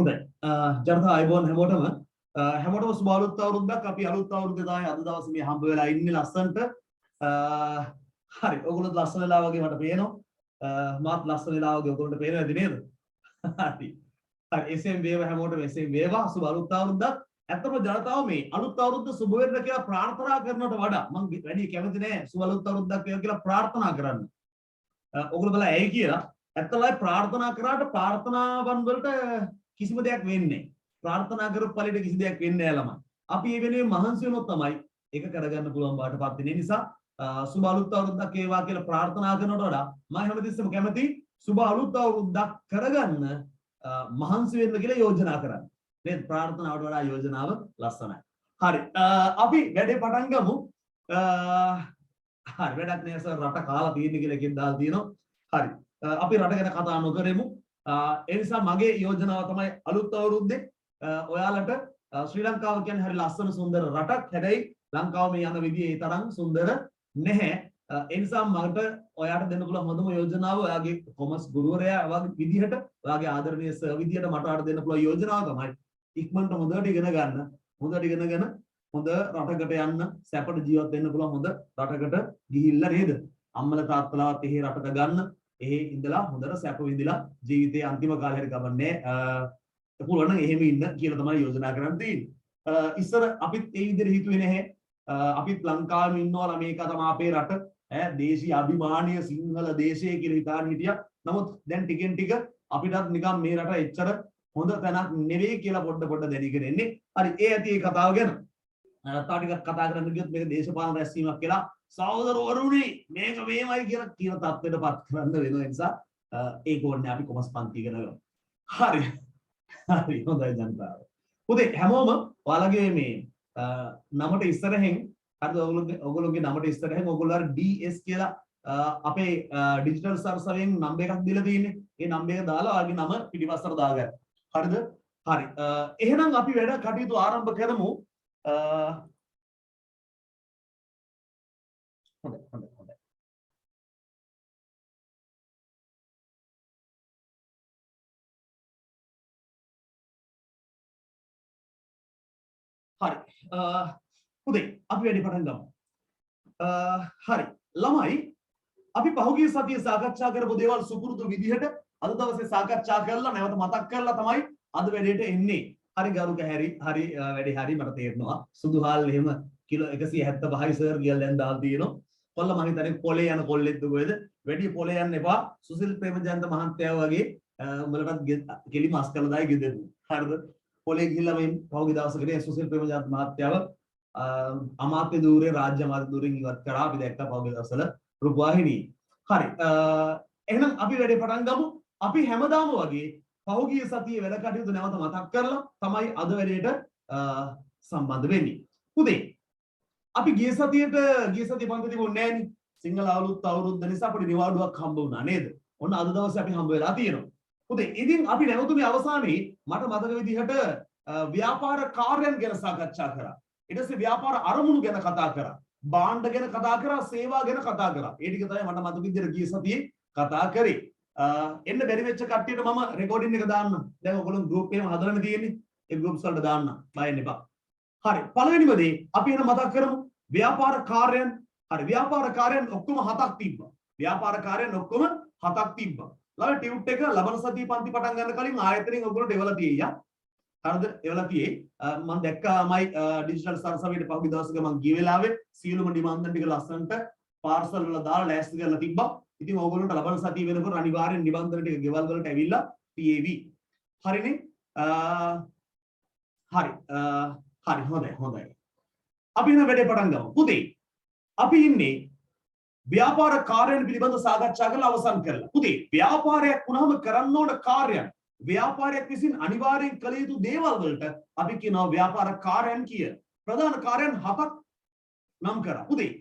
හොඳයි. ජනතා අයබෝන් හැමෝටම සුබ අලුත් අවුරුද්දක්. අපි අලුත් අවුරුද්දේ තමයි අද දවසේ මේ හම්බ වෙලා ඉන්නේ ලස්සන්ට. හරි. ඔයගොල්ලොත් ලස්සන වෙලා වගේ මට පේනවා. මාත් ලස්සන වෙලා වගේ ඔයගොල්ලන්ට පේනවා නේද? හරි. හරි. එසේම වේවා හැමෝටම එසේම වේවා. සුබ අලුත් අවුරුද්දක්. ඇත්තටම ජනතාව මේ අලුත් අවුරුද්ද සුබ වෙන්න කියලා ප්‍රාර්ථනා කරනවට වඩා මම වැඩි කැමති නෑ සුබ අලුත් අවුරුද්දක් වේවා කියලා ප්‍රාර්ථනා කරන්න. ඔයගොල්ලෝ බලලා ඇයි කියලා. ඇත්තටම ප්‍රාර්ථනා කරාට ප්‍රාර්ථනාවන් වලට කිසිම දෙයක් වෙන්නේ නැහැ. ප්‍රාර්ථනා කරපු ඵලෙට කිසි දෙයක් වෙන්නේ නැහැ ළමයි. අපි මේ වෙනුවෙන් මහන්සි වුණොත් තමයි ඒක කරගන්න පුළුවන් බාටපත් වෙන්නේ. නිසා සුබ අලුත් අවුරුද්දක් වේවා කියලා ප්‍රාර්ථනා කරනවට වඩා මම හැමතිස්සෙම කැමති සුබ අලුත් අවුරුද්දක් කරගන්න මහන්සි වෙන්න කියලා යෝජනා කරන්න. නේද? ප්‍රාර්ථනාවට වඩා යෝජනාව ලස්සනයි. හරි. අපි වැඩේ පටන් ගමු. හරි වැඩක් නෑ සර් රට කාලා තියෙන කියලා එකෙන් දාලා තියෙනවා. හරි. අපි රට ගැන කතා නොකරමු. ඒ නිසා මගේ යෝජනාව තමයි අලුත් අවුරුද්දේ ඔයාලට ශ්‍රී ලංකාව කියන්නේ හරි ලස්සන සුන්දර රටක්. හැබැයි ලංකාව මේ යන විදිය ඒ තරම් සුන්දර නැහැ. ඒ නිසා මට ඔයාට දෙන්න පුළුවන් හොඳම යෝජනාව ඔයාගේ කොමර්ස් ගුරුවරයා වගේ විදිහට ඔයාගේ ආදරණීය සර් විදිහට මට ඔයාලට දෙන්න පුළුවන් යෝජනාව තමයි ඉක්මනට හොඳට ඉගෙන ගන්න. හොඳට ඉගෙනගෙන හොඳ රටකට යන්න සැපට ජීවත් වෙන්න පුළුවන් හොඳ රටකට ගිහිල්ලා නේද? අම්මලා තාත්තලාවත් එහෙ රටට ගන්න. එහෙ ඉඳලා හොඳට සැප විඳිලා ජීවිතයේ අන්තිම කාලේ හරි ගමන්නේ පුළුවන් නම් එහෙම ඉන්න කියලා තමයි යෝජනා කරන්න තියෙන්නේ. ඉස්සර අපිත් ඒ විදිහට හිතුවේ නැහැ. අපිත් ලංකාවෙම ඉන්නවා මේක තමයි අපේ රට. දේශීය අභිමානීය සිංහල දේශය කියලා හිතාන හිටියා. නමුත් දැන් ටිකෙන් ටික අපිටත් නිකන් මේ රට එච්චර හොඳ තැනක් නෙවෙයි කියලා පොඩ දැනගෙන එන්නේ. හරි ඒ ඇති ඒ කතාව ගැන. තා ටිකක් කතා කරන්න ගියොත් මේක දේශපාලන රැස්වීමක් කියලා සහෝදරවරුනි මේක මේමයි කියලා කියන තත්ත්වයටපත් කරන්න වෙන නිසා ඒක ඕනේ අපි කොමස් පන්ති ඉගෙන ගමු. හරි. හරි හොඳයි ජනතාව. පුතේ හැමෝම ඔයාලගේ මේ නමට ඉස්සරහෙන් හරිද ඔයගොල්ලෝගේ නමට ඉස්සරහෙන් ඔයගොල්ලෝ අර DS කියලා අපේ ඩිජිටල් සර්සවෙන් නම්බර් එකක් දීලා තියෙන්නේ. ඒ නම්බර එක දාලා ඔයාලගේ නම පිටිපස්සට දාගන්න. හරිද? හරි. එහෙනම් අපි වැඩ කටයුතු ආරම්භ කරමු. හොඳයි. හරි. පුතේ අපි වැඩි පටන් ගමු. හරි. ළමයි අපි පහුගිය සතියේ සාකච්ඡා කරපු දේවල් සුපුරුදු විදිහට අද දවසේ සාකච්ඡා කරලා නැවත මතක් කරලා තමයි අද වැඩේට එන්නේ. හරි ගරුක හරි වැඩි හරි මට තේරෙනවා. සුදු හාල් එහෙම කිලෝ 175යි සර් කියලා දැන් දාලා තියෙනවා. කොල්ල මම හිතන්නේ පොලේ යන කොල්ලෙක්ද කොහෙද? වැඩි පොලේ යන්න එපා. සුසිල් ප්‍රේමජයන්ත මහත්තයා වගේ උඹලටත් කෙලිම අස් කළා දායි ගෙදෙමු. හරිද? පොලේ ගිහිල්ලා මේ පහුගිය දවසකදී සුසිල් ප්‍රේමජයන්ත මහත්තයාව අමාත්‍ය ධූරේ රාජ්‍ය අමාත්‍ය ධූරෙන් ඉවත් කරා. අපි දැක්කා පහුගිය දවස්වල රූපවාහිනියේ. හරි. එහෙනම් අපි වැඩේ පටන් ගමු. අපි හැමදාම වගේ පහුගිය සතියේ වැඩ කටයුතු නැවත මතක් කරලා තමයි අද වැඩේට සම්බන්ධ වෙන්නේ. පුතේ අපි ගිය සතිය පන්ති තිබුණේ නෑනේ. සිංහල අලුත් අවුරුද්ද නිසා අපිට නිවාඩුවක් හම්බ වුණා නේද? ඔන්න අද දවසේ අපි හම්බ වෙලා තියෙනවා. පුතේ ඉතින් අපි නැවතුනේ අවසානයේ මට මතක විදිහට ව්‍යාපාර කාර්යයන් ගැන සාකච්ඡා කරා. ඊට පස්සේ ව්‍යාපාර අරමුණු ගැන කතා කරා. භාණ්ඩ ගැන කතා කරා, සේවා ගැන කතා කරා. ඒ ටික තමයි මට මතක විදිහට ගිය සතියේ කතා කරේ. එන්න බැරි වෙච්ච කට්ටියට මම රෙකෝඩින් එක දාන්න. දැන් ඔයගොල්ලෝ ගෲප් එකේම හදලානේ තියෙන්නේ. ඒ ගෲප්ස් වලට දාන්න. බය වෙන්න එපා. හරි. පළවෙනිම දේ අපි එන මතක් කරමු. ව්‍යාපාර කාර්යයන්. හරි. ව්‍යාපාර කාර්යයන් ඔක්කොම 7ක් තිබ්බා. ව්‍යාපාර කාර්යයන් ඔක්කොම 7ක් තිබ්බා. ළමයි ටියුට් එක ලබන සතිය පන්ති පටන් ගන්න කලින් ආයතනෙන් ඔයගොල්ලෝ එවලා තියෙයියා. හරිද? එවලා තියෙයි. මම දැක්කාමයි ඩිජිටල් සර්සවියට පහුගිය දවසක මම ගිය වෙලාවේ සියලුම නිබන්ධන ටික ලස්සනට පාර්සල් වල දාලා ලෑස්ති කරලා තිබ්බා. ඉතින් ඕගොල්ලන්ට ලබන සතිය වෙනකොට අනිවාර්යෙන් නිබන්ධන ටික ගෙවල් වලට ඇවිල්ලා TAV. හරිනේ? හරි හොඳයි. අපි එන වැඩේ පටන් ගමු. පුතේ අපි ඉන්නේ ව්‍යාපාර කාර්යයන් පිළිබඳව සාකච්ඡා කරලා අවසන් කරලා. පුතේ ව්‍යාපාරයක් වුණාම කරන්න ඕන කාර්යයන් ව්‍යාපාරයක් විසින් අනිවාර්යෙන් කළ යුතු දේවල් වලට අපි කියනවා ව්‍යාපාර කාර්යයන් කියලා. ප්‍රධාන කාර්යයන් 7ක් නම් කරා. පුතේ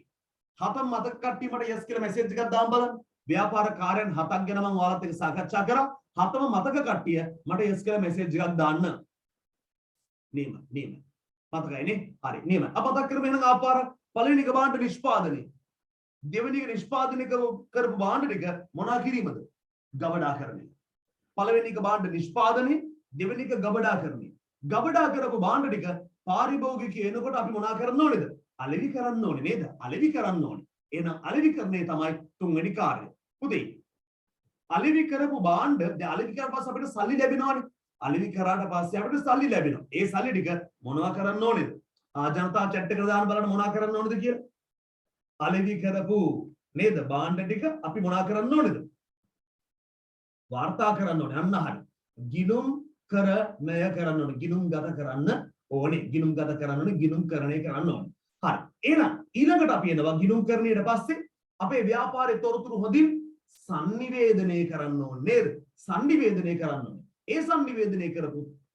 7ක් මතක කට්ටිය මට yes කියලා මැසේජ් එකක් දාන්න බලන්න. ව්‍යාපාර කාර්යයන් 7ක් ගැන මම ඔයාලත් එක්ක සාකච්ඡා කරා. 7ම මතක කට්ටිය මට yes කියලා මැසේජ් එකක් දාන්න. නේම. මතකයිනේ? හරි. නේම. අප මතක් කරමු එහෙනම් ආපාර පළවෙනි එක භාණ්ඩ නිෂ්පාදනය. දෙවෙනි එක නිෂ්පාදනය කරපු භාණ්ඩ ටික මොනවා කිරීමද? ගවඩාකරණය. පළවෙනි එක භාණ්ඩ නිෂ්පාදනය, දෙවෙනි එක ගබඩාකරණය. ගබඩා කරපු භාණ්ඩ ටික පාරිභෝගිකය එනකොට අපි මොනා කරන්න ඕනේද? අලෙවි කරන්න ඕනේ නේද? අලෙවි කරන්න ඕනේ. එහෙනම් අලෙවිකරණය තමයි තුන්වෙනි කාර්යය. පුතේ අලෙවි කරපු භාණ්ඩ දැන් අලෙවි කරලා පස්සේ අපිට සල්ලි ලැබෙනවනේ. අලෙවි කරාට පස්සේ අපිට සල්ලි ලැබෙනවා. ඒ සල්ලි ටික මොනවා කරන්න ඕනේද? ජනතා chat එකට දාන්න බලන්න මොනා කරන්න ඕනේද කියලා. අලෙවි කරපු නේද භාණ්ඩ ටික අපි මොනා කරන්න ඕනේද? වාර්තා කරන්න ඕනේ. අන්න හරි. ගිණුම් කරණය කරන්න ඕනේ. ගිණුම් ගත කරන්න ඕනේ. ගිණුම් ගත කරන්න ඕනේ. ගිණුම් කරණය කරන්න ඕනේ. හරි. එහෙනම් ඊළඟට අපි එනවා ගිණුම් කරණයට පස්සේ අපේ ව්‍යාපාරයේ තොරතුරු හොඳින් sannivedanaya කරන්න ඕනේ නේද? sannivedanaya කරන්න ඕනේ. ඒ sannivedanaya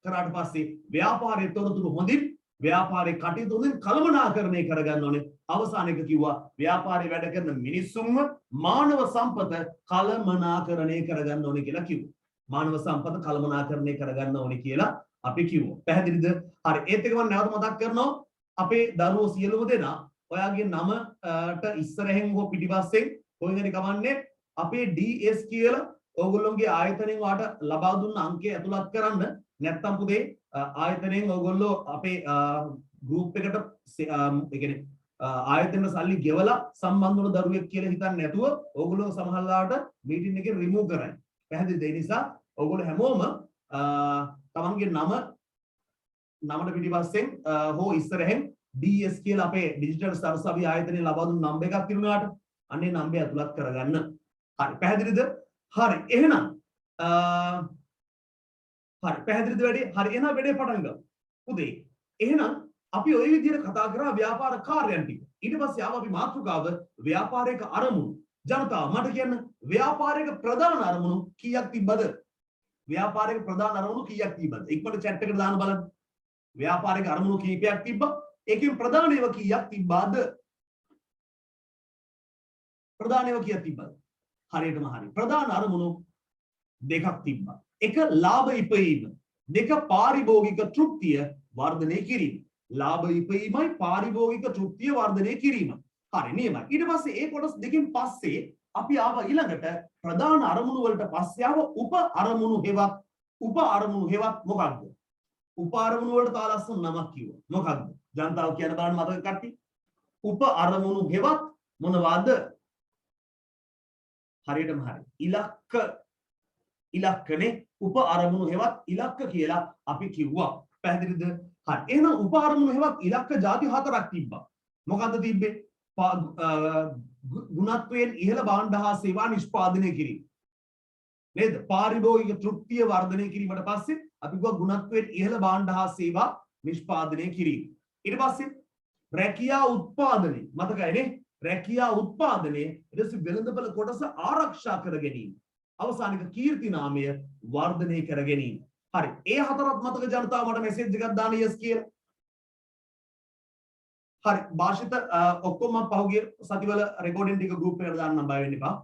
කරාට පස්සේ ව්‍යාපාරයේ තොරතුරු හොඳින් ව්‍යාපාරේ කටයුතු හොඳින් කළමනාකරණය කරගන්න ඕනේ. අවසාන එක කිව්වා ව්‍යාපාරේ වැඩ කරන මිනිස්සුන්ව මානව සම්පත කළමනාකරණය කරගන්න ඕනේ කියලා කිව්වා. මානව සම්පත කළමනාකරණය කරගන්න ඕනේ කියලා අපි කිව්වා. පැහැදිලිද? හරි. ඒත් එක මම නැවත මතක් කරනවා අපේ දරුවෝ සියලුම දෙනා ඔයාගේ නමට ඉස්සරහෙන් හෝ පිටිපස්සෙන් කොහෙන් හරි කවන්නේ අපේ DS කියලා ඕගොල්ලෝගේ ආයතනයෙන් වාට ලබා දුන්න අංකය ඇතුළත් කරන්න. නැත්නම් පුතේ ආයතනයෙන් ඕගොල්ලෝ අපේ ගෲප් එකට ඒ කියන්නේ ආයතන සල්ලි ගෙවලා සම්බන්ධ වුණ දරුවෙක් කියලා හිතන්නේ නැතුව ඕගොල්ලෝ සමහරලාට මීටින් එකේ රිමූව් කරයි. පැහැදිලිද? ඒ නිසා ඕගොල්ලෝ හැමෝම තමන්ගේ නමට පිටිපස්සෙන් හෝ ඉස්සරහෙන් DS කියලා අපේ ඩිජිටල් සරසවි ආයතනයේ ලබා දුන්න නම්බර් එකක් තිබුණාට අන්නේ නම්බරය ඇතුළත් කරගන්න. හරි. පැහැදිලිද? හරි. එහෙනම් හරි. පැහැදිලිද වැඩේ? හරි. එහෙනම් වැඩේ පටන් ගමු. උදේ. එහෙනම් අපි ওই විදිහට කතා කරා ව්‍යාපාර කාර්යයන් ටික. ඊට පස්සේ ආව අපි මාතෘකාව ව්‍යාපාරයක අරමුණු. ජනතාව මට කියන්න ව්‍යාපාරයක ප්‍රධාන අරමුණු කීයක් තිබ්බද? ව්‍යාපාරයක ප්‍රධාන අරමුණු කීයක් තිබ්බද? ඉක්මනට chat එකට දාන්න බලන්න. ව්‍යාපාරයක අරමුණු කීපයක් තිබ්බා. ඒකෙන් ප්‍රධාන ඒවා කීයක් තිබ්බද? ප්‍රධාන ඒවා කීයක් තිබ්බද? හරියටම හරි. ප්‍රධාන අරමුණු දෙකක් තිබ්බා. එක ලාභ ඉපයීම, දෙක පාරිභෝගික තෘප්තිය වර්ධනය කිරීම. ලාභ ඉපයීමයි පාරිභෝගික තෘප්තිය වර්ධනය කිරීම. හරි නියමයි. ඊට පස්සේ ඒ කොටස් දෙකෙන් පස්සේ අපි ආව ඊළඟට ප්‍රධාන අරමුණු වලට පස්සේ ආව උප අරමුණු හේවත් මොකක්ද? උප අරමුණු වලට තා ලස්සන නමක් කිව්වා. මොකක්ද? ජනතාව කියන බලන්න මතක කට්ටි. උප අරමුණු හේවත් මොනවාද? හරියටම හරි. ඉලක්කනේ උප අරමුණු හේවත් ඉලක්ක කියලා අපි කිව්වා. පැහැදිලිද? හරි. එහෙනම් උප අරමුණු හේවත් ඉලක්ක ಜಾති හතරක් තිබ්බා. මොකද්ද තිබ්බේ? ගුණත්වයෙන් ඉහළ භාණ්ඩ හා සේවා නිෂ්පාදනය කිරීම. නේද? පාරිභෝගික තෘප්තිය වර්ධනය කිරීමට පස්සේ අපි ගියා ගුණත්වයෙන් ඉහළ භාණ්ඩ හා සේවා නිෂ්පාදනය කිරීම. ඊට පස්සේ රැකියා උත්පාදනය මතකයිනේ? රැකියා උත්පාදනය ඊට පස්සේ වෙළඳපොළ කොටස ආරක්ෂා කර ගැනීම. අවසානික කීර්ති නාමය වර්ධනය කර ගැනීම. හරි. ඒ හතරත් මතක ජනතාව මට මෙසේජ් එකක් දාන්න yes කියලා. හරි. භාෂිත ඔක්කොම පහුගිය සතිවල රෙකෝඩින් ටික ගෲප් එකට දාන්නම් බය වෙන්න එපා.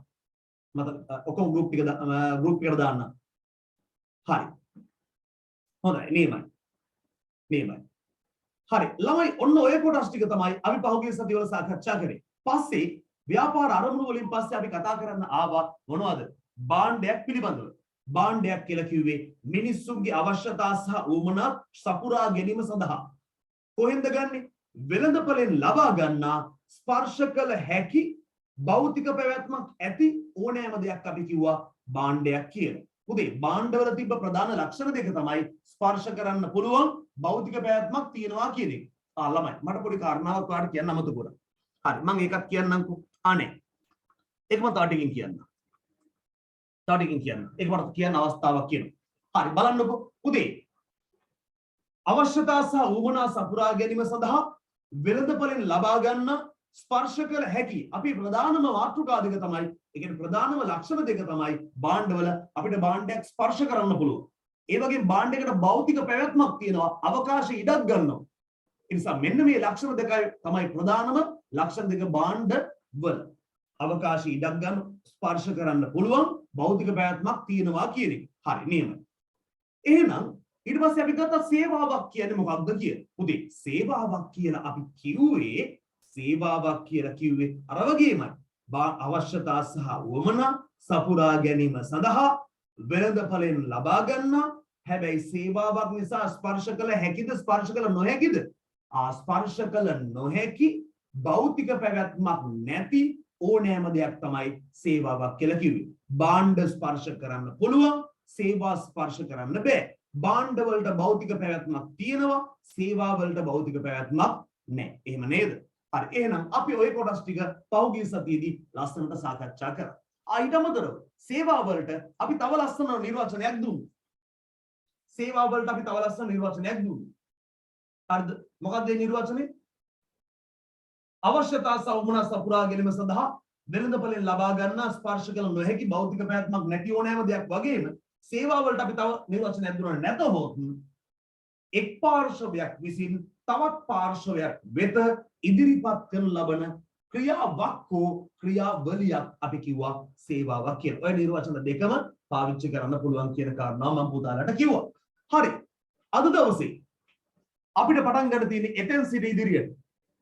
මතක ඔක්කොම ගෲප් එකට දාන්න. හරි. හොඳයි. නියමයි. හරි. ළමයි ඔන්න ඔය කොටස් ටික තමයි අපි පහුගිය සතිවල සාකච්ඡා කරේ. පස්සේ ව්‍යාපාර අරමුණු වලින් පස්සේ අපි කතා කරන්න ආවා මොනවද? භාණ්ඩයක් පිළිබඳව. භාණ්ඩයක් කියලා කිව්වේ මිනිස්සුන්ගේ අවශ්‍යතා සහ උවමනා සපුරා ගැනීම සඳහා. කොහෙන්ද ගන්නෙ? වෙළඳපොළෙන් ලබා ගන්නා ස්පර්ශ කළ හැකි භෞතික පැවැත්මක් ඇති ඕනෑම දෙයක් අපි කිව්වා භාණ්ඩයක් කියලා. උදේ භාණ්ඩවල තිබ්බ ප්‍රධාන ලක්ෂණ දෙක තමයි ස්පර්ශ කරන්න පුළුවන් භෞතික පැවැත්මක් තියෙනවා කියන එක. ළමයි මට පොඩි කාරණාවක් ඔයාලට කියන්න අමතක වුණා. හරි මම ඒකත් කියන්නම්කෝ. අනේ. ඒක මම තාටිකින් කියන්න. ඒක මට කියන්න අවස්ථාවක් කියනවා. හරි බලන්නකෝ. උදේ අවශ්‍යතා සහ උවමනා සපුරා ගැනීම සඳහා වෙළඳපොළෙන් ලබා ගන්න ස්පර්ශ කළ හැකි අපි ප්‍රධානම මාතෘකා දෙක තමයි ඒ කියන්නේ ප්‍රධානම ලක්ෂණ දෙක තමයි භාණ්ඩවල අපිට භාණ්ඩයක් ස්පර්ශ කරන්න පුළුවන්. ඒ වගේම භාණ්ඩයකට භෞතික පැවැත්මක් තියෙනවා අවකාශ ඉඩක් ගන්නවා. ඒ නිසා මෙන්න මේ ලක්ෂණ දෙකයි තමයි ප්‍රධානම ලක්ෂණ දෙක භාණ්ඩවල. අවකාශ ඉඩක් ගන්න ස්පර්ශ කරන්න පුළුවන් භෞතික පැවැත්මක් තියෙනවා කියන එක. හරි නියමයි. එහෙනම් ඊට පස්සේ අපි ගත්තා සේවාවක් කියන්නේ මොකක්ද කියලා. උදේ සේවාවක් කියලා අපි කිව්වේ අර වගේමයි. අවශ්‍යතා සහ වමනා සපුරා ගැනීම සඳහා වෙළඳපොළෙන් ලබා ගන්න හැබැයි සේවාවක් නිසා ස්පර්ශ කළ හැකිද ස්පර්ශ කළ නොහැකිද? ස්පර්ශ කළ නොහැකි භෞතික පැවැත්මක් නැති ඕනෑම දෙයක් තමයි සේවාවක් කියලා කිව්වේ. භාණ්ඩ ස්පර්ශ කරන්න පුළුවන්, සේවා ස්පර්ශ කරන්න බෑ. භාණ්ඩ වලට භෞතික පැවැත්මක් තියෙනවා, සේවා වලට භෞතික පැවැත්මක් නැහැ. එහෙම නේද? හරි. එහෙනම් අපි ওই කොටස් ටික පහුගිය සතියේදී ලස්සනට සාකච්ඡා කරා. ඊට අමතරව සේවා වලට අපි තව ලස්සන නිර්වචනයක් දුන්නා. සේවා වලට අපි තව ලස්සන නිර්වචනයක් දුන්නා. හරිද? මොකක්ද මේ නිර්වචනේ? අවශ්‍යතා සමුණ සපුරා ගැනීම සඳහා වෙළඳපොලෙන් ලබා ගන්නා ස්පර්ශ කළ නොහැකි භෞතික පැවැත්මක් නැති ඕනෑම දෙයක් වගේම සේවා වලට අපි තව නිර්වචනයක් දුන්නා නැතහොත් එක් පාර්ශවයක් විසින් තවත් පාර්ශවයක් වෙත ඉදිරිපත් කරන ලබන ක්‍රියාවක් හෝ ක්‍රියාවලියක් අපි කිව්වා සේවාවක් කියලා. ඔය නිර්වචන දෙකම පාවිච්චි කරන්න පුළුවන් කියන කාරණාව මම පුතාලට කිව්වා. හරි. අද දවසේ අපිට පටන් ගන්න තියෙන්නේ එතෙන් සිට ඉදිරියට.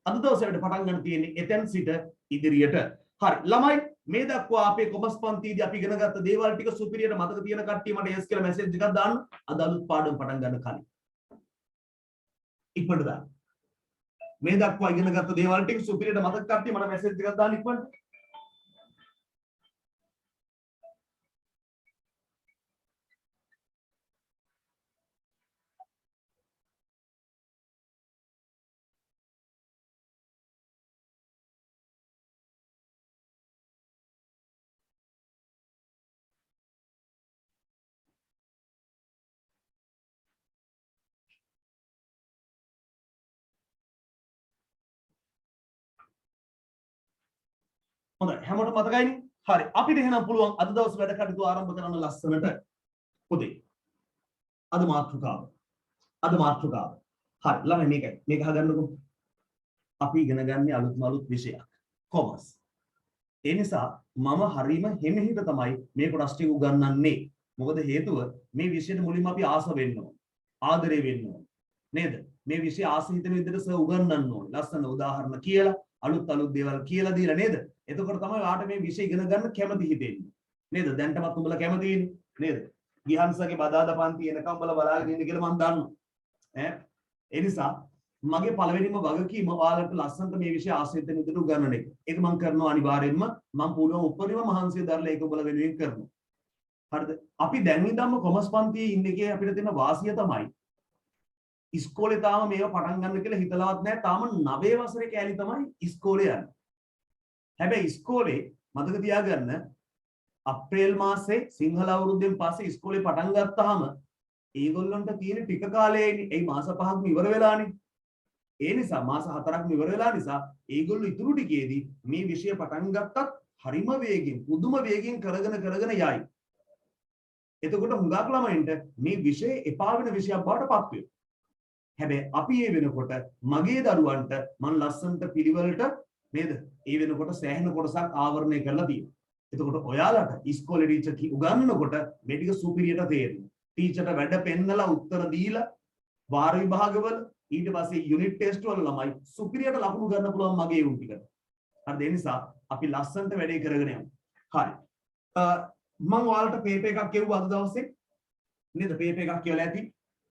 අද දවසේ අපිට පටන් ගන්න තියෙන්නේ එතෙන් සිට ඉදිරියට. හරි. ළමයි මේ දක්වා අපේ කොමර්ස් පන්තියේදී අපි ඉගෙන ගත්ත දේවල් ටික සුපිරියට මතක තියෙන කට්ටිය මට yes කියලා මැසේජ් එකක් දාන්න. අද අලුත් පාඩම පටන් ගන්න කලින්. ඉක්මනට දාන්න. මේ දක්වා ඉගෙන ගත්ත දේවල් ටික සුපිරියට මතක කට්ටිය මට මැසේජ් එකක් දාන්න ඉක්මනට. හොඳයි හැමෝටම මතකයිනේ. හරි. අපිට එහෙනම් පුළුවන් අද දවස් වැඩ කටයුතු ආරම්භ කරන්න ලස්සනට. පොදේ. අද මාතෘකාව. හරි. ළමයි මේක අහගන්නකො. අපි ඉගෙන ගන්න අලුත් විෂයක්. කොමර්ස්. ඒ නිසා මම හරීම හිමිහිට තමයි මේ කොටස් ටික උගන්වන්නේ. මොකද හේතුව මේ විෂයට මුලින්ම අපි ආස වෙන්න ඕන. ආදරේ වෙන්න ඕන. නේද? මේ විෂය ආස හිතෙන විදිහට සර් උගන්වන්න ඕන. ලස්සන උදාහරණ කියලා අලුත් දේවල් කියලා දීලා නේද? එතකොට තමයි ඔයාට මේ විෂය ඉගෙන ගන්න කැමති හිතෙන්නේ. නේද? දැන්ටමත් උඹලා කැමතිනේ නේද? ගිහන්සගේ බදාදා පන්ති එනකම් උඹලා බලාගෙන ඉන්න කියලා මම දන්නවා. ඒ නිසා මගේ පළවෙනිම වගකීම ඔයාලට ලස්සනට මේ විෂය ආශ්‍රිත වෙන විදිහට උගන්වන එක. ඒක මම කරනවා අනිවාර්යෙන්ම. මම පුළුවන් උපරිම මහන්සිය දරලා ඒක ඔයාලා වෙනුවෙන් කරනවා. හරිද? අපි දැන් ඉඳන්ම කොමර්ස් පන්තියේ ඉන්න එකේ අපිට තියෙන වාසිය තමයි ඉස්කෝලේ තාම මේවා පටන් ගන්න කියලා හිතලවත් නැහැ. තාම 9 වසරේ කෑලි තමයි ඉස්කෝලේ යන්නේ. හැබැයි ඉස්කෝලේ මතක තියාගන්න අප්‍රේල් මාසේ සිංහල අවුරුද්දෙන් පස්සේ ඉස්කෝලේ පටන් ගත්තාම ඒගොල්ලන්ට තියෙන ටික කාලයේනේ ඒ මාස 5ක්ම ඉවර වෙලානේ. ඒ නිසා මාස 4ක්ම ඉවර වෙලා නිසා ඒගොල්ලෝ ඉතුරු ටිකේදී මේ විෂය පටන් ගත්තත් හරිම වේගෙන් පුදුම වේගෙන් කරගෙන යයි. එතකොට හුඟක් ළමයින්ට මේ විෂය එපා වෙන විෂයක් බවට පත් වෙනවා. හැබැයි අපි ඒ වෙනකොට මගේ දරුවන්ට මම ලස්සනට පිළිවෙලට නේද? ඒ වෙනකොට සෑහෙන කොටසක් ආවරණය කරලා තියෙනවා. එතකොට ඔයාලට ඉස්කෝලේ ටීචර් උගන්වනකොට මේ ටික සුපිරියට තේරෙනවා. ටීචර්ට වැඩ පෙන්නලා උත්තර දීලා වාර විභාගවල ඊට පස්සේ යුනිට් ටෙස්ට් වල ළමයි සුපිරියට ලකුණු ගන්න පුළුවන් මගේ උන් ටිකට. හරිද? ඒ නිසා අපි ලස්සනට වැඩේ කරගෙන යමු. හරි. මම ඔයාලට පේපර් එකක් කියවුවා අද දවසේ. නේද? පේපර් එකක් කියලා ඇති.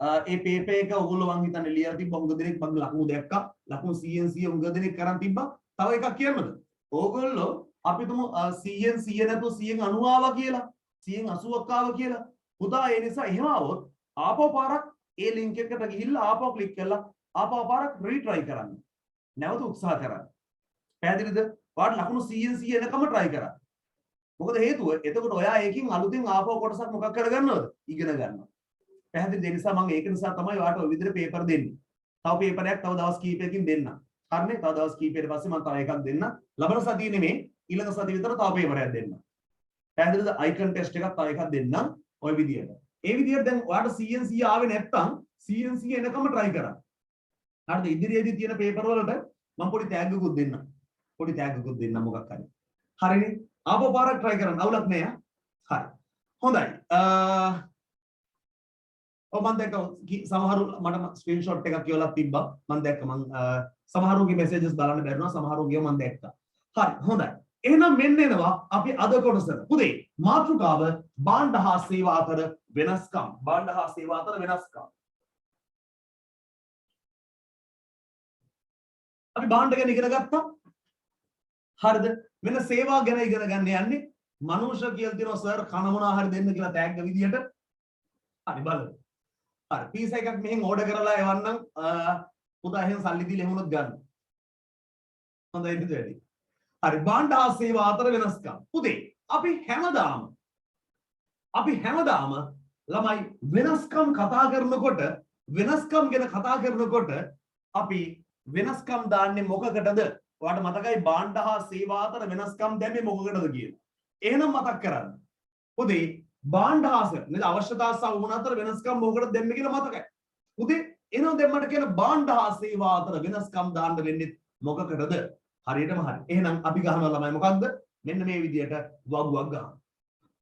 ඒ පේපර් එක ඔයගොල්ලෝ මං හිතන්නේ ලියලා තිබ්බා. හුඟ දෙනෙක් මගේ ලකුණු දැක්කා. ලකුණු 100 හුඟ දෙනෙක් කරන් තිබ්බා. තව එකක් කියන්නද? ඕගොල්ලෝ අපි තුමු 100න් 100 නැතුව 100න් 90 ආවා කියලා 100න් 80ක් ආවා කියලා. පුතා ඒ නිසා එහෙම આવොත් ආපහු පාරක් ඒ ලින්ක් එකට ගිහිල්ලා ආපහු ක්ලික් කරලා ආපහු පාරක් රීට්‍රයි කරන්න. නැවත උත්සාහ කරන්න. පැහැදිලිද? ඔයාලට ලකුණු 100න් 100 එනකම try කරන්න. මොකද හේතුව එතකොට ඔයා ඒකෙන් අලුතෙන් ආපහු කොටසක් මොකක් කරගන්නවද? ඉගෙන ගන්නවා. පැහැදිලිද? ඒ නිසා මම ඒක නිසා තමයි ඔයාලට ওই විදිහට පේපර් දෙන්නේ. තව පේපරයක් තව දවස් කීපයකින් දෙන්නම්. හරිනේ? තව දවස් කීපයකට පස්සේ මම තව එකක් දෙන්න. ලබන සතියේ නෙමෙයි ඊළඟ සතිය විතර තව පේපරයක් දෙන්න. පැහැදිලිද? අයිකන් ටෙස්ට් එකක් තව එකක් දෙන්නම් ওই විදියට. ඒ විදියට දැන් ඔයාලට 100න් 100 ආවේ නැත්තම් 100න් 100 එනකම try කරන්න. හරිද? ඉදිරියේදී තියෙන පේපර් වලට මම පොඩි ටැග් එකකුත් දෙන්නම්. මොකක් හරි. හරිනේ? ආපහු පාරක් try කරන්න. අවුලක් නෑ. හරි. හොඳයි. මම දැක්ක සමහරු මට ස්ක්‍රීන්ෂොට් එකක් කියලා තිබ්බා. මම දැක්ක සමහරුගේ මැසේජස් බලන්න බැරිනවා. සමහරුගේ මම දැක්කා. හරි හොඳයි. එහෙනම් මෙන්න එනවා අපි අද කොටසට. පුතේ මාතෘකාව භාණ්ඩ හා සේවා අතර වෙනස්කම්. භාණ්ඩ හා සේවා අතර වෙනස්කම්. අපි භාණ්ඩ ගැන ඉගෙන ගත්තා. හරිද? මෙන්න සේවා ගැන ඉගෙන ගන්න යන්නේ. මනුෂ්‍ය කියලා තියෙනවා සර් කන මොනවා හරි දෙන්න කියලා ටැග් විදියට. හරි බලන්න. හරි පීස් එකක් මෙහෙන් ඕඩර් කරලා එවන්නම් පුතා එහෙන් සල්ලි දීලා එහෙමනොත් ගන්න. හොඳයි නේද වැඩි. හරි භාණ්ඩ හා සේවා අතර වෙනස්කම්. පුතේ අපි හැමදාම ළමයි වෙනස්කම් කතා කරනකොට වෙනස්කම් ගැන කතා කරනකොට අපි වෙනස්කම් දාන්නේ මොකකටද? ඔයාලට මතකයි භාණ්ඩ හා සේවා අතර වෙනස්කම් දැම්මේ මොකකටද කියලා. එහෙනම් මතක් කරගන්න. පුතේ භාණ්ඩ හා නේද අවශ්‍යතා සහ වුණ අතර වෙනස්කම් මොකකටද දැම්මේ කියලා මතකයි. පුතේ එහෙනම් දැන් මට කියන භාණ්ඩ හා සේවා අතර වෙනස්කම් දාන්න වෙන්නේ මොකකටද? හරියටම හරි. එහෙනම් අපි ගහනවා ළමයි මොකක්ද? මෙන්න මේ විදියට වගුවක් ගහනවා.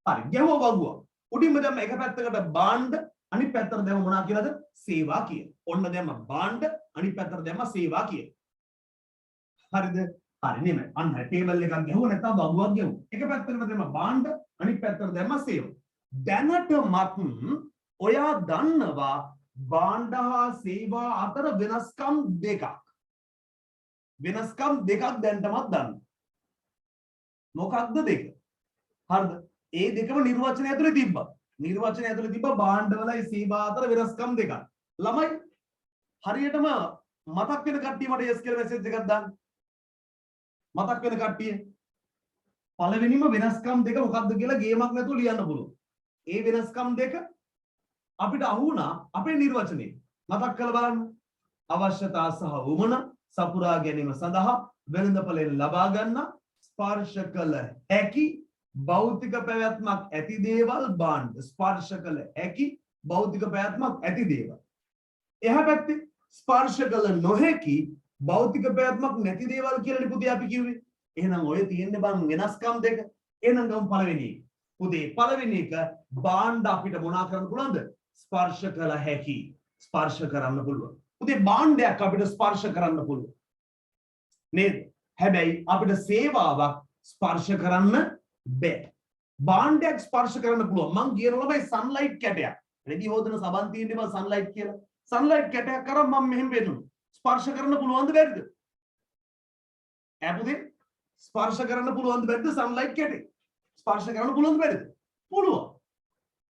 හරි. ගැහුවා වගුව. උඩින්ම දැම්ම එක පැත්තකට භාණ්ඩ අනිත් පැත්තට දැම්ම මොනවා කියලාද? සේවා කියලා. ඔන්න දැම්ම භාණ්ඩ අනිත් පැත්තට දැම්ම සේවා කියලා. හරිද? හරි නෙමෙයි. අන්න ටේබල් එකක් ගැහුවා නැත්නම් වගුවක් ගැහුවා. එක පැත්තකට දැම්ම භාණ්ඩ අනිත් පැත්තට දැම්ම සේවා. දැනටමත් ඔයා දන්නවා භාණ්ඩ හා සේවා අතර වෙනස්කම් දෙකක්. වෙනස්කම් දෙකක් දැන්ටමත් දන්න. මොකක්ද දෙක? හරිද? ඒ දෙකම නිර්වචනය ඇතුලේ තිබ්බා. නිර්වචනය ඇතුලේ තිබ්බා භාණ්ඩවලයි සේවා අතර වෙනස්කම් දෙකක්. ළමයි හරියටම මතක් වෙන කට්ටිය මට yes කියලා මැසේජ් එකක් දාන්න. මතක් වෙන කට්ටිය පළවෙනිම වෙනස්කම් දෙක මොකක්ද කියලා ගේමක් නැතුව ලියන්න පුළුවන්. ඒ වෙනස්කම් දෙක අපිට අහු වුණා අපේ නිර්වචනයේ. මතක් කරලා බලන්න. අවශ්‍යතා සහ වුමන සපුරා ගැනීම සඳහා වෙළඳපොළෙන් ලබා ගන්න ස්පර්ශ කළ හැකි භෞතික පැවැත්මක් ඇති දේවල් භාණ්ඩ. ස්පර්ශ කළ හැකි භෞතික පැවැත්මක් ඇති දේවල්. එහා පැත්තේ ස්පර්ශ කළ නොහැකි භෞතික පැවැත්මක් නැති දේවල් කියලා පුතේ අපි කිව්වේ. එහෙනම් ඔය තියෙන්නේ බං වෙනස්කම් දෙක. එහෙනම් ගමු පළවෙනි එක. පුතේ පළවෙනි එක භාණ්ඩ අපිට මොනා කරන්න පුළුවන්ද? ස්පර්ශ කළ හැකි. ස්පර්ශ කරන්න පුළුවන්. පුතේ භාණ්ඩයක් අපිට ස්පර්ශ කරන්න පුළුවන්. නේද? හැබැයි අපිට සේවාවක් ස්පර්ශ කරන්න බෑ. භාණ්ඩයක් ස්පර්ශ කරන්න පුළුවන්. මං කියනවා මේ සන්ලයිට් කැටයක්. රෙදි හොදන සබන් තියෙන්නේ බං සන්ලයිට් කියලා. සන්ලයිට් කැටයක් කරන් මම මෙහෙම වෙන්නුන. ස්පර්ශ කරන්න පුළුවන්ද බැරිද? පුතේ ස්පර්ශ කරන්න පුළුවන්ද බැරිද සන්ලයිට් කැටේ? ස්පර්ශ කරන්න පුළුවන්ද බැරිද? පුළුවන්.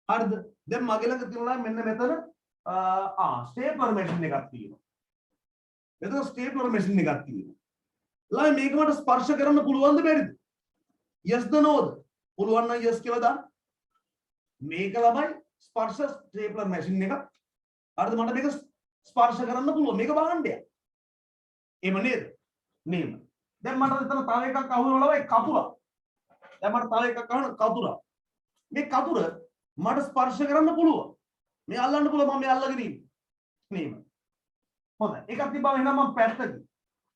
හරිද? දැන් මගේ ළඟ තියෙනවා මෙන්න මෙතන ස්ටේප්ලර් මැෂින් එකක් තියෙනවා. මෙතන ස්ටේප්ලර් මැෂින් එකක් තියෙනවා. ළමයි මේක මට ස්පර්ශ කරන්න පුළුවන්ද බැරිද? yes ද noද? පුළුවන් නම් yes කියලා දාන්න. මේක ළමයි ස්පර්ශ ස්ටේප්ලර් මැෂින් එකක්. හරිද? මට මේක ස්පර්ශ කරන්න පුළුවන්. මේක භාණ්ඩයක්. එහෙම නේද? මෙහෙම. දැන් මට එතන තව එකක් අහු වෙනවා ළමයි කතුර. දැන් මට තව එකක් අහන කතුර. මේ කතුර මට ස්පර්ශ කරන්න පුළුවන්. මේ අල්ලන්න පුළුවන් මම මේ අල්ලගෙන ඉන්නේ. මෙහෙම. හොඳයි. එකක් තිබ්බම එහෙනම් මම පැත්තකින්.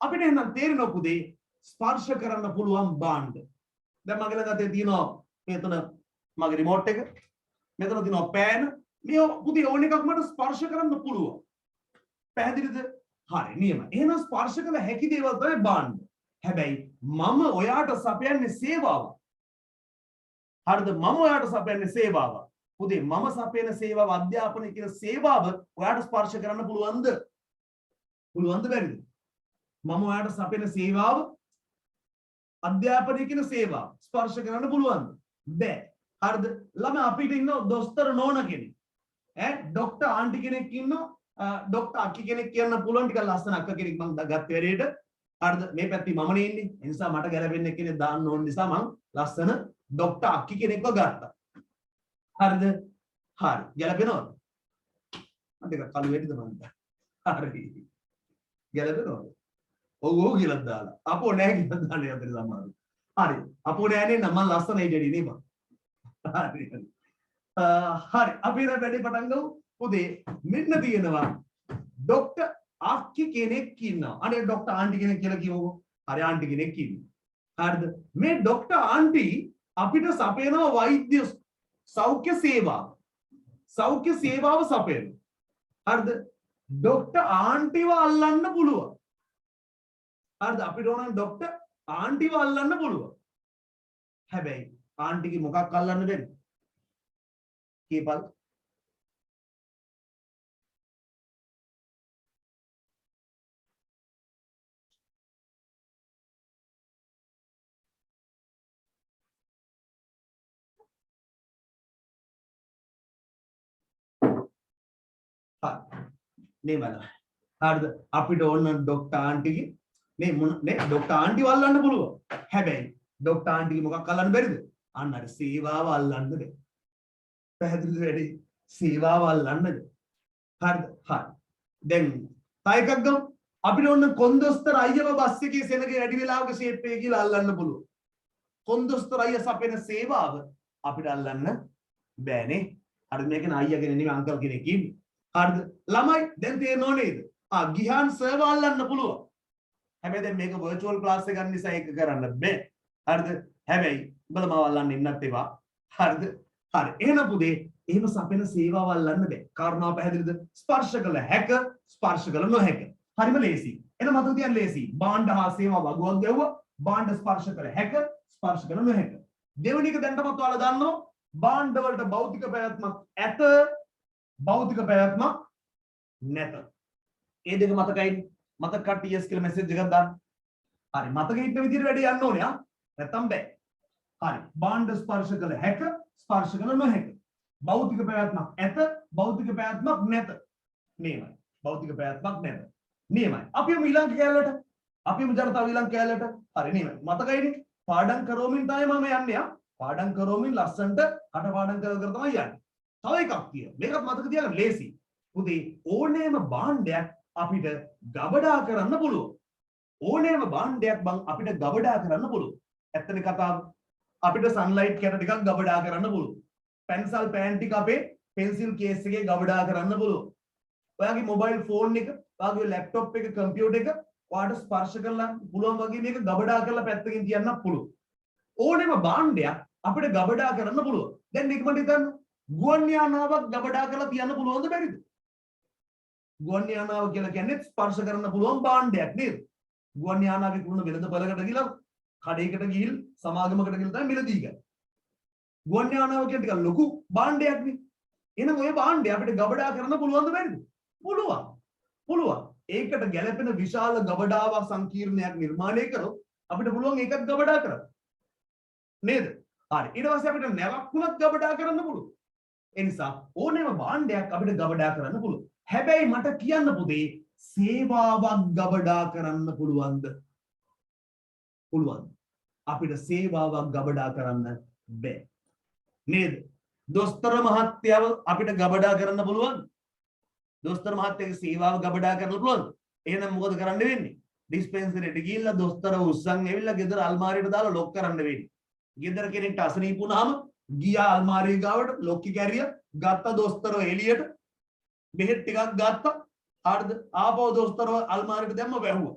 අපිට එහෙනම් තේරෙනවා පුතේ ස්පර්ශ කරන්න පුළුවන් භාණ්ඩ. දැන් මගේ ළඟ අතේ තියෙනවා මෙතන මගේ රිමෝට් එක. මෙතන තියෙනවා පෑන. මේ පුතේ ඕන එකක් මට ස්පර්ශ කරන්න පුළුවන්. පැහැදිලිද? හරි නියම. එහෙනම් ස්පර්ශ කළ හැකි දේවල් තමයි භාණ්ඩ. හැබැයි මම ඔයාට සපයන්නේ සේවාවක්. හරිද? මම ඔයාට සපයන්නේ සේවාවක්. පුතේ මම සපයන සේවාව අධ්‍යාපනය කියන සේවාව ඔයාට ස්පර්ශ කරන්න පුළුවන්ද? පුළුවන්ද බැරිද? මම ඔයාට සපයන සේවාව අධ්‍යාපනය කියන සේවාව ස්පර්ශ කරන්න පුළුවන්ද? බෑ. හරිද? ළමයි අපිට ඉන්න දොස්තර නෝන කෙනෙක්. ડોක්ටර් ආන්ටි කෙනෙක් ඉන්නවා. ડોක්ටර් අක්කි කෙනෙක් කියන්න පුළුවන් ටිකක් ලස්සන අක්ක කෙනෙක් මම ගත්ත වැඩේට. හරිද? මේ පැත්තේ මමනේ ඉන්නේ. ඒ නිසා මට ගැලපෙන්න කෙනෙක් දාන්න ඕන නිසා මම ලස්සන ડોක්ටර් අක්කි කෙනෙක්ව ගත්තා. හරිද? හරි. ගැලපෙනවද? මට එක කළු වෙයිද මන්ද? හරි. ගැලපෙනවද? ඔව් ඔව් කියලා දාලා. අපෝ නෑ කියලා දාලා යතර සමහර. හරි. අපෝ නෑනේ නම් මම ලස්සනයි ඩෙඩි නේ මම. හරි. හරි. අපි ඉතින් වැඩි පටන් ගමු. පුතේ මෙන්න තියෙනවා ડોක්ටර් අක්කි කෙනෙක් ඉන්නවා. අනේ ડોක්ටර් ආන්ටි කෙනෙක් කියලා කියමුකෝ. හරි ආන්ටි කෙනෙක් ඉන්නවා. හරිද? මේ ડોක්ටර් ආන්ටි අපිට සපයනවා වෛද්‍ය සෞඛ්‍ය සේවාව. සෞඛ්‍ය සේවාව සපයනවා. හරිද? ડોක්ටර් ආන්ටිව අල්ලන්න පුළුවන්. හරිද? අපිට ඕන ડોක්ටර් ආන්ටිව අල්ලන්න පුළුවන්. හැබැයි ආන්ටිගේ මොකක් අල්ලන්න බැරි කීපල් නේ බලන්න. හරිද? අපිට ඕන ડોක්ටර් ආන්ටිගේ නේ ડોක්ටර් ආන්ටි වල්ලන්න පුළුවන්. හැබැයි ડોක්ටර් ආන්ටිගේ මොකක් අල්ලන්න බැරිද? අන්න අර සේවාව අල්ලන්න බැහැ. පැහැදිලිද වැඩි? සේවාව අල්ලන්නද? හරිද? හරි. දැන් තව එකක් ගමු. අපිට ඕන කොන්දොස්තර අයියව බස් එකේ සෙනගේ වැඩි වෙලාවක ෂේප් එක කියලා අල්ලන්න පුළුවන්. කොන්දොස්තර අයියා සපයන සේවාව අපිට අල්ලන්න බෑනේ. හරිද? මේකන අයියාගෙන නෙමෙයි අංකල් කෙනෙක් ඉන්නේ. හරිද? ළමයි දැන් තේරෙනව නේද? ගිහාන් සර්වර් අල්ලන්න පුළුවන්. හැබැයි දැන් මේක වර්චුවල් ක්ලාස් එක ගන්න නිසා ඒක කරන්න බෑ. හරිද? හැබැයි උඹලා මාව අල්ලන්න ඉන්නත් එපා. හරිද? හරි. එහෙනම් පුතේ එහෙම සපෙන සේවාව අල්ලන්න බෑ. කාරණාව පැහැදිලිද? ස්පර්ශ කළ හැක, ස්පර්ශ කළ නොහැක. හරිම ලේසි. එහෙනම් මතක තියන්න ලේසි. භාණ්ඩ හා සේවා වගුවක් ගැව්වා. භාණ්ඩ ස්පර්ශ කළ හැක, ස්පර්ශ කළ නොහැක. දෙවෙනි එක දැන්ටමත් ඔයාලා දන්නවා. භාණ්ඩ වලට භෞතික පැවැත්මක් ඇත, භෞතික පැවැත්මක් නැත. ඒ දෙක මතකයි. මතක කට්ටිය yes කියලා මැසේජ් එකක් දාන්න. හරි. මතකෙ ඉන්න විදිහට වැඩි යන්න ඕනේ ආ. නැත්තම් බෑ. හරි. භාණ්ඩ ස්පර්ශ කළ හැක, ස්පර්ශ කළ නොහැක. භෞතික පැවැත්මක් ඇත, භෞතික පැවැත්මක් නැත. නියමයි. භෞතික පැවැත්මක් නැත. නියමයි. අපිම ඊළඟ කැලලට. අපිම ජනතාව ඊළඟ කැලලට. හරි නියමයි. මතකයිනේ. පාඩම් කරෝමින් තමයි මම යන්නේ ආ. පාඩම් කරෝමින් ලස්සන්ට කටපාඩම් කර කර තමයි යන්නේ. තව එකක් තියෙනවා. මේකත් මතක තියාගන්න ලේසි. පුතේ ඕනෑම භාණ්ඩයක් අපිට ගබඩා කරන්න පුළුවන්. ඕනෑම භාණ්ඩයක් බං අපිට ගබඩා කරන්න පුළුවන්. ඇත්තනේ කතාව. අපිට සන්ලයිට් කැට ටිකක් ගබඩා කරන්න පුළුවන්. පැන්සල් පෑන් ටික අපේ පෙන්සිල් කේස් එකේ ගබඩා කරන්න පුළුවන්. ඔයාගේ මොබයිල් ෆෝන් එක, ඔයාගේ ලැප්ටොප් එක, කම්පියුටර් එක ඔයාට ස්පර්ශ කරලා පුළුවන් වගේ මේක ගබඩා කරලා පැත්තකින් තියන්නත් පුළුවන්. ඕනෑම භාණ්ඩයක් අපිට ගබඩා කරන්න පුළුවන්. දැන් මේක මට හිතන්න ගුවන් යානාවක් ගබඩා කරලා තියන්න පුළුවන්ද බැරිද? ගුවන් යානාව කියලා කියන්නේ ස්පර්ශ කරන්න පුළුවන් භාණ්ඩයක් නේද? ගුවන් යානාවේ කුණ වෙළඳපළකට ගිහලා කඩේකට ගිහින් සමාගමකට ගිහලා තමයි මිලදී ගන්න. ගුවන් යානාව කියන්නේ ටිකක් ලොකු භාණ්ඩයක් නේ. එහෙනම් ওই භාණ්ඩය අපිට ගබඩා කරන්න පුළුවන්ද බැරිද? පුළුවන්. පුළුවන්. ඒකට ගැළපෙන විශාල ගබඩාවක් සංකීර්ණයක් නිර්මාණය කරොත් අපිට පුළුවන් ඒකත් ගබඩා කරන්න. නේද? හරි. ඊට පස්සේ අපිට නැවක් වුණත් ගබඩා කරන්න පුළුවන්. ඒ නිසා ඕනෑම භාණ්ඩයක් අපිට ගබඩා කරන්න පුළුවන්. හැබැයි මට කියන්න පුතේ සේවාවක් ගබඩා කරන්න පුළුවන්ද? පුළුවන්. අපිට සේවාවක් ගබඩා කරන්න බෑ. නේද? දොස්තර මහත්තයව අපිට ගබඩා කරන්න පුළුවන්. දොස්තර මහත්තයාගේ සේවාව ගබඩා කරන්න පුළුවන්. එහෙනම් මොකද කරන්න වෙන්නේ? ඩිස්පෙන්සරියට ගිහිල්ලා දොස්තර උස්සන් ඇවිල්ලා ගෙදර අල්මාරියට දාලා ලොක් කරන්න වෙන්නේ. ගෙදර කෙනෙක්ට අසනීප වුණාම ගියා අල්මාරිය ගාවට ලොක්කි කැරිය ගත්ත දොස්තරව එළියට බෙහෙත් ටිකක් ගත්තා. හරිද? ආපහු දොස්තරව අල්මාරියට දැම්ම වැහුවා.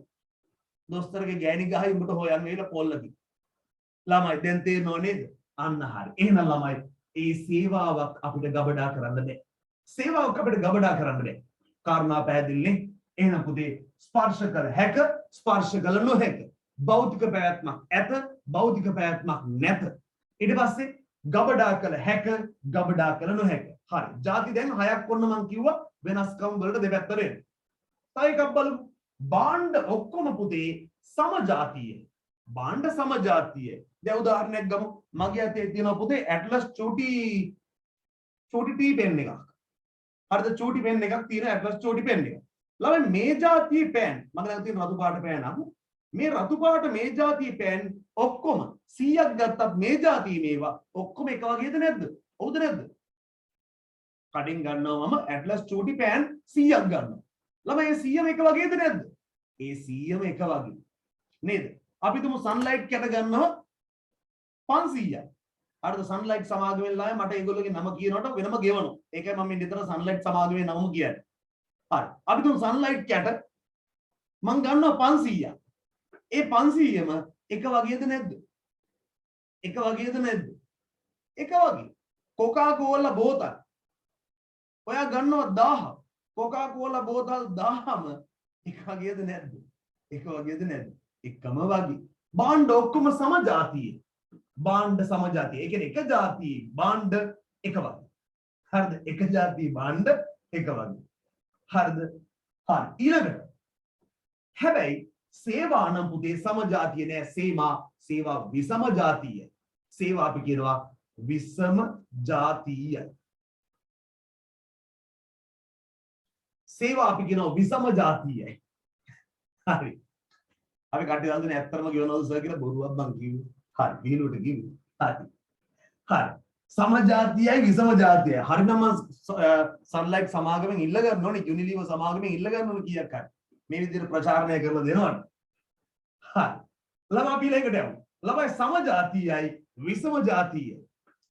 දොස්තරගේ ගෑණි ගහයි උඹට හොයන් ඇවිල්ලා පොල්ලකින්. ළමයි දැන් තේරෙනව නේද? අන්න හරි. එහෙනම් ළමයි ඒ සේවාවක් අපිට ගබඩා කරන්න බෑ. සේවාවක් අපිට ගබඩා කරන්න බෑ. කාරණා පැහැදිලිනේ? එහෙනම් පුතේ ස්පර්ශ කළ හැක, ස්පර්ශ කළ නොහැක. භෞතික පැවැත්මක් ඇත, භෞතික පැවැත්මක් නැත. ඊට පස්සේ ගබඩා කළ හැක, ගබඩා කළ නොහැක. හරි. ಜಾති දැන් හයක් ඔන්න මම කිව්වා වෙනස්කම් වලට දෙපැත්ත වෙන. තව එකක් බලමු. භාණ්ඩ ඔක්කොම පුතේ සමජාතීය. භාණ්ඩ සමජාතීය. දැන් උදාහරණයක් ගමු. මගේ අතේ තියෙනවා පුතේ ඇට්ලස් චූටි ටී පෙන් එකක්. හරිද? චූටි පෙන් එකක් තියෙන ඇට්ලස් චූටි පෙන් එක. ළමයි මේ જાතියේ පෑන් මම දැන් තියෙන රතු පාට පෑන් අහු. මේ රතු පාට මේ જાතියේ පෑන් ඔක්කොම 100ක් ගත්තත් මේ જાතියේ මේවා ඔක්කොම එක වගේද නැද්ද? හවුද නැද්ද? කඩින් ගන්නවා මම ඇට්ලස් චූටි පෑන් 100ක් ගන්නවා. ළමයි මේ 100ම එක වගේද නැද්ද? ඒ 100ම එක වගේ. නේද? අපි තුමු සන්ලයිට් කැට ගන්නවා 500ක්. හරිද? සන්ලයිට් සමාගමේ ළමයි මට ඒගොල්ලෝගේ නම කියනකොට වෙනම ගෙවනවා. ඒකයි මම මෙන්න විතර සන්ලයිට් සමාගමේ නම කියන්නේ. හරි. අපි තුමු සන්ලයිට් කැට මම ගන්නවා 500ක්. ඒ 500ම එක වගේද නැද්ද? එක වගේද නැද්ද? එක වගේ. කොකා කෝලා බෝතල් ඔයා ගන්නවා 1000. කොකා කෝලා බෝතල් 1000ම එක වගේද නැද්ද? එක වගේද නැද්ද? එකම වගේ. භාණ්ඩ ඔක්කොම සමජාතීය. භාණ්ඩ සමජාතිය. ඒ කියන්නේ එක જાතියේ භාණ්ඩ එක වගේ. හරිද? එක જાතියේ භාණ්ඩ එක වගේ. හරිද? හරි. ඊළඟට හැබැයි සේවා නම් පුතේ සමජාතිය නෑ. සේවා විසම જાතිය. සේවා අපි කියනවා විසම જાතිය. සේවා අපි කියනවා විසම જાතියයි. හරි. අපි කට්ටිය දන්නේ ඇත්තටම කියනවද සර් කියලා බොරුවක් බං කිව්වේ. හරි. විහිළුවට කිව්වේ. හරි. හරි. සමජාතියයි විසම જાතියයි. හරිනම් මම සන්ලයිට් සමාගමෙන් ඉල්ල ගන්න ඕනේ. යුනිලිවර් සමාගමෙන් ඉල්ල ගන්න ඕනේ කීයක් හරි. මේ විදිහට ප්‍රචාරණය කරලා දෙනවනේ. හරි. ළමයි අපි ඊළඟට යමු. ළමයි සමජාතියයි විසම જાතියයි.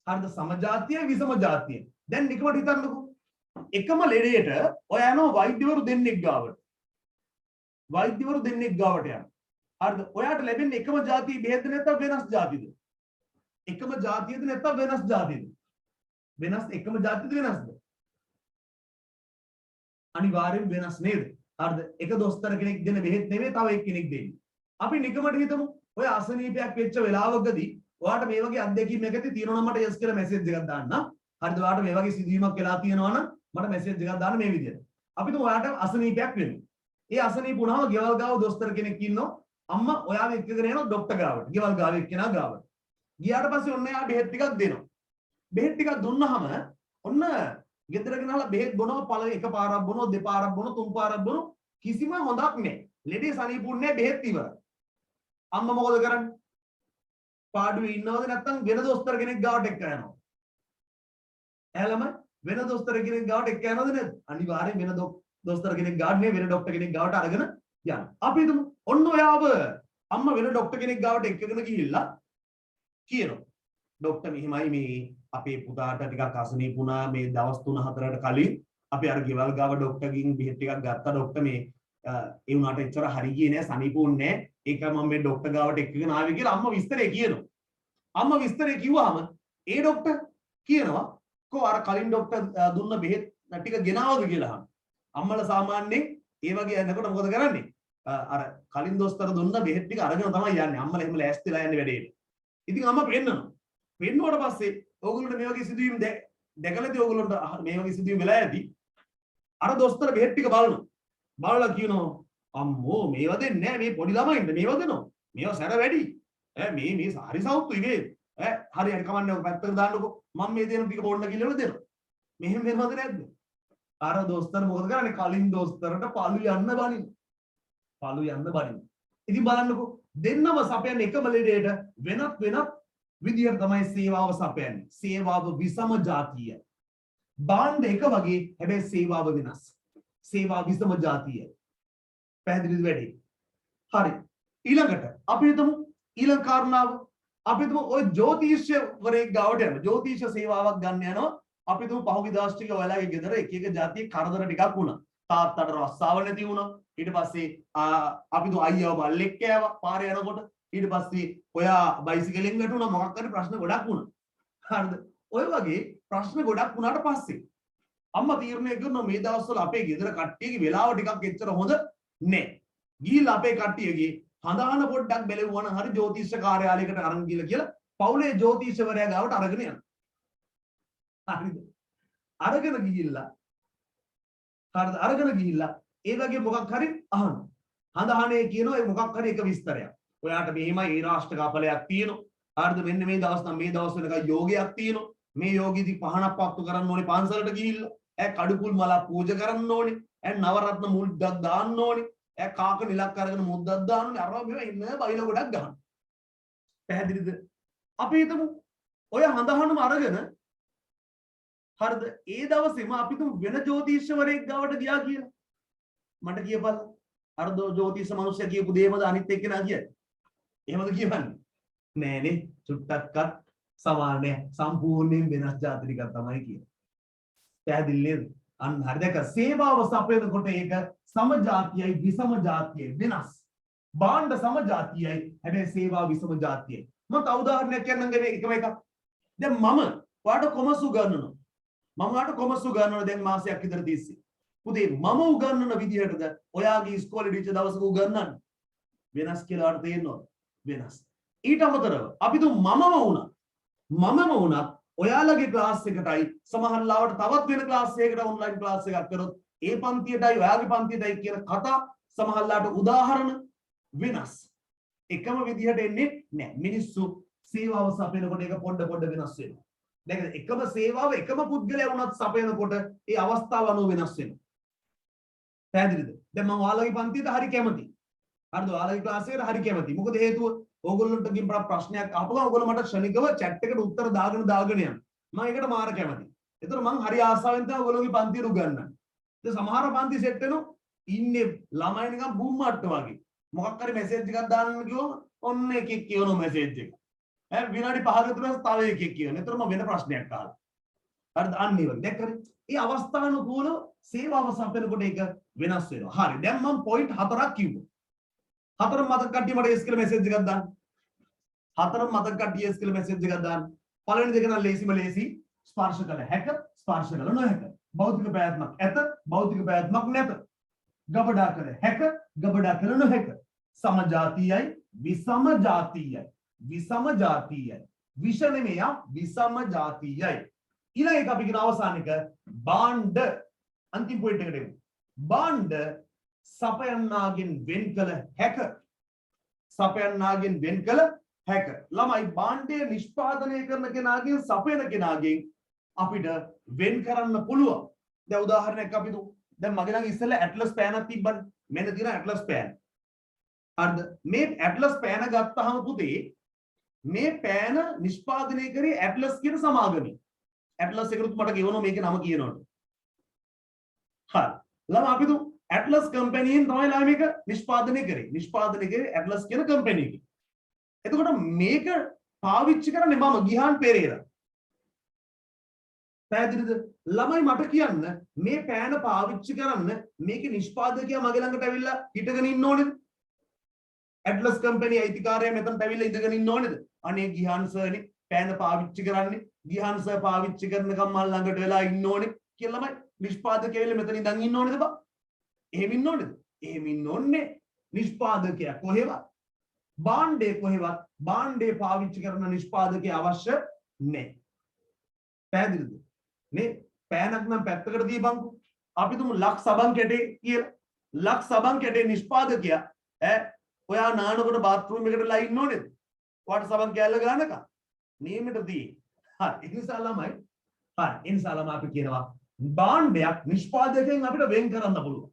හරිද? සමජාතියයි විසම જાතියයි. දැන් නිකමට හිතන්නකෝ. එකම ලෙඩේට ඔය යනවා වෛද්‍යවරු දෙන්නෙක් ගාවට. වෛද්‍යවරු දෙන්නෙක් ගාවට යනවා. හරිද? ඔයාට ලැබෙන්නේ එකම જાතිය බෙහෙත් නැත්නම් වෙනස් જાතියද? එකම જાතියද නැත්නම් වෙනස් જાතියද? වෙනස් එකම જાතියද වෙනස්ද? අනිවාර්යෙන් වෙනස් නේද? හරිද? එක දොස්තර කෙනෙක් දෙන බෙහෙත් නෙමෙයි තව එක්කෙනෙක් දෙන්නේ. අපි නිකමට හිතමු ඔය අසනීපයක් වෙච්ච වෙලාවකදී ඔයාට මේ වගේ අත්දැකීම් එකක් තියෙනවා නම් මට යස් කියලා මැසේජ් එකක් දාන්න. හරිද? ඔයාට මේ වගේ සිදුවීමක් වෙලා තියෙනවා නම් මට මැසේජ් එකක් දාන්න මේ විදිහට. අපි තුමු ඔයාට අසනීපයක් වෙනවා. ඒ අසනීප වුණාම ගෙවල් ගාව දොස්තර කෙනෙක් ඉන්නවා. අම්මා ඔයාව එක්කගෙන යනවා ડોක්ටර් ගාවට. ගෙවල් ගාව එක්කෙනා ගාවට. ගියාට පස්සේ ඔන්න එයා බෙහෙත් ටිකක් දෙනවා. බෙහෙත් ටිකක් දුන්නාම ඔන්න ගෙදර ගෙනහලා බෙහෙත් බොනවා පළවෙනි එක පාරක් බොනවා දෙපාරක් බොනවා තුන් පාරක් බොනවා කිසිම හොඳක් නැහැ. ලෙඩේ සනීපුන්නේ නැහැ බෙහෙත් ඉවරයි. අම්මා මොකද කරන්නේ? පාඩුවේ ඉන්නවද නැත්නම් වෙන දොස්තර කෙනෙක් ගාවට එක්ක යනවා. එහලම වෙන දොස්තර කෙනෙක් ගාවට එක්ක යනවද නැද්ද? අනිවාර්යෙන් වෙන දොස්තර කෙනෙක් ගාවට නෙවෙයි වෙන ડોක්ටර් කෙනෙක් ගාවට අරගෙන යනවා. අපි හිතමු ඔන්න ඔයාව අම්මා වෙන ડોක්ටර් කෙනෙක් ගාවට එක්කගෙන ගිහිල්ලා කියනවා. ડોක්ටර් මෙහිමයි මේ අපේ පුතාට ටිකක් අසනීප වුණා මේ දවස් 3-4ට කලින් අපි අර ගෙවල් ගාව ડોක්ටර්ගෙන් බෙහෙත් ටිකක් ගත්තා ડોක්ටර් මේ ඒ උනාට එච්චර හරි ගියේ නෑ සනීපුන්නේ නෑ. ඒක මම මේ ડોක්ටර් ගාවට එක්කගෙන ආවේ කියලා අම්මා විස්තරේ කියනවා. අම්මා විස්තරේ කිව්වහම ඒ ડોක්ටර් කියනවා කො අර කලින් ડોක්ටර් දුන්න බෙහෙත් ටික ගෙනාවද කියලා අහනවා. අම්මලා සාමාන්‍යයෙන් ඒ වගේ යනකොට මොකද කරන්නේ? අර කලින් දොස්තර දුන්න බෙහෙත් ටික අරගෙන තමයි යන්නේ. අම්මලා එහෙම ලෑස්තිලා යන්නේ වැඩේට. ඉතින් අම්මා පෙන්නනවා. පෙන්නුවට පස්සේ ඕගොල්ලන්ට මේ වගේ සිදුවීම් දැකලාදී ඕගොල්ලන්ට මේ වගේ සිදුවීම් වෙලා ඇති. අර දොස්තර බෙහෙත් ටික බලනවා. බලලා කියනවා අම්මෝ මේවා දෙන්නේ නැහැ මේ පොඩි ළමයින්ට මේවා දෙනවා. මේවා සැර වැඩි. මේ හරි සෞතුයි මේ. හරි හරි කමන්නේ ඔය පැත්තට දාන්නකෝ. මම මේ දෙන ටික බොන්න කියලා දෙනවා. මෙහෙම වෙනවද නැද්ද? අර දොස්තර මොකද කරන්නේ? කලින් දොස්තරට පළු යන්න බනින්න. පළු යන්න බනින්න. ඉතින් බලන්නකෝ දෙන්නම සපයන්නේ එකම ලෙඩේට වෙනත් විදියට තමයි සේවාව සපයන්නේ. සේවාව විසම જાතිය. භාණ්ඩ එක වගේ හැබැයි සේවාව වෙනස්. සේවා විසම જાතිය. පැහැදිලිද වැඩි? හරි. ඊළඟට අපි හිතමු ඊළඟ කාරණාව අපි හිතමු ඔය ජ්‍යොතිෂ්‍යවරයෙක් ගාවට යනවා. ජ්‍යොතිෂ සේවාවක් ගන්න යනවා. අපි හිතමු පහුගිය දවස් ටික ඔයාලගේ ගෙදර එක එක જાතියේ කරදර ටිකක් වුණා. තාත්තට රස්සාව නැති වුණා. ඊට පස්සේ අපි හිතමු අයියව බල්ලෙක් කෑවා පාරේ යනකොට. ඊට පස්සේ ඔයා බයිසිකලෙන් වැටුණා මොකක් හරි ප්‍රශ්න ගොඩක් වුණා. හරිද? ඔය වගේ ප්‍රශ්න ගොඩක් වුණාට පස්සේ අම්මා තීරණය කරනවා මේ දවස්වල අපේ ගෙදර කට්ටියගේ වෙලාව ටිකක් එච්චර හොඳ නැහැ. ගිහිල්ලා අපේ කට්ටියගේ හඳාන පොඩ්ඩක් බැලුවා නම් හරි ජ්‍යොතිෂ කාර්යාලයකට අරන් ගිහලා කියලා පවුලේ ජ්‍යොතිෂවරයා ගාවට අරගෙන යනවා. හරිද? අරගෙන ගිහිල්ලා ඒ වගේ මොකක් හරි අහනවා. හඳානේ කියනවා ඒ මොකක් හරි එක විස්තරයක්. ඔයාට මෙහෙමයි ඒ රාෂ්ට්‍ර කපලයක් තියෙනවා. හරිද? මෙන්න මේ දවස් වෙනකන් යෝගයක් තියෙනවා. මේ යෝගීදී පහනක් පත්තු කරන්න ඕනේ පන්සලට ගිහිල්ලා. කඩුකුල් මල පූජා කරන්න ඕනේ. නවරත්න මුද්දක් දාන්න ඕනේ. කාක නිලක් අරගෙන මුද්දක් දාන්න ඕනේ. අරවා මේවා ඉන්න බයිල ගොඩක් ගන්න. පැහැදිලිද? අපි හිතමු ඔය හඳහනම අරගෙන හරිද? ඒ දවසේම අපි තුමු වෙන ජ්‍යොතිෂ්‍යවරයෙක් ගාවට ගියා කියලා. මට කියපන් අර ජ්‍යොතිෂ මිනිස්සයා කියපු දේමද අනිත් එක්කෙනා කියන්නේ? එහෙමද කියවන්නේ? නෑනේ චුට්ටක්වත් සමාන සම්පූර්ණයෙන් වෙනස් જાති ටිකක් තමයි කියන්නේ. පැහැදිලි නේද? අන්න හරියට සේවාව සපයනකොට ඒක සම જાතියයි විසම જાතියයි වෙනස්. භාණ්ඩ සම જાතියයි හැබැයි සේවා විසම જાතියයි. මම තව උදාහරණයක් කියන්නම් එකම එකක්. දැන් මම ඔයාට කොමස් උගන්වනවා. දැන් මාසයක් විතර තිස්සේ. පුතේ මම උගන්වන විදිහටද ඔයාගේ ඉස්කෝලේ ටීචර් දවසක උගන්වන්නේ? වෙනස් කියලා ඔයාලට තේරෙනවද? වෙනස්. ඊට අමතරව අපි තු මමම වුණත් ඔයාලගේ ක්ලාස් එකටයි සමහර ලාවට තවත් වෙන ක්ලාස් එකකට ඔන්ලයින් ක්ලාස් එකක් කරොත් ඒ පන්තියටයි ඔයාගේ පන්තියටයි කියන කතා සමහර ලාට උදාහරණ වෙනස්. එකම විදිහට එන්නේ නැහැ. මිනිස්සු සේවාව සපයනකොට ඒක පොඩ වෙනස් වෙනවා. දැන් එකම සේවාව එකම පුද්ගලයා වුණත් සපයනකොට ඒ අවස්ථාව අනුව වෙනස් වෙනවා. පැහැදිලිද? දැන් මම ඔයාලගේ පන්තියට හරි කැමතියි. හරිද? ඔයාලගේ ක්ලාස් එකට හරි කැමතියි. මොකද හේතුව ඕගොල්ලොන්ට ගිහින් ප්‍රශ්නයක් අහපුවම ඕගොල්ලෝ මට ක්ෂණිකව chat එකට උත්තර දාගෙන යනවා. මම ඒකට මාර කැමතියි. ඒතර මම හරි ආසාවෙන් තමයි ඔයගොල්ලෝගේ පන්තියට උගන්වන්නේ. දැන් සමහර පන්ති සෙට් වෙනවා ඉන්නේ ළමයි නිකන් බුම් මට්ට වගේ. මොකක් හරි මැසේජ් එකක් දාන්න කිව්වම ඔන්න එකෙක් කියවන මැසේජ් එක. විනාඩි 5ක තුරස් තව එකෙක් කියවන. ඒතර මම වෙන ප්‍රශ්නයක් අහලා. හරිද? අන්න ඒ වගේ. දැක්කද? මේ අවස්ථානුකූලව සේවාව සපයනකොට ඒක වෙනස් වෙනවා. හරි. දැන් මම පොයින්ට් 4ක් කිව්වා. 4 මතක කට්ටිය මට එස් කියලා මැසේජ් එකක් දාන්න. 4 මතක කට්ටිය එස් කියලා මැසේජ් එකක් දාන්න. පළවෙනි දෙක නම් ලේසි ස්පර්ශ කළ හැක ස්පර්ශ කළ නොහැක. භෞතික ප්‍රයත්නක් ඇත භෞතික ප්‍රයත්නක් නැත. ගබඩා කළ හැක ගබඩා කළ නොහැක. සමජාතීයයි විසම ජාතීයයි. විසම ජාතීයයි. විෂ නෙමෙයි විසම ජාතීයයි. ඊළඟ එක අපි කියන අවසාන එක බාණ්ඩ. අන්තිම පොයින්ට් එකට එමු. බාණ්ඩ සපයන්නාගෙන් වෙන් කළ හැක. සපයන්නාගෙන් වෙන් කළ හැක. ළමයි බාණ්ඩය නිෂ්පාදනය කරන කෙනාගෙන් සපයන කෙනාගෙන් අපිට වෙන් කරන්න පුළුවන්. දැන් උදාහරණයක් අපි දුමු. දැන් මගේ ළඟ ඉස්සෙල්ලා ඇට්ලස් පෑනක් තිබ්බනේ. මෙන්න තියෙන ඇට්ලස් පෑන. හරිද? මේ ඇට්ලස් පෑන ගත්තාම පුතේ මේ පෑන නිෂ්පාදනය කරේ ඇට්ලස් කියන සමාගමේ. ඇට්ලස් එකකට මට ගෙවනවා මේකේ නම කියනකොට. හරි. ළම අපි දුමු ඇට්ලස් කම්පැනියෙන් තමයි ළම මේක නිෂ්පාදනය කරේ. නිෂ්පාදනය කරේ ඇට්ලස් කියන කම්පැනි එකේ. එතකොට මේක පාවිච්චි කරන්නේ මම ගිහාන් පෙරේරා. පැහැදිලිද? ළමයි මට කියන්න මේ පෑන පාවිච්චි කරන්න මේකේ නිෂ්පාදකයා මගේ ළඟට ඇවිල්ලා හිටගෙන ඉන්න ඕනේද? ඇට්ලස් කම්පැනි අයිතිකාරයා මෙතනට ඇවිල්ලා ඉඳගෙන ඉන්න ඕනේද? අනේ ගිහාන් සර්නේ පෑන පාවිච්චි කරන්නේ ගිහාන් සර් පාවිච්චි කරනකම් මල් ළඟට වෙලා ඉන්න ඕනේ කියලා ළමයි නිෂ්පාදකයා ඇවිල්ලා මෙතන ඉඳන් ඉන්න ඕනේද බා? එහෙම ඉන්න ඕනේද? එහෙම ඉන්න ඕනේ නිෂ්පාදකයා කොහෙවත් බාණ්ඩේ කොහෙවත් බාණ්ඩේ පාවිච්චි කරන නිෂ්පාදකයා අවශ්‍ය නැහැ. පැහැදිලිද? මේ පෑනක් නම් පැත්තකට තියපන්කෝ. අපි තුමු ලක් සබන් කැටේ කියලා. ලක් සබන් කැටේ නිෂ්පාදකයා ඔයා නානකොට බාත්රූම් එකටලා ඉන්න ඕනේද? ඔයාට සබන් කෑල්ල ගන්නක නියමෙට දී. හරි. ඒ නිසා ළමයි හරි. ඒ නිසා ළමයි අපි කියනවා බාණ්ඩයක් නිෂ්පාදකයෙන් අපිට වෙන් කරන්න පුළුවන්.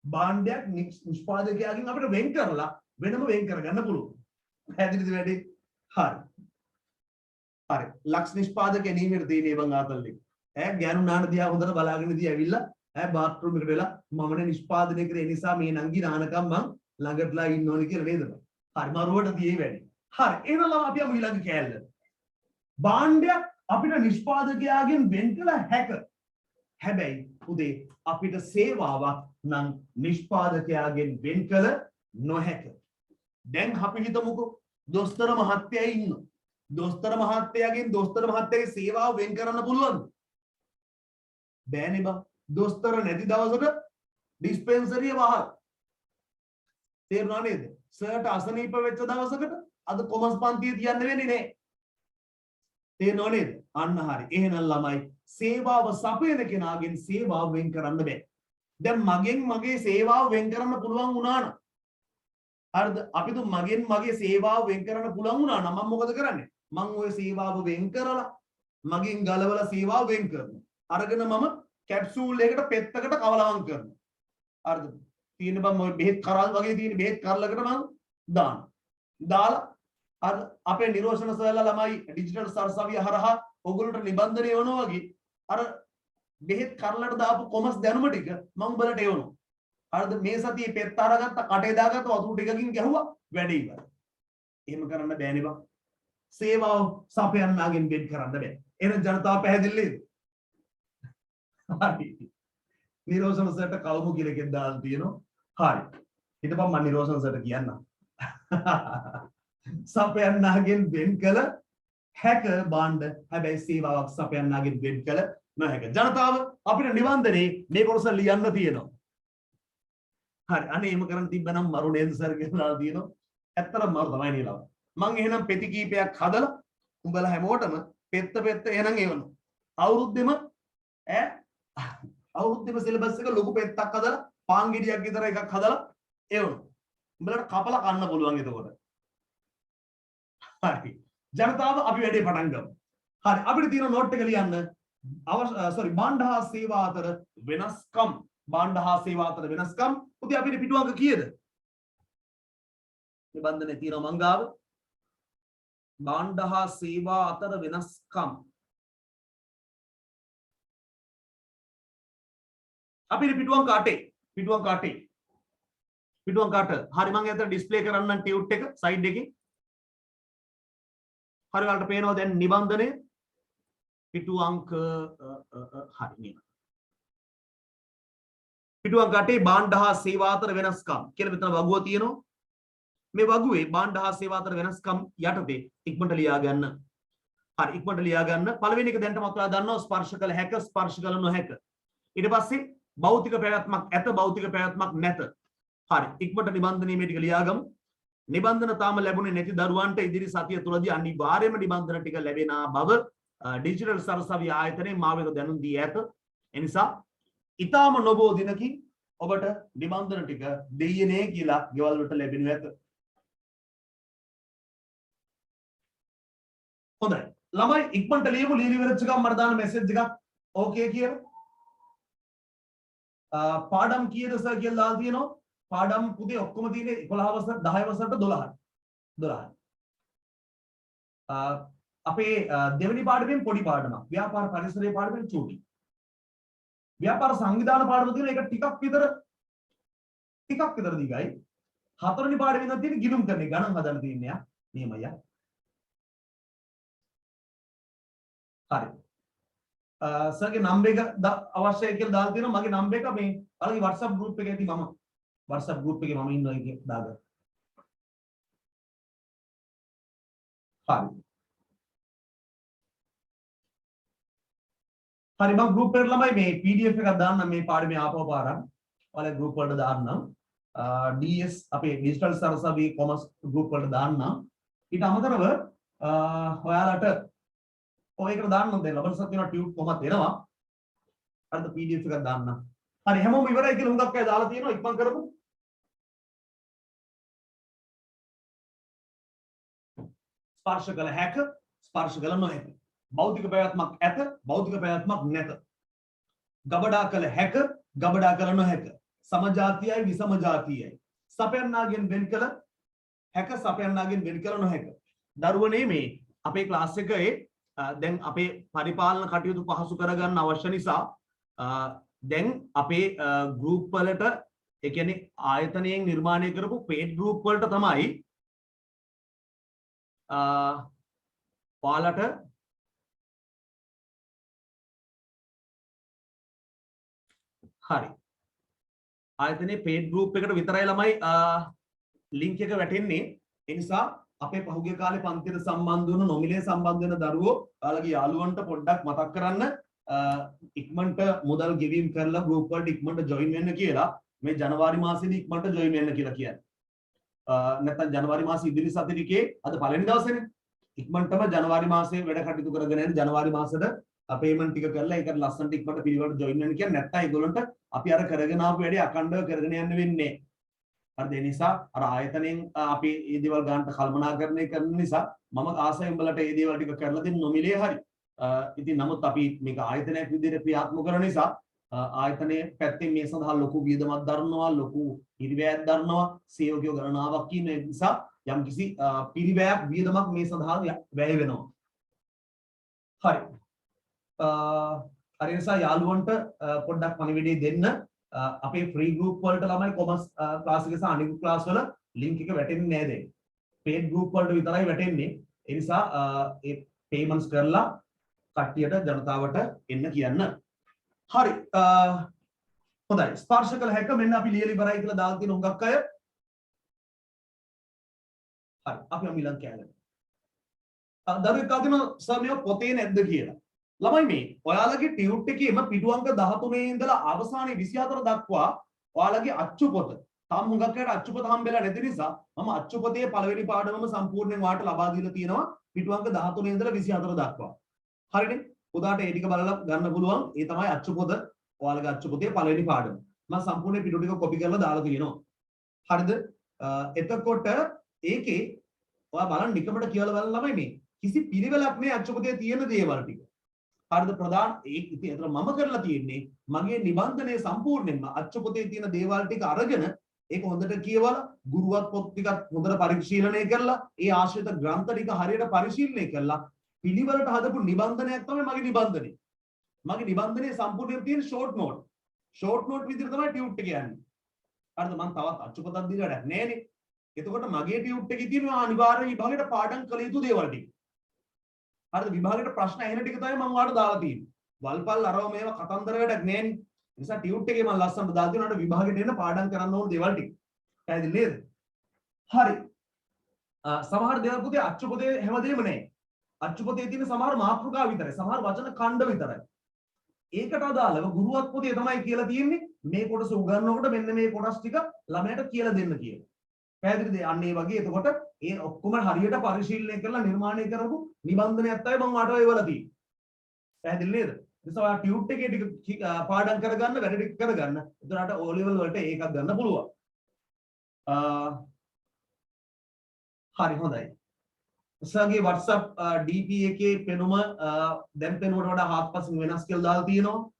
බාණ්ඩයක් නිෂ්පාදකයාගෙන් අපිට වෙන් කරලා වෙනම වෙන් කරගන්න පුළුවන්. පැහැදිලිද වැඩි? හරි. හරි. ලක්ෂ නිෂ්පාදකයා නියමෙට තියෙන්නේ බං ආතල්ලේ. ගෑනු නාන දිහා හොඳට බලාගෙන ඉදී ඇවිල්ලා බාත්රූම් එකට වෙලා මමනේ නිෂ්පාදනය කරේ නිසා මේ නංගි නානකම් මං ළඟටලා ඉන්න ඕනේ කියලා නේද? හරි මරුවට තියේ වැඩි. හරි එහෙනම් අපි යමු ඊළඟ කෑල්ල. බාණ්ඩයක් අපිට නිෂ්පාදකයාගෙන් වෙන් කළ හැක. හැබැයි උදේ අපිට සේවාවක් නම් නිෂ්පාදකයාගෙන් වෙන් කළ නොහැක. දැන් අපි හිතමුකෝ දොස්තර මහත්තයා ඉන්නවා. දොස්තර මහත්තයාගෙන් දොස්තර මහත්තයාගේ සේවාව වෙන් කරන්න පුළුවන්ද? බෑනේ බං. දොස්තර නැති දවසට ඩිස්පෙන්සරිය වහල්. තේරුණා නේද? සර්ට අසනීප වෙච්ච දවසකට අද කොමර්ස් පන්තිය තියන්න වෙන්නේ නැහැ. තේරුණා නේද? අන්න හරි. එහෙනම් ළමයි සේවාව සපයන කෙනාගෙන් සේවාව වෙන් කරන්න බෑ. දැන් මගෙන් මගේ සේවාව වෙන් කරන්න පුළුවන් වුණා නම් හරිද? අපි තු මගෙන් මගේ සේවාව වෙන් කරන්න පුළුවන් වුණා නම් මම මොකද කරන්නේ? මම ওই සේවාව වෙන් කරලා මගෙන් ගලවලා සේවාව වෙන් කරනවා. අරගෙන මම කැප්සූල් එකකට පෙත්තකට කවලවම් කරනවා. හරිද? තියෙන බම් ඔය බෙහෙත් කරල් වගේ තියෙන බෙහෙත් කරලකට මම දානවා. දාලා අර අපේ නිරෝෂණ සර්ලා ළමයි ඩිජිටල් සරසවිය හරහා ඔයගොල්ලන්ට නිබන්ධනය වෙනවා වගේ අර බෙහෙත් කරලට දාපු කොමස් දැනුම ටික මම උඹලට එවනවා. හරිද? මේ සතියේ පෙත්ත අරගත්ත කටේ දාගත්ත වතුර ටිකකින් ගැහුවා වැඩේ ඉවරයි. එහෙම කරන්න බෑනේ බං. සේවාව සපයන්නාගෙන් වෙන් කරන්න බෑ. එහෙනම් ජනතාව පැහැදිලිද? හරි. නිරෝෂණ සර්ට කවුරු කියලා එකෙන් දාලා තියෙනවා. හරි. හිටපන් මම නිරෝෂණ සර්ට කියන්නම්. සපයන්නාගෙන් වෙන් කළ හැක බාණ්ඩ හැබැයි සේවාවක් සපයන්නාගෙන් වෙන් කළ නොහැක. ජනතාව අපිට නිබන්ධනේ මේ කොටස ලියන්න තියෙනවා. හරි. අනේ එහෙම කරන් තිබ්බනම් මරු නේද සර් කියලා තියෙනවා. ඇත්තටම මරු තමයි නේද? මං එහෙනම් පෙති කීපයක් හදලා උඹලා හැමෝටම පෙත්ත එහෙනම් එවනවා. අවුරුද්දෙම අවුරුද්දෙම සිලබස් එක ලොකු පෙත්තක් හදලා පාන් ගෙඩියක් විතර එකක් හදලා එවනවා. උඹලට කපලා කන්න පුළුවන් එතකොට. හරි. ජනතාව අපි වැඩේ පටන් ගමු. හරි අපිට තියෙන නෝට් එක ලියන්න භාණ්ඩ හා සේවා අතර වෙනස්කම්. භාණ්ඩ හා සේවා අතර වෙනස්කම්. පුතේ අපිට පිටුවංක කීයද? නිබන්ධනේ තියෙනවා මංගාව. භාණ්ඩ හා සේවා අතර වෙනස්කම්. අපිට පිටුවංක 8. පිටුවංක 8. පිටුවංක 8. හරි මම එතන ඩිස්ප්ලේ කරන්නම් ටියුට් එක සයිඩ් එකේ. හරි ඔයාලට පේනවා දැන් නිබන්ධනය පිටුවංක හරි නේද? පිටුවංක 8 භාණ්ඩ හා සේවා අතර වෙනස්කම් කියලා මෙතන වගුව තියෙනවා. මේ වගුවේ භාණ්ඩ හා සේවා අතර වෙනස්කම් යටතේ ඉක්මනට ලියා ගන්න. හරි ඉක්මනට ලියා ගන්න. පළවෙනි එක දැන් තමයි ඔයාලා දන්නවා ස්පර්ශ කළ හැක ස්පර්ශ කළ නොහැක. ඊට පස්සේ භෞතික පැවැත්මක් ඇත භෞතික පැවැත්මක් නැත. හරි ඉක්මනට නිබන්ධනයේ මේ ටික ලියාගමු. නිබන්ධන තාම ලැබුණේ නැති දරුවන්ට ඉදිරි සතිය තුලදී අනිවාර්යයෙන්ම නිබන්ධන ටික ලැබෙන බව ඩිජිටල් සරසවි ආයතනයේ මා වෙත දැනුම් දී ඇත. ඒ නිසා ඊටාම නොබෝ දිනකින් ඔබට නිබන්ධන ටික දෙයියනේ කියලා ගෙවල් වලට ලැබෙනු ඇත. හොඳයි. ළමයි ඉක්මනට ලියමු ලියලි ඉවරච්ච ගමන් මට දාන්න මෙසේජ් එකක් ඕකේ කියලා. පාඩම් කීයද සර් කියලා දාලා තියෙනවා. පාඩම් පුතේ ඔක්කොම තියෙන්නේ 11 වසර 10 වසරට 12යි. 12යි. අපේ දෙවෙනි පාඩමෙන් පොඩි පාඩමක්. ව්‍යාපාර පරිසරයේ පාඩමෙන් චූටි. ව්‍යාපාර සංවිධාන පාඩම තියෙන එක ටිකක් විතර දිගයි. හතරවෙනි පාඩමෙන් ඉඳන් තියෙන ගිණුම් කරන එක ගණන් හදන්න තියෙන්නේ යා. නියමයි යා. හරි. සර්ගේ නම්බර් එක අවශ්‍යයි කියලා දාලා තියෙනවා. මගේ නම්බර් එක මේ ඔයාලගේ WhatsApp group එකේ ඇති මම WhatsApp group එකේ මම ඉන්නවා එකේ දාගන්න. හරි. හරි මම group එකට ළමයි මේ PDF එකක් දාන්නම් මේ පාඩමේ ආපහු පාරක්. ඔයාලා group වලට දාන්නම්. DS අපේ digital සරසවි commerce group වලට දාන්නම්. ඊට අමතරව ඔයාලට ඔයකට දාන්නම් දැන් ලබන සතියේ ටියුට් කොහොමද එනවා. අරද PDF එකක් දාන්නම්. හරි හැමෝම ඉවරයි කියලා හුඟක් අය දාලා තියෙනවා ඉක්මන් කරමු. ස්පර්ශ කළ හැක ස්පර්ශ කළ නොහැක. භෞතික පැවැත්මක් ඇත භෞතික පැවැත්මක් නැත. ගබඩා කළ හැක ගබඩා කළ නොහැක. සමජාතියයි විසමජාතියයි. සපයන්නාගෙන් වෙන් කළ හැක සපයන්නාගෙන් වෙන් කළ නොහැක. දරුවනේ මේ අපේ ක්ලාස් එකේ දැන් අපේ පරිපාලන කටයුතු පහසු කරගන්න අවශ්‍ය නිසා දැන් අපේ ගෲප් වලට ඒ කියන්නේ ආයතනයෙන් නිර්මාණය කරපු පේඩ් ගෲප් වලට තමයි ඔයාලට හරි ආයතනයේ පේඩ් ගෲප් එකට විතරයි ළමයි ලින්ක් එක වැටෙන්නේ. ඒ නිසා අපේ පහුගිය කාලේ පන්තියට සම්බන්ධ වුණු නොමිලේ සම්බන්ධ වෙන දරුවෝ ඔයාලගේ යාළුවන්ට පොඩ්ඩක් මතක් කරන්න ඉක්මනට මුදල් ගෙවීම් කරලා ගෲප් වලට ඉක්මනට ජොයින් වෙන්න කියලා මේ ජනවාරි මාසෙදී ඉක්මනට ජොයින් වෙන්න කියලා කියන්නේ. නැත්නම් ජනවාරි මාසෙ ඉදිරි සතියේ අද පළවෙනි දවසේනේ ඉක්මනටම ජනවාරි මාසයේ වැඩ කටයුතු කරගෙන යන ජනවාරි මාසෙට පේමන්ට් ටික කරලා ඒකට ලස්සනට ඉක්මනට පිළිවෙලට ජොයින් වෙන්න කියන්නේ නැත්නම් ඒගොල්ලන්ට අපි අර කරගෙන ආපු වැඩේ අඛණ්ඩව කරගෙන යන්න වෙන්නේ. හරිද? ඒ නිසා අර ආයතනයෙන් අපි මේ දේවල් ගන්නට කල්පනාකරණය කරන නිසා මම ආසයි උඹලට මේ දේවල් ටික කරලා දෙන්න නොමිලේ හරි. ඉතින් නමුත් අපි මේක ආයතනයක් විදිහට ක්‍රියාත්මක කරන නිසා ආයතනයේ පැත්තෙන් මේ සඳහා ලොකු වියදමක් දරනවා ලොකු පිරිවැයක් දරනවා සේවකයෝ ගණනාවක් ඉන්න නිසා යම්කිසි පිරිවැයක් වියදමක් මේ සඳහා වැය වෙනවා. හරි. හරි නිසා යාළුවන්ට පොඩ්ඩක් පණිවිඩය දෙන්න. අපේ ෆ්‍රී ගෲප් වලට ළමයි කොමර්ස් ක්ලාස් එක සහ අනිකුත් ක්ලාස් වල ලින්ක් එක වැටෙන්නේ නැහැ දැන්. පේඩ් ගෲප් වලට විතරයි වැටෙන්නේ. ඒ නිසා ඒ පේමන්ට්ස් කරලා කට්ටියට ජනතාවට එන්න කියන්න. හරි. හොඳයි. ස්පර්ශ කළ හැක මෙන්න අපි ලියලා ඉවරයි කියලා දාලා තියෙන හුඟක් අය. හරි. අපි අමිලන් කෑගන්න. දරුවෙක් අදින සමය පොතේ නැද්ද කියලා. ළමයි මේ ඔයාලගේ ටියුට් එකේම පිටු අංක 13 ඉඳලා අවසානයේ 24 දක්වා ඔයාලගේ අච්චු පොත තාම හුඟක් අයට අච්චුපත හම්බෙලා නැති නිසා මම අච්චුපතේ පළවෙනි පාඩමම සම්පූර්ණයෙන් වාට ලබා දීලා තියෙනවා පිටු අංක 13 ඉඳලා 24 දක්වා. හරිනේ? උදාට ඒ ටික බලලා ගන්න පුළුවන්. ඒ තමයි අච්චුපත ඔයාලගේ අච්චුපතේ පළවෙනි පාඩම. මම සම්පූර්ණ පිටු ටික කොපි කරලා දාලා තියෙනවා. හරිද? එතකොට ඒකේ ඔයා බලන්න නිකමට කියලා බලන්න ළමයි මේ කිසි පිළිවෙලක් නෑ අච්චුපතේ තියෙන දේවල් ටික. හරිද? ප්‍රධාන ඒක ඉතින් අතන මම කරලා තියෙන්නේ මගේ නිබන්ධනයේ සම්පූර්ණයෙන්ම අච්චුපතේ තියෙන දේවල් ටික අරගෙන ඒක හොඳට කියවලා ගුරුවත් පොත් ටිකක් හොඳට පරිශීලනය කරලා ඒ ආශ්‍රිත ග්‍රන්ථ ටික හරියට පරිශීලනය කරලා පිළිවෙලට හදපු නිබන්ධනයක් තමයි මගේ නිබන්ධනය. මගේ නිබන්ධනයේ සම්පූර්ණයෙන් තියෙන ෂෝට් නෝට්. ෂෝට් නෝට් විදිහට තමයි ටියුට් එක යන්නේ. හරිද? මම තවත් අච්චුපතක් දීලා වැඩක් නෑනේ. එතකොට මගේ ටියුට් එකේ තියෙන අනිවාර්ය විභාගයට පාඩම් කළ යුතු දේවල් ටික. හරිද? විභාගයට ප්‍රශ්න ඇහෙන ටික තමයි මම ඔයාලට දාලා තියෙන්නේ. වල්පල් අරව මේවා කතන්දර වැඩක් නෑනේ. නිසා ටියුට් එකේ මම ලස්සනට දාලා තියෙනවා විභාගෙට එන පාඩම් කරන්න ඕන දේවල් ටික. පැහැදිලි නේද? හරි. සමහර දේවල් පුතේ අච්චුපතේ හැමදේම නෑ. අච්චුපතේ තියෙන සමහර මාතෘකා විතරයි. සමහර වචන ඛණ්ඩ විතරයි. ඒකට අදාළව ගුරුවත් පොතේ තමයි කියලා තියෙන්නේ මේ කොටස උගන්වනකොට මෙන්න මේ කොටස් ටික ළමයට කියලා දෙන්න කියලා. පැහැදිලිද? අන්න ඒ වගේ එතකොට ඒ ඔක්කොම හරියට පරිශීලනය කරලා නිර්මාණය කරපු නිබන්ධනයක් තමයි මම අට ඒවලා තියෙන්නේ. පැහැදිලි නේද? නිසා ඔයා ටියුට් එකේ ටික පාඩම් කරගන්න වැඩ ටික කරගන්න. එතනට O level වලට ඒකක් ගන්න පුළුවන්. හරි හොඳයි. උසාවියේ WhatsApp DP එකේ පෙනුම දැන් පෙනුමට වඩා හාත්පසින් වෙනස් කියලා දාලා තියෙනවා.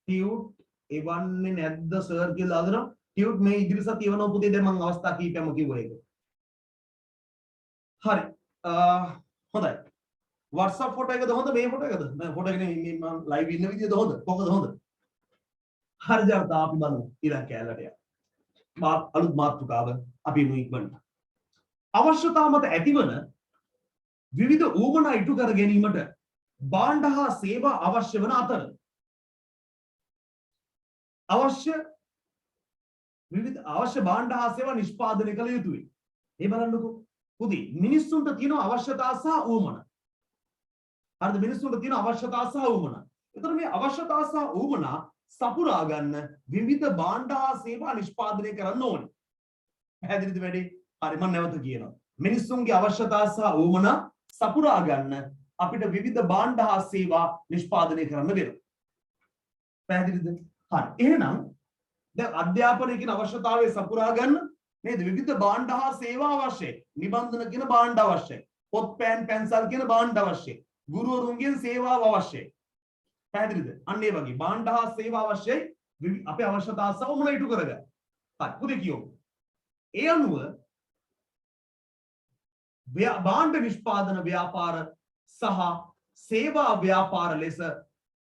ටියුට් එවන්නේ නැද්ද සර් කියලා දානවා. ටියුට් මේ ඉදිරි සතිය වෙනව පුතේ දැන් මම අවස්ථා කීපයක්ම කිව්වා ඒක. හරි. හොඳයි. WhatsApp ෆොටෝ එකද හොඳ මේ ෆොටෝ එකද? මම ෆොටෝ එකනේ මම ලයිව් ඉන්න විදියද හොඳ? කොහොමද හොඳ? හරි ජාත අපි බලමු ඊළඟ කැලලට යන්න. අලුත් මාතෘකාව අපි නු ඉක්මනට. අවශ්‍යතාව මත ඇතිවන විවිධ ඌමනා ඉටු කර ගැනීමට භාණ්ඩ හා සේවා අවශ්‍ය වන අතර අවශ්‍ය භාණ්ඩ හා සේවා නිෂ්පාදනය කළ යුතුයි. මේ බලන්නකෝ. පුදී මිනිස්සුන්ට තියෙන අවශ්‍යතාව සහ ඌමනා. හරිද? මිනිස්සුන්ට තියෙන අවශ්‍යතාව සහ ඌමනා. ඒතර මේ අවශ්‍යතාව සහ ඌමනා සපුරා ගන්න විවිධ භාණ්ඩ හා සේවා නිෂ්පාදනය කරන්න ඕනේ. පැහැදිලිද වැඩි? හරි මම නැවත කියනවා. මිනිස්සුන්ගේ අවශ්‍යතාව සහ ඌමනා සපුරා ගන්න අපිට විවිධ භාණ්ඩ හා සේවා නිෂ්පාදනය කරන්න වෙනවා. පැහැදිලිද? හරි. එහෙනම් දැන් අධ්‍යාපනයේ කියන අවශ්‍යතාවය සපුරා ගන්න නේද? විවිධ භාණ්ඩ හා සේවා අවශ්‍යයි. නිබන්ධන කියන භාණ්ඩ අවශ්‍යයි. පොත් පෑන් පැන්සල් කියන භාණ්ඩ අවශ්‍යයි. ගුරුවරුන්ගෙන් සේවාව අවශ්‍යයි. පැහැදිලිද? අන්න ඒ වගේ භාණ්ඩ හා සේවා අවශ්‍යයි. අපේ අවශ්‍යතාව සහ ඌමනා ඉටු කරගන්න. හරි. පුතේ කියමු. ඒ අනුව භාණ්ඩ නිෂ්පාදන ව්‍යාපාර සහ සේවා ව්‍යාපාර ලෙස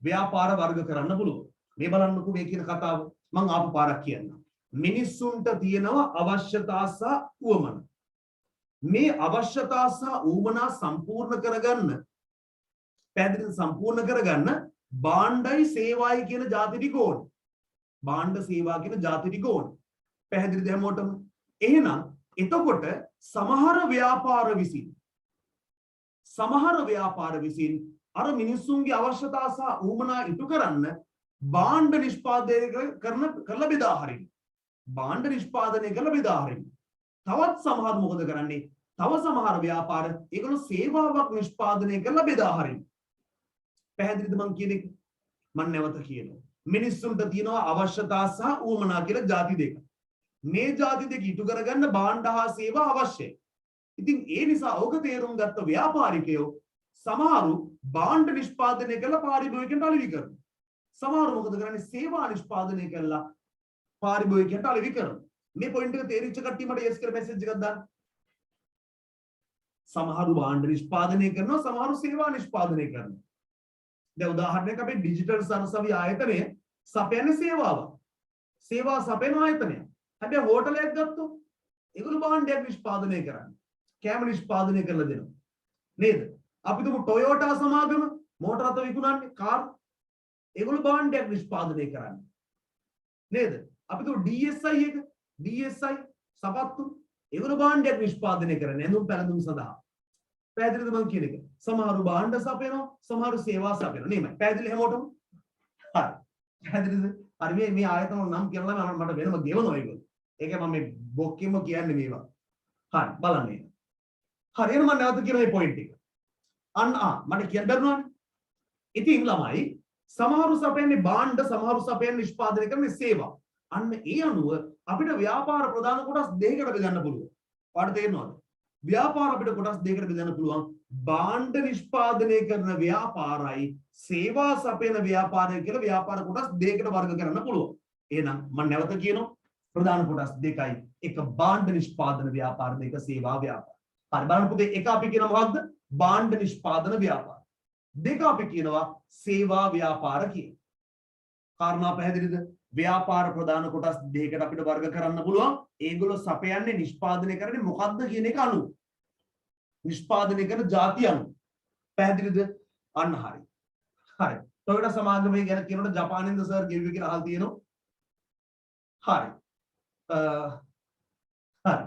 ව්‍යාපාර වර්ග කරන්න පුළුවන්. මේ බලන්නකෝ මේ කියන කතාව මම ආපු පාරක් කියන්නම්. මිනිස්සුන්ට තියෙනවා අවශ්‍යතා සහ උවමන. මේ අවශ්‍යතා සහ උවමනා සම්පූර්ණ කරගන්න පැහැදිලිව සම්පූර්ණ කරගන්න භාණ්ඩයි සේවායි කියන ಜಾති ටික ඕන. භාණ්ඩ සේවා කියන ಜಾති ටික ඕන. පැහැදිලිද හැමෝටම? එහෙනම් එතකොට සමහර ව්‍යාපාර විසින් අර මිනිස්සුන්ගේ අවශ්‍යතා සහ ඌමනා ඉටු කරන්න භාණ්ඩ නිෂ්පාදනය කරලා බෙදා හරින්න. භාණ්ඩ නිෂ්පාදනය කරලා බෙදා හරින්න. තවත් සමහර මොකද කරන්නේ? තව සමහර ව්‍යාපාර ඒගොල්ලෝ සේවාවක් නිෂ්පාදනය කරලා බෙදා හරින්න. පැහැදිලිද මං කියන එක? මම නැවත කියනවා. මිනිස්සුන්ට තියෙනවා අවශ්‍යතා සහ ඌමනා කියලා ಜಾති දෙක. මේ ಜಾති දෙක ඉටු කරගන්න භාණ්ඩ හා සේවා අවශ්‍යයි. ඉතින් ඒ නිසා ඕක තේරුම් ගත්ත ව්‍යාපාරිකයෝ සමහරු භාණ්ඩ නිෂ්පාදනය කරලා පාරිභෝගිකයන්ට අලෙවි කරනවා. සමහරු මොකද කරන්නේ? සේවා නිෂ්පාදනය කරලා පාරිභෝගිකයන්ට අලෙවි කරනවා. මේ පොයින්ට් එක තේරිච්ච කට්ටිය මට yes කියලා මෙසේජ් එකක් දාන්න. සමහරු භාණ්ඩ නිෂ්පාදනය කරනවා, සමහරු සේවා නිෂ්පාදනය කරනවා. දැන් උදාහරණයක් අපේ ඩිජිටල් සරසවි ආයතනය සපයන්නේ සේවාවක්. සේවා සපයන ආයතනයක්. හැබැයි හෝටලයක් ගත්තොත් ඒගොල්ලෝ භාණ්ඩයක් නිෂ්පාදනය කරන්නේ. කෑම නිෂ්පාදනය කරලා දෙනවා. නේද? අපි තුමු ටොයෝටා සමාගම මෝටර රථ විකුණන්නේ කාර්. ඒගොල්ලෝ භාණ්ඩයක් නිෂ්පාදනය කරන්නේ. නේද? අපි තුමු DSI සපත්තු ඒගොල්ලෝ භාණ්ඩයක් නිෂ්පාදනය කරන්නේ ඇඳුම් පැළඳුම් සඳහා. පැහැදිලිද මම කියන එක? සමහරු භාණ්ඩ සපයනවා, සමහරු සේවා සපයනවා. නේ මම පැහැදිලි හැමෝටම? හරි. පැහැදිලිද? හරි මේ ආයතන වල නම් කියනවා මට වෙනම ගෙවනවා ඒගොල්ලෝ. ඒකයි මම මේ බොක්කෙම කියන්නේ මේවා. හරි බලන්න ඒක. හරි එහෙනම් මම නැවත කියන මේ පොයින්ට් එක. අන්න මට කියන්න බැරුණානේ. ඉතින් ළමයි සමහරු සපයන්නේ භාණ්ඩ සමහරු සපයන්නේ නිෂ්පාදනය කරන සේවා. අන්න ඒ අනුව අපිට ව්‍යාපාර ප්‍රධාන කොටස් දෙකකට බෙදන්න පුළුවන්. ඔයාලට තේරෙනවද? ව්‍යාපාර අපිට කොටස් දෙකකට බෙදන්න පුළුවන්. භාණ්ඩ නිෂ්පාදනය කරන ව්‍යාපාරයි සේවා සපයන ව්‍යාපාරය කියලා ව්‍යාපාර කොටස් දෙකකට වර්ග කරන්න පුළුවන්. එහෙනම් මම නැවත කියනවා ප්‍රධාන කොටස් දෙකයි. එක භාණ්ඩ නිෂ්පාදන ව්‍යාපාර දෙක සේවා ව්‍යාපාර. හරි බලන්න පුතේ එක අපි කියනවා මොකද්ද? භාණ්ඩ නිෂ්පාදන ව්‍යාපාර. දෙක අපි කියනවා සේවා ව්‍යාපාර කියලා. කාරණා පැහැදිලිද? ව්‍යාපාර ප්‍රධාන කොටස් දෙකකට අපිට වර්ග කරන්න පුළුවන්. ඒගොල්ලෝ සපයන්නේ නිෂ්පාදනය කරන්නේ මොකද්ද කියන එක අනුව. නිෂ්පාදනය කරන ಜಾති අනුව. පැහැදිලිද? අන්න හරි. හරි. ටොයෝටා සමාගමේ ගැන කියනකොට ජපානයෙන්ද සර් කිව්වේ කියලා අහලා තියෙනවා. හරි. හරි.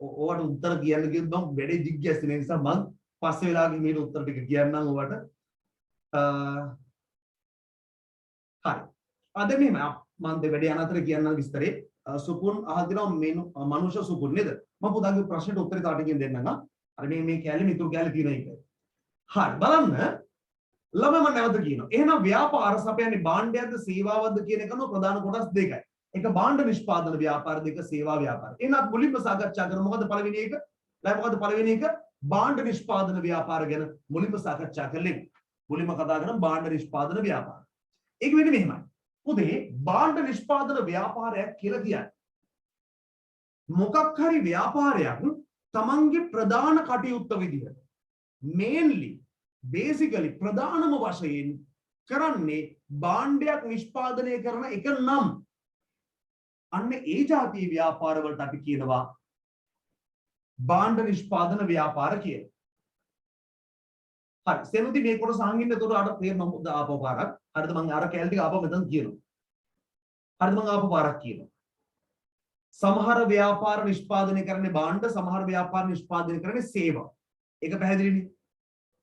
ඔයාලට උත්තර කියන්න කිව්වොත් මම වැඩි ජිග්ගැස් වෙන නිසා මම පස්සේ වෙලාවකින් මේකට උත්තර ටික කියන්නම් ඔයාලට. හරි. අද මෙහෙම මම දෙවැඩේ අනතර කියන්න විස්තරේ සුපුන් අහලා දෙනවා මනුෂ්‍ය සුපුන් නේද? මම පුතාගේ ප්‍රශ්නෙට උත්තරේ තාටින් දෙන්නම්. අර මේ කැලේ මිතුරු කැලේ තියෙන එක. හරි බලන්න ළමම නැවත කියනවා. එහෙනම් ව්‍යාපාර සපයන්නේ භාණ්ඩයක්ද සේවාවක්ද කියන එක නෝ ප්‍රධාන කොටස් දෙකයි. එක භාණ්ඩ නිෂ්පාදන ව්‍යාපාර දෙක සේවා ව්‍යාපාර. එහෙනම් මුලින්ම සාකච්ඡා කරමු මොකද පළවෙනි එක? මොකද පළවෙනි එක? භාණ්ඩ නිෂ්පාදන ව්‍යාපාර ගැන මුලින්ම සාකච්ඡා කරලෙමු. මුලින්ම කතා කරමු භාණ්ඩ නිෂ්පාදන ව්‍යාපාර. ඒක වෙන්නේ මෙහෙමයි. උදේ භාණ්ඩ නිෂ්පාදන ව්‍යාපාරයක් කියලා කියන්නේ මොකක් හරි ව්‍යාපාරයක් තමන්ගේ ප්‍රධාන කටයුත්ත විදිහට මේන්ලි බේසිකලි ප්‍රධානම වශයෙන් කරන්නේ භාණ්ඩයක් නිෂ්පාදනය කරන එක නම් අන්න ඒ જાතිය ව්‍යාපාර වලට අපි කියනවා භාණ්ඩ නිෂ්පාදන ව්‍යාපාර කියලා. හරි සෙනුති මේ කොටස අහගෙන ඉන්නකොට අර තේරෙනවා මොකද ආපහු පාරක්. හරිද මම අර කැලේ ටික ආපහු මෙතන කියනවා. හරිද මම ආපහු පාරක් කියනවා. සමහර ව්‍යාපාර නිෂ්පාදනය කරන්නේ භාණ්ඩ සමහර ව්‍යාපාර නිෂ්පාදනය කරන්නේ සේවා. ඒක පැහැදිලිනේ.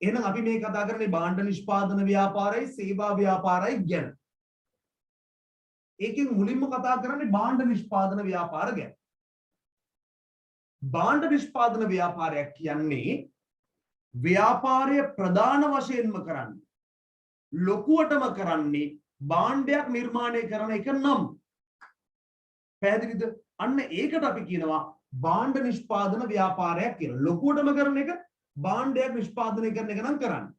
එහෙනම් අපි මේ කතා කරන්නේ භාණ්ඩ නිෂ්පාදන ව්‍යාපාරයි සේවා ව්යාපාරයි ගැන. ඒකෙන් මුලින්ම කතා කරන්නේ භාණ්ඩ නිෂ්පාදන ව්‍යාපාර ගැන. භාණ්ඩ නිෂ්පාදන ව්‍යාපාරයක් කියන්නේ ව්‍යාපාරය ප්‍රධාන වශයෙන්ම කරන්නේ ලොකුවටම කරන්නේ භාණ්ඩයක් නිර්මාණය කරන එක නම් පැහැදිලිද? අන්න ඒකට අපි කියනවා භාණ්ඩ නිෂ්පාදන ව්‍යාපාරයක් කියලා. ලොකුවටම කරන එක භාණ්ඩයක් නිෂ්පාදනය කරන එක නම් කරන්නේ.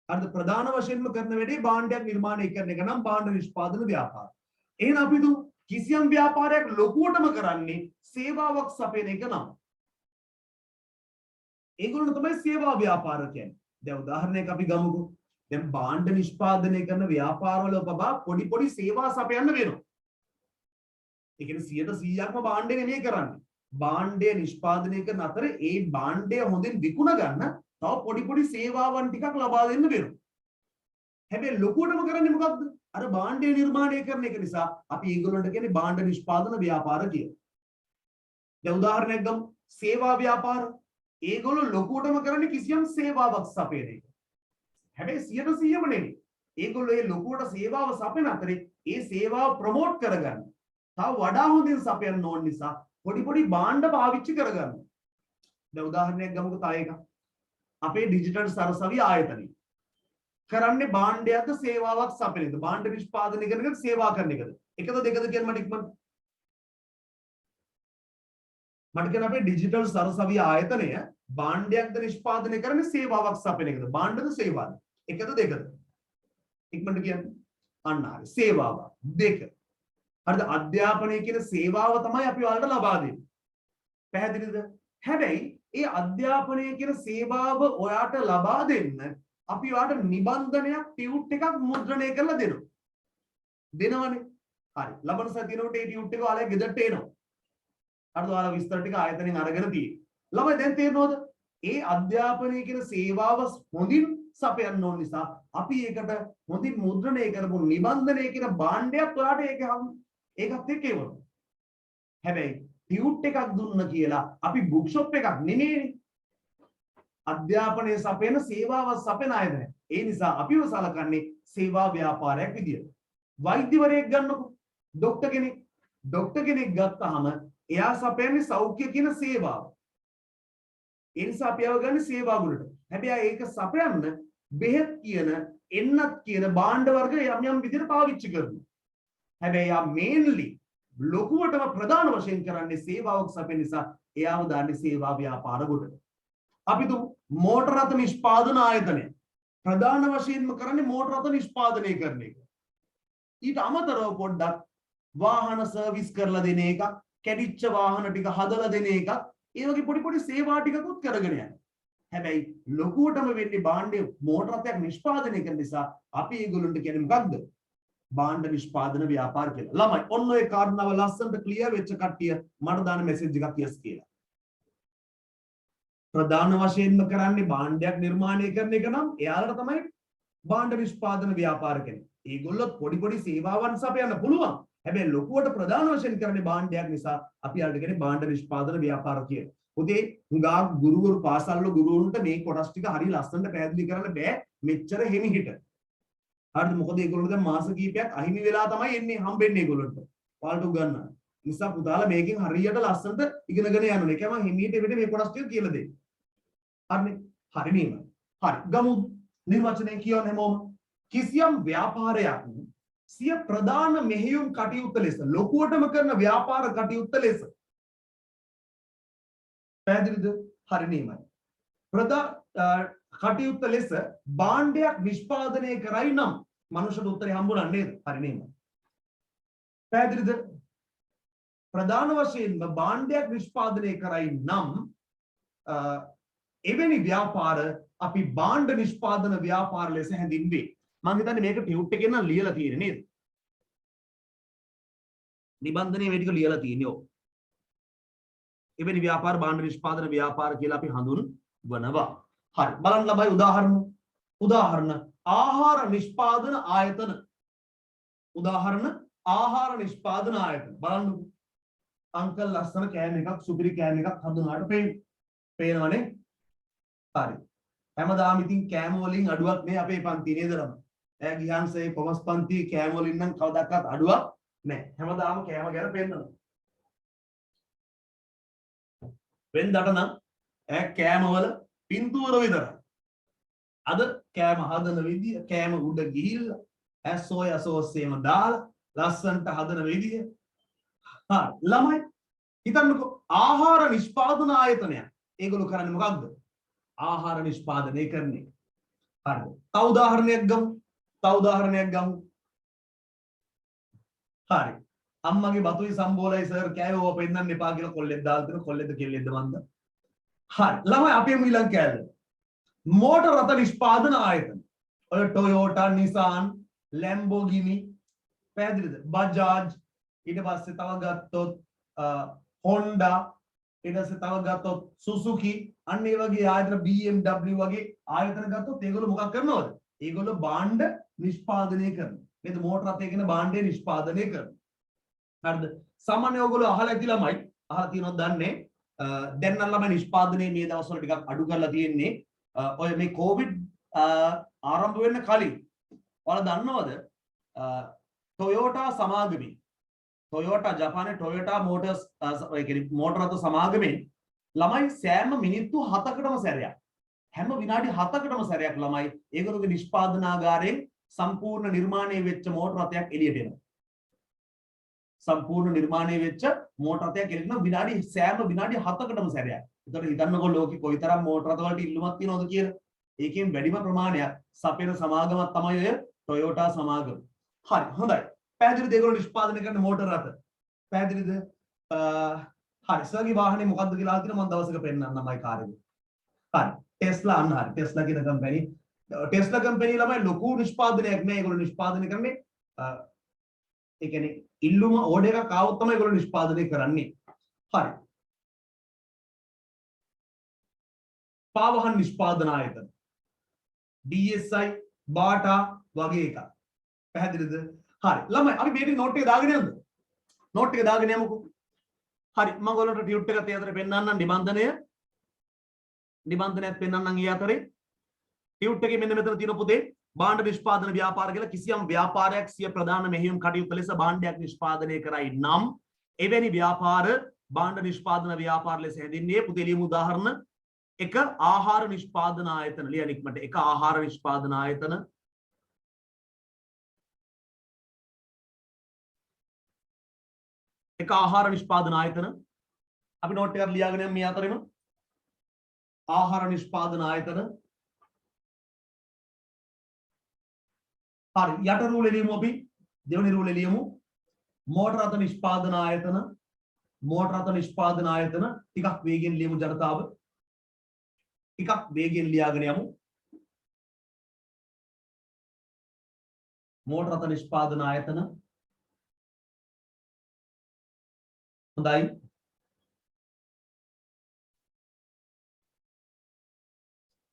අර ප්‍රධාන වශයෙන්ම කරන වැඩේ භාණ්ඩයක් නිර්මාණය කරන එක නම් භාණ්ඩ නිෂ්පාදන ව්‍යාපාර. එහෙනම් අපි දු කිසියම් ව්‍යාපාරයක් ලොකුවටම කරන්නේ සේවාවක් සපයන එක නම් ඒගොල්ලෝ තමයි සේවා ව්‍යාපාර කියන්නේ. දැන් උදාහරණයක් අපි ගමුකෝ. දැන් භාණ්ඩ නිෂ්පාදනය කරන ව්‍යාපාරවල බබා පොඩි පොඩි සේවා සපයන්න වෙනවා. ඒ කියන්නේ 100%ක්ම භාණ්ඩේ නෙමෙයි කරන්නේ. භාණ්ඩය නිෂ්පාදනය කරන අතර ඒ භාණ්ඩය හොඳින් විකුණ ගන්න තව පොඩි පොඩි සේවාවන් ටිකක් ලබා දෙන්න වෙනවා. හැබැයි ලොකුවටම කරන්නේ මොකද්ද? අර භාණ්ඩය නිර්මාණය කරන එක නිසා අපි ඒගොල්ලන්ට කියන්නේ භාණ්ඩ නිෂ්පාදන ව්‍යාපාර කියලා. දැන් උදාහරණයක් ගමු. සේවා ව්‍යාපාර. ඒගොල්ලෝ ලොකුවටම කරන්නේ කිසියම් සේවාවක් සපයන එක. හැබැයි 100%ම නෙමෙයි. ඒගොල්ලෝ ඒ ලොකුවට සේවාව සපයන අතරේ ඒ සේවාව ප්‍රොමෝට් කරගන්න. තව වඩා හොඳින් සපයන්න ඕන නිසා පොඩි පොඩි භාණ්ඩ පාවිච්චි කරගන්න. දැන් උදාහරණයක් ගමුකෝ තා එක. අපේ ඩිජිටල් සරසවි ආයතනය කරන්නේ භාණ්ඩයක්ද සේවාවක් සපයන එකද? භාණ්ඩ නිෂ්පාදනය කරන එකද සේවා කරන එකද? එකද දෙකද කියන මට ඉක්මනට මට කියන අපේ ඩිජිටල් සරසවි ආයතනය භාණ්ඩයක්ද නිෂ්පාදනය කරන්නේ සේවාවක් සපයන එකද? භාණ්ඩද සේවාද? එකද දෙකද? ඉක්මනට කියන්න. අන්න හරි. සේවාව දෙක. හරිද? අධ්‍යාපනය කියන සේවාව තමයි අපි ඔයාලට ලබා දෙන්නේ. පැහැදිලිද? හැබැයි ඒ අධ්‍යාපනය කියන සේවාව ඔයාට ලබා දෙන්න අපි ඔයාට නිබන්ධනයක් ටියුට් එකක් මුද්‍රණය කරලා දෙනවා. දෙනවනේ. හරි. ලබන සතියේට ඒ ටියුට් එක ඔයාලා ගෙදරට එනවා. හරිද? ඔයාලා විස්තර ටික ආයතනෙන් අරගෙන තියෙන්නේ. ළමයි දැන් තේරෙනවද? ඒ අධ්‍යාපනය කියන සේවාව හොඳින් සපයන්න ඕන නිසා අපි ඒකට හොඳින් මුද්‍රණය කරපු නිබන්ධනය කියන භාණ්ඩයක් ඔයාට ඒකත් එක්ක එවනවා. හැබැයි ටියුට් එකක් දුන්න කියලා අපි බුක් ෂොප් එකක් නෙමෙයිනේ. අධ්‍යාපනයේ සපයන සේවාව සපයන ආයතනය. ඒ නිසා අපිව සලකන්නේ සේවා ව්‍යාපාරයක් විදියට. වෛද්‍යවරයෙක් ගන්නකො. ડોක්ටර් කෙනෙක්. ડોක්ටර් කෙනෙක් ගත්තාම එයා සපයන්නේ සෞඛ්‍ය කියන සේවාව. ඒ නිසා අපි යව සේවා වලට. හැබැයි ඒක සපයන්න බෙහෙත් කියන එන්නත් කියන භාණ්ඩ වර්ග යම් යම් විදිහට පාවිච්චි කරනවා. හැබැයි යා මේන්ලි ලොකුවටම ප්‍රධාන වශයෙන් කරන්නේ සේවාවක් සපයන නිසා එයාව දාන්නේ සේවා ව්‍යාපාර කොටට. අපි තු මෝටර රථ නිෂ්පාදන ආයතනය ප්‍රධාන වශයෙන්ම කරන්නේ මෝටර රථ නිෂ්පාදනය කරන එක. ඊට අමතරව පොඩ්ඩක් වාහන සර්විස් කරලා දෙන එක, කැඩිච්ච වාහන ටික හදලා දෙන එක, ඒ වගේ පොඩි පොඩි සේවා ටිකකුත් කරගෙන යනවා. හැබැයි ලොකුවටම වෙන්නේ භාණ්ඩේ මෝටර රථයක් නිෂ්පාදනය කරන නිසා අපි ඒගොල්ලන්ට කියන්නේ මොකක්ද? භාණ්ඩ නිෂ්පාදන ව්‍යාපාර කියලා. ළමයි ඔන්න ඔය කාරණාව ලස්සනට ක්ලියර් වෙච්ච කට්ටිය මට දාන මෙසේජ් එකක් yes කියලා. ප්‍රධාන වශයෙන්ම කරන්නේ භාණ්ඩයක් නිර්මාණය කරන එක නම් එයාලට තමයි භාණ්ඩ නිෂ්පාදන ව්‍යාපාර කියන්නේ. ඒගොල්ලොත් පොඩි පොඩි සේවාවන් සපයන්න පුළුවන්. හැබැයි ලොකුවට ප්‍රධාන වශයෙන් කරන්නේ භාණ්ඩයක් නිසා අපි යාලට කියන්නේ භාණ්ඩ නිෂ්පාදන ව්‍යාපාර කියලා. උදේ හුඟා ගුරුවරු පාසල්වල ගුරුවරුන්ට මේ කොටස් ටික හරිය ලස්සනට පැහැදිලි කරන්න බෑ මෙච්චර හිමිහිට. හරිද? මොකද ඒගොල්ලෝ දැන් මාස කීපයක් අහිමි වෙලා තමයි එන්නේ හම්බෙන්නේ ඒගොල්ලන්ට. ඔයාලට උගන්වන්න. නිසා පුතාලා මේකෙන් හරියට ලස්සනට ඉගෙනගෙන යන්න ඕනේ. ඒකම හිමිහිට වෙන්නේ මේ කොටස් ටික කියලා දෙන්න. හරිනේ? හරි නේද? හරි. ගමු නිර්වචනය කියවන්න හැමෝම. කිසියම් ව්‍යාපාරයක් සිය ප්‍රධාන මෙහෙයුම් කටයුත්ත ලෙස ලොකුවටම කරන ව්‍යාපාර කටයුත්ත ලෙස පැහැදිලිද? හරි නේමයි. කටයුත්ත ලෙස භාණ්ඩයක් නිෂ්පාදනය කරයි නම් මනුෂ්‍යට උත්තරේ හම්බුණා නේද? හරි නේමයි. පැහැදිලිද? ප්‍රධාන වශයෙන්ම භාණ්ඩයක් නිෂ්පාදනය කරයි නම් එවැනි ව්‍යාපාර අපි භාණ්ඩ නිෂ්පාදන ව්‍යාපාර ලෙස හැඳින්වේ. මම හිතන්නේ මේක ටියුට් එකෙන් නම් ලියලා තියෙන්නේ නේද? නිබන්ධනයේ මේ ටික ලියලා තියෙන්නේ ඔව්. එවැනි ව්‍යාපාර භාණ්ඩ නිෂ්පාදන ව්‍යාපාර කියලා අපි හඳුන්වනවා. හරි. බලන්න ලබයි උදාහරණ ආහාර නිෂ්පාදන ආයතන. උදාහරණ ආහාර නිෂ්පාදන ආයතන. බලන්නකෝ. අංකල් ලස්සන කෑම එකක් සුපිරි කෑම එකක් හඳුනාට පේනවනේ. හරි. හැමදාම ඉතින් කෑම වලින් අඩුවක් නෑ අපේ පන්ති නේද ළමයි? ඈ ගියන්සේ කොමස් පන්ති කෑම වලින් නම් කවදාවත් අඩුවක් නෑ. හැමදාම කෑම ගැන පෙන්නනවා. වෙනදට නම් කෑම වල පින්තූර විතරයි. අද කෑම හදන විදිය, කෑම උඩ ගිහිල්ලා සෝයා සෝස් එකම දාලා ලස්සනට හදන විදිය. හරි. ළමයි හිතන්නකෝ ආහාර නිෂ්පාදන ආයතනය. ඒගොල්ලෝ කරන්නේ මොකක්ද? ආහාර නිෂ්පාදනය කරන එක. හරිද? තව උදාහරණයක් ගමු. හරි. අම්මගේ බතුයි සම්බෝලයි සර් කෑවේ ඕවා පෙන්නන්න එපා කියලා කොල්ලෙක් දාලා දෙන කොල්ලෙක්ද කෙල්ලෙක්ද මන්ද? හරි. ළමයි අපි ඊළඟ කෑල්ල. මෝටර රථ නිෂ්පාදන ආයතන. ඔය ටොයෝටා, නිසාන්, ලැම්බෝගිනි, පැහැදිලිද? බජාජ්, ඊට පස්සේ තව ගත්තොත් හොන්ඩා, ඊට පස්සේ තව ගත්තොත් සුසුකි, අන්න ඒ වගේ ආයතන BMW වගේ ආයතන ගත්තොත් ඒගොල්ලෝ මොකක් කරනවද? ඒගොල්ලෝ භාණ්ඩ නිෂ්පාදනය කරනවා. නේද? මෝටර රථය කියන භාණ්ඩය නිෂ්පාදනය කරනවා. හරිද? සාමාන්‍ය ඔයගොල්ලෝ අහලා ඇති ළමයි අහලා තියෙනවද දන්නේ දැන් නම් ළමයි නිෂ්පාදනයේ මේ දවස්වල ටිකක් අඩු කරලා තියෙන්නේ. ඔය මේ කොවිඩ් ආරම්භ වෙන්න කලින් ඔයාලා දන්නවද ටොයෝටා සමාගමේ ටොයෝටා ජපානයේ ටොයෝටා මෝටර්ස් ඒ කියන්නේ මෝටර රථ සමාගමෙන් ළමයි සෑම මිනිත්තු 7කටම සැරයක් හැම විනාඩි 7කටම සැරයක් ළමයි ඒගොල්ලෝගේ නිෂ්පාදනාගාරයෙන් සම්පූර්ණ නිර්මාණය වෙච්ච මෝටර රථයක් එළියට එනවා. සම්පූර්ණ නිර්මාණය වෙච්ච මෝටර රථයක් එළියට එනවා සෑම විනාඩි 7කටම සැරයක්. ඒතකොට හිතන්නකෝ ලෝකෙ කොයිතරම් මෝටර රථ වලට ඉල්ලුමක් තියෙනවද කියලා. ඒකෙන් වැඩිම ප්‍රමාණයක් සපයන සමාගමක් තමයි ඔය ටොයෝටා සමාගම. හරි හොඳයි. පැහැදිලිද ඒගොල්ලෝ නිෂ්පාදනය කරන මෝටර රථ? පැහැදිලිද? හරි සර්ගේ වාහනේ මොකද්ද කියලා අහලා තියෙනවා මම දවසක පෙන්නන්නම්මයි කාර් එක. හරි. ටෙස්ලා අන්න හරි. ටෙස්ලා කියන කම්පැනි. ටෙස්ලා කම්පැනි ළමයි ලොකු නිෂ්පාදනයක් නෑ ඒගොල්ලෝ නිෂ්පාදනය කරන්නේ ඒ කියන්නේ ඉල්ලුම ඕඩර් එකක් ආවොත් තමයි ඒගොල්ලෝ නිෂ්පාදනය කරන්නේ. හරි. පාවහන් නිෂ්පාදන ආයතන. DSI බාටා වගේ එකක්. පැහැදිලිද? හරි. ළමයි අපි මේක නෝට් එක දාගෙන යමුද? නෝට් එක දාගෙන යමුකෝ. හරි. මම ඔයාලට ටියුට් එකත් ඒ අතරේ පෙන්නන්නම් නිබන්ධනයත් පෙන්නන්නම් ඊ අතරේ. ටියුට් එකේ මෙන්න මෙතන තියෙන පුතේ භාණ්ඩ නිෂ්පාදන ව්‍යාපාර කියලා කිසියම් ව්‍යාපාරයක් සිය ප්‍රධාන මෙහෙයුම් කටයුතු ලෙස භාණ්ඩයක් නිෂ්පාදනය කරයි නම් එවැනි ව්‍යාපාර භාණ්ඩ නිෂ්පාදන ව්‍යාපාර ලෙස හැඳින්වේ. පුතේ ලියමු උදාහරණ. එක ආහාර නිෂ්පාදන ආයතන ලියන ඉක්මනට. එක ආහාර නිෂ්පාදන ආයතන. එක ආහාර නිෂ්පාදන ආයතන. අපි නෝට් එකක් ලියාගෙන යමු මේ අතරින්ම. ආහාර නිෂ්පාදන ආයතන. හරි යට රූලේ ලියමු අපි. දෙවෙනි රූලේ ලියමු. මෝටර රථ නිෂ්පාදන ආයතන. මෝටර රථ නිෂ්පාදන ආයතන ටිකක් වේගෙන් ලියමු ජනතාව. ටිකක් වේගෙන් ලියාගෙන යමු. මෝටර රථ නිෂ්පාදන ආයතන. හොඳයි.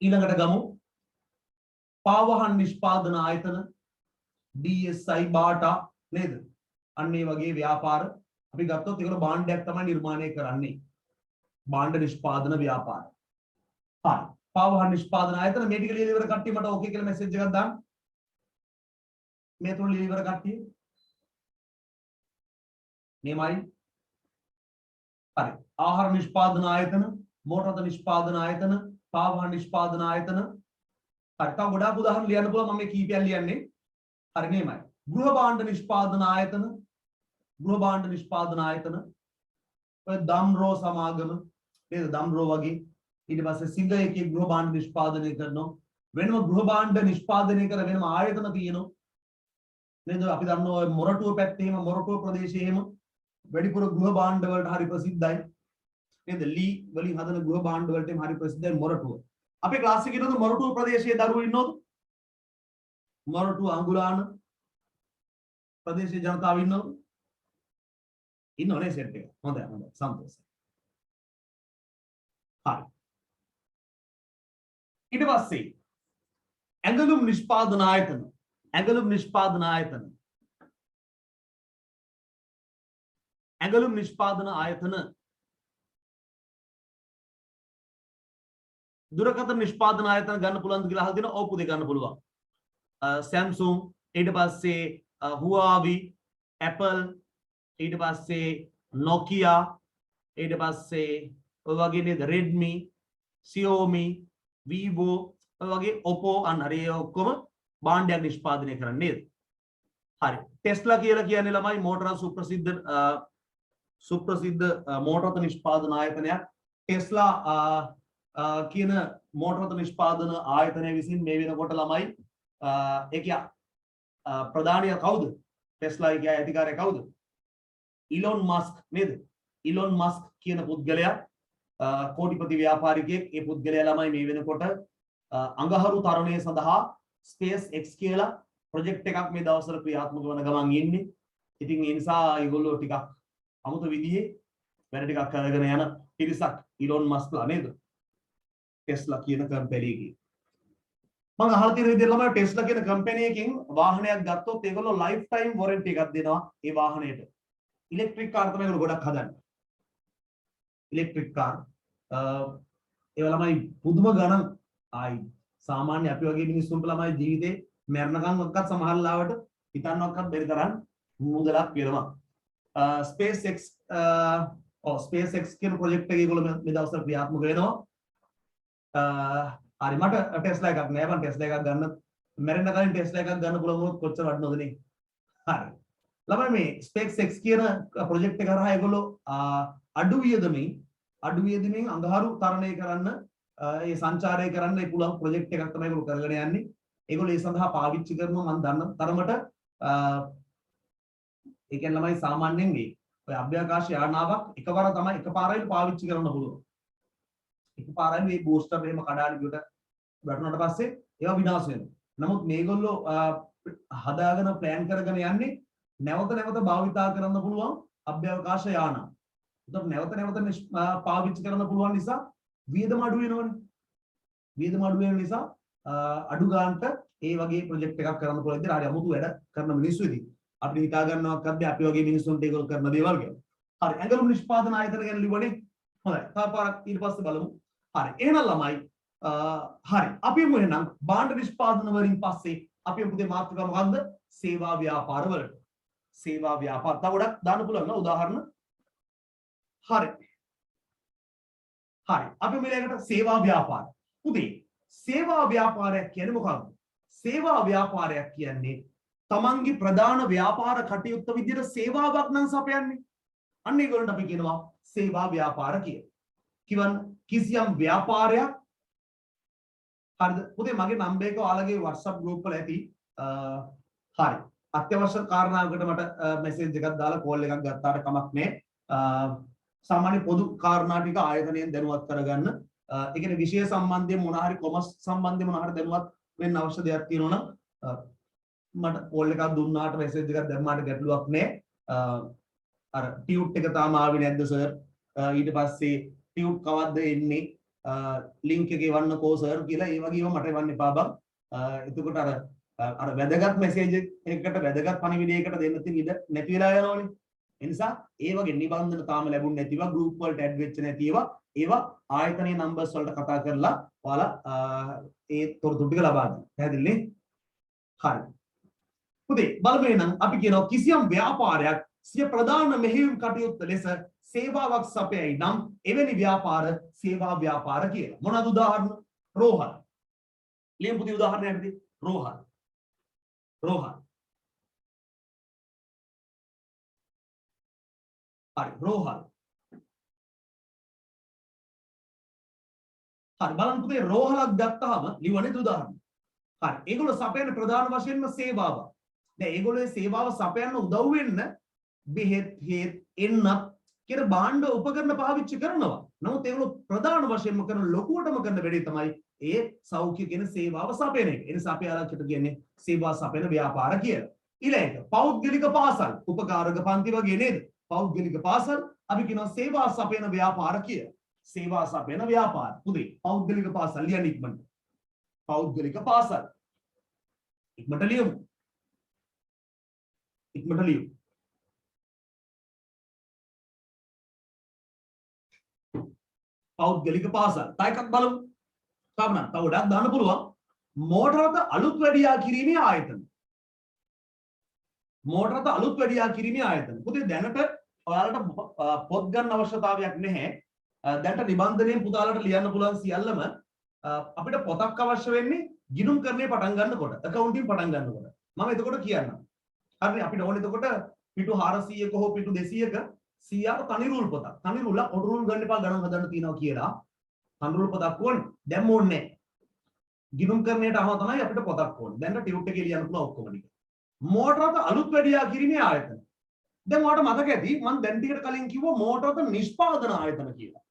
ඊළඟට ගමු පාවහන් නිෂ්පාදන ආයතන DSI බාටා නේද? අන්න ඒ වගේ ව්‍යාපාර අපි ගත්තොත් ඒගොල්ලෝ භාණ්ඩයක් තමයි නිර්මාණය කරන්නේ. භාණ්ඩ නිෂ්පාදන ව්‍යාපාර. හරි. පාවහන් නිෂ්පාදන ආයතන මේ ටික ලියලා ඉවර කට්ටිය මට ඕකේ කියලා මෙසේජ් එකක් දාන්න. මේ තුන ලියලා ඉවර කට්ටිය. මේමයි. හරි. ආහාර නිෂ්පාදන ආයතන, මෝටර රථ නිෂ්පාදන ආයතන, පාවහන් නිෂ්පාදන ආයතන. හරි. තව ගොඩාක් උදාහරණ ලියන්න පුළුවන්. මම මේ කීපයක් ලියන්නේ. හරි මේමයි. ගෘහ භාණ්ඩ නිෂ්පාදන ආයතන, ගෘහ භාණ්ඩ නිෂ්පාදන ආයතන. ඔය දම්රෝ සමාගම නේද? දම්රෝ වගේ. ඊට පස්සේ සිංග එකේ ගෘහ භාණ්ඩ නිෂ්පාදනය කරනවා. වෙනම ගෘහ භාණ්ඩ නිෂ්පාදනය කර වෙනම ආයතන තියෙනවා. නේද? අපි දන්නවා ඔය මොරටුව පැත්තේ එහෙම මොරටුව ප්‍රදේශයේ එහෙම වැඩිපුර ගෘහ භාණ්ඩ වලට හරි ප්‍රසිද්ධයි. නේද? ලී වලින් හදන ගෘහ භාණ්ඩ වලට හරි ප්‍රසිද්ධයි මොරටුව. අපේ ක්ලාස් එකේ ඉන්නවද මොරටුව ප්‍රදේශයේ දරුවෝ ඉන්නවද? මොරටුව අඟුලාන ප්‍රදේශයේ ජනතාව ඉන්නවද? ඉන්නවනේ සෙට් එක. හොඳයි හොඳයි සන්තෝෂයි. හරි. ඊට පස්සේ ඇඟලුම් නිෂ්පාදන ආයතන. ඇඟලුම් නිෂ්පාදන ආයතන. ඇඟලුම් නිෂ්පාදන ආයතන. දුරකථන නිෂ්පාදන ආයතන ගන්න පුළුවන්ද කියලා අහලා දෙනවා. ඔව් පුතේ ගන්න පුළුවන්. Samsung ඊට පස්සේ Huawei, Apple ඊට පස්සේ Nokia ඊට පස්සේ ඔය වගේ නේද Redmi, Xiaomi, Vivo ඔය වගේ Oppo අන්න හරි ඔක්කොම භාණ්ඩයක් නිෂ්පාදනය කරන්නේ නේද? හරි. Tesla කියලා කියන්නේ ළමයි මෝටර සුප්‍රසිද්ධ මෝටර රථ නිෂ්පාදන ආයතනයක්. Tesla කියන මෝටර රථ නිෂ්පාදන ආයතනය විසින් මේ වෙනකොට ළමයි ඒකිය ප්‍රධානිය කවුද? Tesla එකේ අධිකාරිය කවුද? Elon Musk නේද? Elon Musk කියන පුද්ගලයා කෝටිපති ව්‍යාපාරිකයෙක්. ඒ පුද්ගලයා ළමයි මේ වෙනකොට අඟහරු තරණය සඳහා SpaceX කියලා ප්‍රොජෙක්ට් එකක් මේ දවස්වල ක්‍රියාත්මක වන ගමන් ඉන්නේ. ඉතින් ඒ නිසා ඒගොල්ලෝ ටිකක් අමුතු විදිහේ වැඩ ටිකක් කරගෙන යන පිරිසක් Elon Muskලා නේද? Tesla කියන කම්පැනි එකේ. මම අහලා තියෙන විදිහට ළමයි Tesla කියන කම්පැනි එකකින් වාහනයක් ගත්තොත් ඒගොල්ලෝ ලයිෆ් ටයිම් වොරන්ටි එකක් දෙනවා ඒ වාහනේට. ඉලෙක්ට්‍රික් කාර් තමයි ඒගොල්ලෝ ගොඩක් හදන්නේ. ඉලෙක්ට්‍රික් කාර් ඒවා ළමයි පුදුම ගණන් ආයි සාමාන්‍ය අපි වගේ මිනිස්සුන්ට ළමයි ජීවිතේ මරණකම් ඔක්කත් සමහර ලාවට හිතන්නවක්වත් බැරි තරම් මුදලක් වෙනවා. SpaceX SpaceX කියන ප්‍රොජෙක්ට් එකේ ඒගොල්ලෝ මේ දවස්වල ක්‍රියාත්මක වෙනවා. හරි මට ටෙස්ලා එකක් නෑ. මම ටෙස්ලා එකක් ගන්න මැරෙන්න කලින් ටෙස්ලා එකක් ගන්න පුළුවන් වුණොත් කොච්චර වටිනවද නේ? හරි. ළමයි මේ SpaceX කියන ප්‍රොජෙක්ට් එක කරා ඒගොල්ලෝ අඩු වියදමින් අඟහරු තරණය කරන්න ඒ සංචාරය කරන්න පුළුවන් ප්‍රොජෙක්ට් එකක් තමයි ඒගොල්ලෝ කරගෙන යන්නේ. ඒගොල්ලෝ ඒ සඳහා පාවිච්චි කරනවා මම දන්න තරමට ඒ කියන්නේ ළමයි සාමාන්‍යයෙන් මේ ඔය අභ්‍යවකාශ යානාවක් එකපාරයි පාවිච්චි කරන්න පුළුවන්. එකපාරයි මේ බූස්ටර් එහෙම කඩාගෙන ගියට වැටුණාට පස්සේ ඒවා විනාශ වෙනවා. නමුත් මේගොල්ලෝ හදාගෙන ප්ලෑන් කරගෙන යන්නේ නැවත භාවිතා කරන්න පුළුවන් අභ්‍යවකාශ යාන. ඒකට නැවත පාවිච්චි කරන්න පුළුවන් නිසා වියදම අඩු වෙනවනේ. වියදම අඩු වෙන නිසා අඩු ගන්නට ඒ වගේ ප්‍රොජෙක්ට් එකක් කරන්න පුළුවන්. ඉතින් හරි අමුතු වැඩ කරන මිනිස්සු ඉතින් අපිට හිතා ගන්නවක්වත් අපි වගේ මිනිස්සුන්ට ඒගොල්ලෝ කරන දේවල් ගැන. හරි ඇඟලුම් නිෂ්පාදන ආයතන ගැන ලිව්වනේ. හොඳයි. තව පාරක් ඊට පස්සේ බලමු. හරි. එහෙනම් ළමයි හරි. අපි එහෙනම් භාණ්ඩ නිෂ්පාදන වලින් පස්සේ අපි පුතේ මාතෘකාව මොකද්ද? සේවා ව්‍යාපාර වලට. සේවා ව්‍යාපාර. තව ගොඩක් දාන්න පුළුවන් නේද උදාහරණ? හරි. හරි. අපි මෙලකට සේවා ව්‍යාපාර. පුතේ සේවා ව්‍යාපාරයක් කියන්නේ මොකක්ද? සේවා ව්‍යාපාරයක් කියන්නේ තමන්ගේ ප්‍රධාන ව්‍යාපාර කටයුත්ත විදිහට සේවාවක් නම් සපයන්නේ. අන්න ඒගොල්ලන්ට අපි කියනවා සේවා ව්‍යාපාර කියලා. කිව්වන් කිසියම් ව්‍යාපාරයක් හරිද? පුතේ මගේ නම්බර් එක ඔයාලගේ WhatsApp group වල ඇති. හරි. අත්‍යවශ්‍ය කාරණාවකට මට මැසේජ් එකක් දාලා කෝල් එකක් ගත්තාට කමක් නැහැ. සාමාන්‍ය පොදු කාරණා ටික ආයතනයෙන් දැනුවත් කරගන්න. ඒ කියන්නේ විෂය සම්බන්ධයෙන් මොනවා හරි කොමර්ස් සම්බන්ධයෙන් මොනවා හරි දැනුවත් වෙන්න අවශ්‍ය දෙයක් තියෙනවා නම් මට කෝල් එකක් දුන්නාට මැසේජ් එකක් දැම්මාට ගැටලුවක් නැහැ. අර ටියුට් එක තාම ආවේ නැද්ද සර්? ඊට පස්සේ ටියුට් කවද්ද එන්නේ? ලින්ක් එක එවන්නකෝ සර් කියලා ඒ වගේම මට එවන්න එපා බං. එතකොට අර වැදගත් මැසේජ් එකකට වැදගත් පණිවිඩයකට දෙන්න තියෙන ඉඩ නැති වෙලා යනවනේ. ඒ නිසා ඒ වගේ නිබන්ධන තාම ලැබුණ නැතිව ගෲප් වලට ඇඩ් වෙච්ච නැතිව ඒවා ආයතනයේ නම්බර්ස් වලට කතා කරලා ඔයාලා ඒ තොරතුරු ටික ලබා ගන්න. පැහැදිලිනේ? හරි. පුතේ බලමු එහෙනම් අපි කියනවා කිසියම් ව්‍යාපාරයක් සිය ප්‍රධාන මෙහෙයුම් කටයුත්ත ලෙස සේවාවක් සපයයි නම් එවැනි ව්‍යාපාර සේවා ව්‍යාපාර කියලා. මොනවාද උදාහරණ? රෝහල්. ලියමු පුතේ උදාහරණයක් විදිහට. රෝහල්. රෝහල්. හරි රෝහල්. හරි බලන්න පුතේ රෝහලක් ගත්තාම ලියවන්නේ උදාහරණ. හරි ඒගොල්ලෝ සපයන ප්‍රධාන වශයෙන්ම සේවාව. දැන් ඒගොල්ලෝ මේ සේවාව සපයන්න උදව් වෙන්න බෙහෙත් හේත් එන්නත් කියන භාණ්ඩ උපකරණ පාවිච්චි කරනවා. නමුත් ඒගොල්ලෝ ප්‍රධාන වශයෙන්ම කරන ලොකුවටම කරන වැඩේ තමයි ඒ සෞඛ්‍ය කියන සේවාව සපයන එක. ඒ නිසා අපි ආරක්ෂිත කියන්නේ සේවා සපයන ව්‍යාපාර කියලා. ඊළඟට පෞද්ගලික පාසල් උපකාරක පන්ති වගේ නේද? පෞද්ගලික පාසල් අපි කියනවා සේවා සපයන ව්‍යාපාර කියලා. සේවා සපයන ව්‍යාපාර. පුතේ පෞද්ගලික පාසල් ලියන්න ඉක්මනට. පෞද්ගලික පාසල්. ඉක්මනට ලියමු. ඉක්මනට ලියමු. පෞද්ගලික පාසල්. තව එකක් බලමු. තව ගොඩක් දාන්න පුළුවන්. මෝටර රථ අලුත් වැඩියා කිරීමේ ආයතන. මෝටර රථ අලුත් වැඩියා කිරීමේ ආයතන. පුතේ දැනට ඔයාලට පොත් ගන්න අවශ්‍යතාවයක් නැහැ. දැනට නිබන්ධනයෙන් පුතාලට ලියන්න පුළුවන් සියල්ලම අපිට පොතක් අවශ්‍ය වෙන්නේ ගිණුම් කරන්නේ පටන් ගන්නකොට, accounting පටන් ගන්නකොට. මම එතකොට කියන්නම්. හරිනේ අපිට ඕනේ එතකොට පිටු 400ක හෝ පිටු 200ක CR තනි රූල් පොතක්. තනි රූල් ඔඩ රූල් ගන්න එපා ගණන් හදන්න තියනවා කියලා. තනි රූල් පොතක් ඕනේ. දැන් ඕනේ නැහැ. ගිණුම් කරන්නේට අහම තමයි අපිට පොතක් ඕනේ. දැන් ටියුට් එකේ ලියන්න පුළුවන් ඔක්කොම ටික. මෝටර රථ අලුත් වැඩියා කිරීමේ ආයතන. දැන් ඔයාලට මතක ඇති මම දැන් ටිකට කලින් කිව්වා මෝටර රථ නිෂ්පාදන ආයතන කියලා.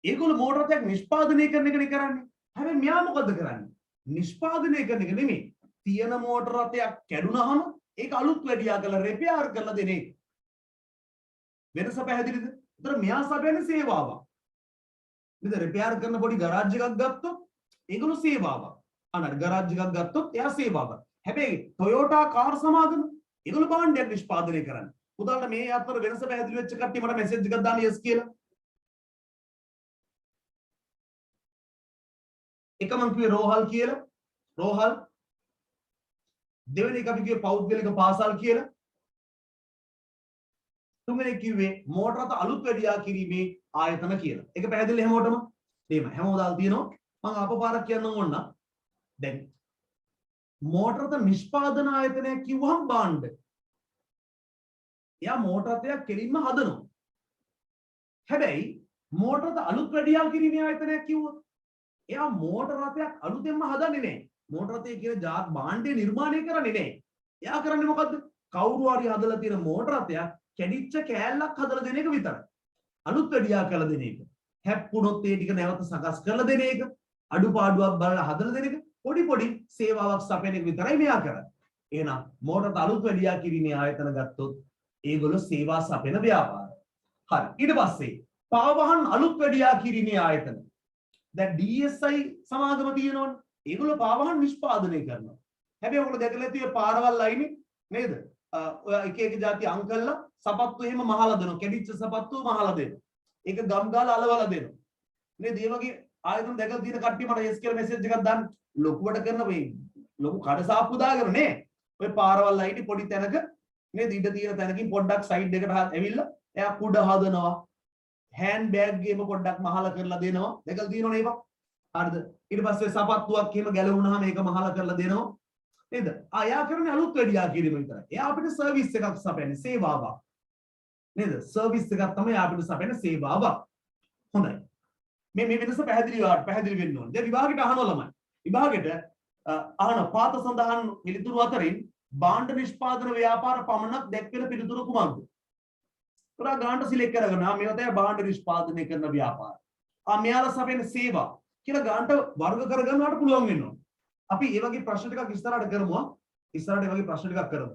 ඒගොල්ලෝ මෝටර රථයක් නිෂ්පාදනය කරන එකනේ කරන්නේ. හැබැයි මෙයා මොකද කරන්නේ? නිෂ්පාදනය කරන එක නෙමෙයි. තියෙන මෝටර රථයක් කැඩුනහම ඒක අලුත් වැඩියා කරලා රිපෙයාර් කරලා දෙන එක. වෙනස පැහැදිලිද? ඒතර මෙයා සපයන්නේ සේවාවක්. නේද? රිපෙයාර් කරන පොඩි ගරාජ් එකක් ගත්තොත් ඒගොල්ලෝ සේවාවක්. අනර ගරාජ් එකක් ගත්තොත් එයා සේවාවක්. හැබැයි Toyota කාර් සමාගම ඒගොල්ලෝ භාණ්ඩයක් නිෂ්පාදනය කරන්නේ. උදාහරණ මේ අතර වෙනස පැහැදිලි වෙච්ච කට්ටිය මට මැසේජ් එකක් දාන්න yes කියලා. එක මං කිව්වේ රෝහල් කියලා. රෝහල්. දෙවෙනි එක අපි කිව්වේ පෞද්ගලික පාසල් කියලා. තුන්වෙනි කිව්වේ මෝටර රථ අලුත් වැඩියා කිරීමේ ආයතන කියලා. ඒක පැහැදිලි හැමෝටම? එහෙම හැමෝම දාලා තියෙනවා. මම අපපාරක් කියන්නම් ඕන්න. දැන් මෝටර රථ නිෂ්පාදන ආයතනයක් කිව්වහම බාණ්ඩ. එයා මෝටර රථයක් කෙලින්ම හදනවා. හැබැයි මෝටර රථ අලුත් වැඩියා කිරීමේ ආයතනයක් කිව්වොත් එයා මෝටර රථයක් අලුතෙන්ම හදන්නේ නැහැ. මෝටර රථය කියන ජාත් භාණ්ඩය නිර්මාණය කරන්නේ නැහැ. එයා කරන්නේ මොකද්ද? කවුරු හරි හදලා තියෙන මෝටර රථයක් කැඩිච්ච කෑල්ලක් හදලා දෙන එක විතරයි. අලුත් වැඩියා කරලා දෙන එක. හැප්පුණොත් ඒ ටික නැවත සකස් කරලා දෙන එක. අඩුපාඩුවක් බලලා හදලා දෙන එක. පොඩි පොඩි සේවාවක් සපයන එක විතරයි මෙයා කරන්නේ. එහෙනම් මෝටර රථ අලුත් වැඩියා කිරීමේ ආයතන ගත්තොත් ඒගොල්ලෝ සේවා සපයන ව්‍යාපාර. හරි. ඊට පස්සේ පාවහන් අලුත් වැඩියා කිරීමේ ආයතන. දැන් DSI සමාගම තියෙනවනේ. ඒගොල්ලෝ පාවහන් නිෂ්පාදනය කරනවා. හැබැයි ඔයගොල්ලෝ දැකලා තියෙන පාරවල් අයිනේ නේද? ඔය එක එක જાති අංකල්ලා සපත්තු එහෙම මහලා දෙනවා. කැඩිච්ච සපත්තු මහලා දෙනවා. ඒක ගම් ගාලා අලවලා දෙනවා. නේද? ඒ වගේ ආයතන දෙකක් තියෙන කට්ටිය මට yes කියලා මැසේජ් එකක් දාන්න. ලොකුවට කරන මේ ලොකු කඩසාප්පු දාගෙන නේ. ඔය පාරවල් අයිටි පොඩි තැනක නේද ඉඳ තියෙන තැනකින් පොඩ්ඩක් සයිඩ් එකට ඇවිල්ලා එයා කුඩ හදනවා. හෑන්ඩ් බෑග් එකේම පොඩ්ඩක් මහලා කරලා දෙනවා. දෙකක් තියෙනවනේ ඒවා. හරිද? ඊට පස්සේ සපත්තුවක් එහෙම ගැලවුණාම ඒක මහලා කරලා දෙනවා. නේද? එයා කරන්නේ අලුත් වැඩියා කිරීම විතරයි. එයා අපිට සර්විස් එකක් සපයන්නේ සේවාවක්. නේද? සර්විස් එකක් තමයි අපිට සපයන්නේ සේවාවක්. හොඳයි. මේ වෙනස පැහැදිලි වෙන්න ඕනේ. දැන් විභාගෙට අහනවා ළමයි. විභාගෙට අහන පාත සඳහන් පිළිතුරු අතරින් භාණ්ඩ නිෂ්පාදන ව්‍යාපාර පමණක් දැක්වෙන පිළිතුරු කුමක්ද? පුරා ගානට සිලෙක්ට් කරගෙන මේවා තමයි භාණ්ඩ නිෂ්පාදනය කරන ව්‍යාපාර. මෙයාලා සපයන සේවා කියලා ගානට වර්ග කරගන්නවට පුළුවන් වෙනවා. අපි මේ වගේ ප්‍රශ්න ටිකක් ඉස්සරහට කරමු. ඉස්සරහට මේ වගේ ප්‍රශ්න ටිකක් කරමු.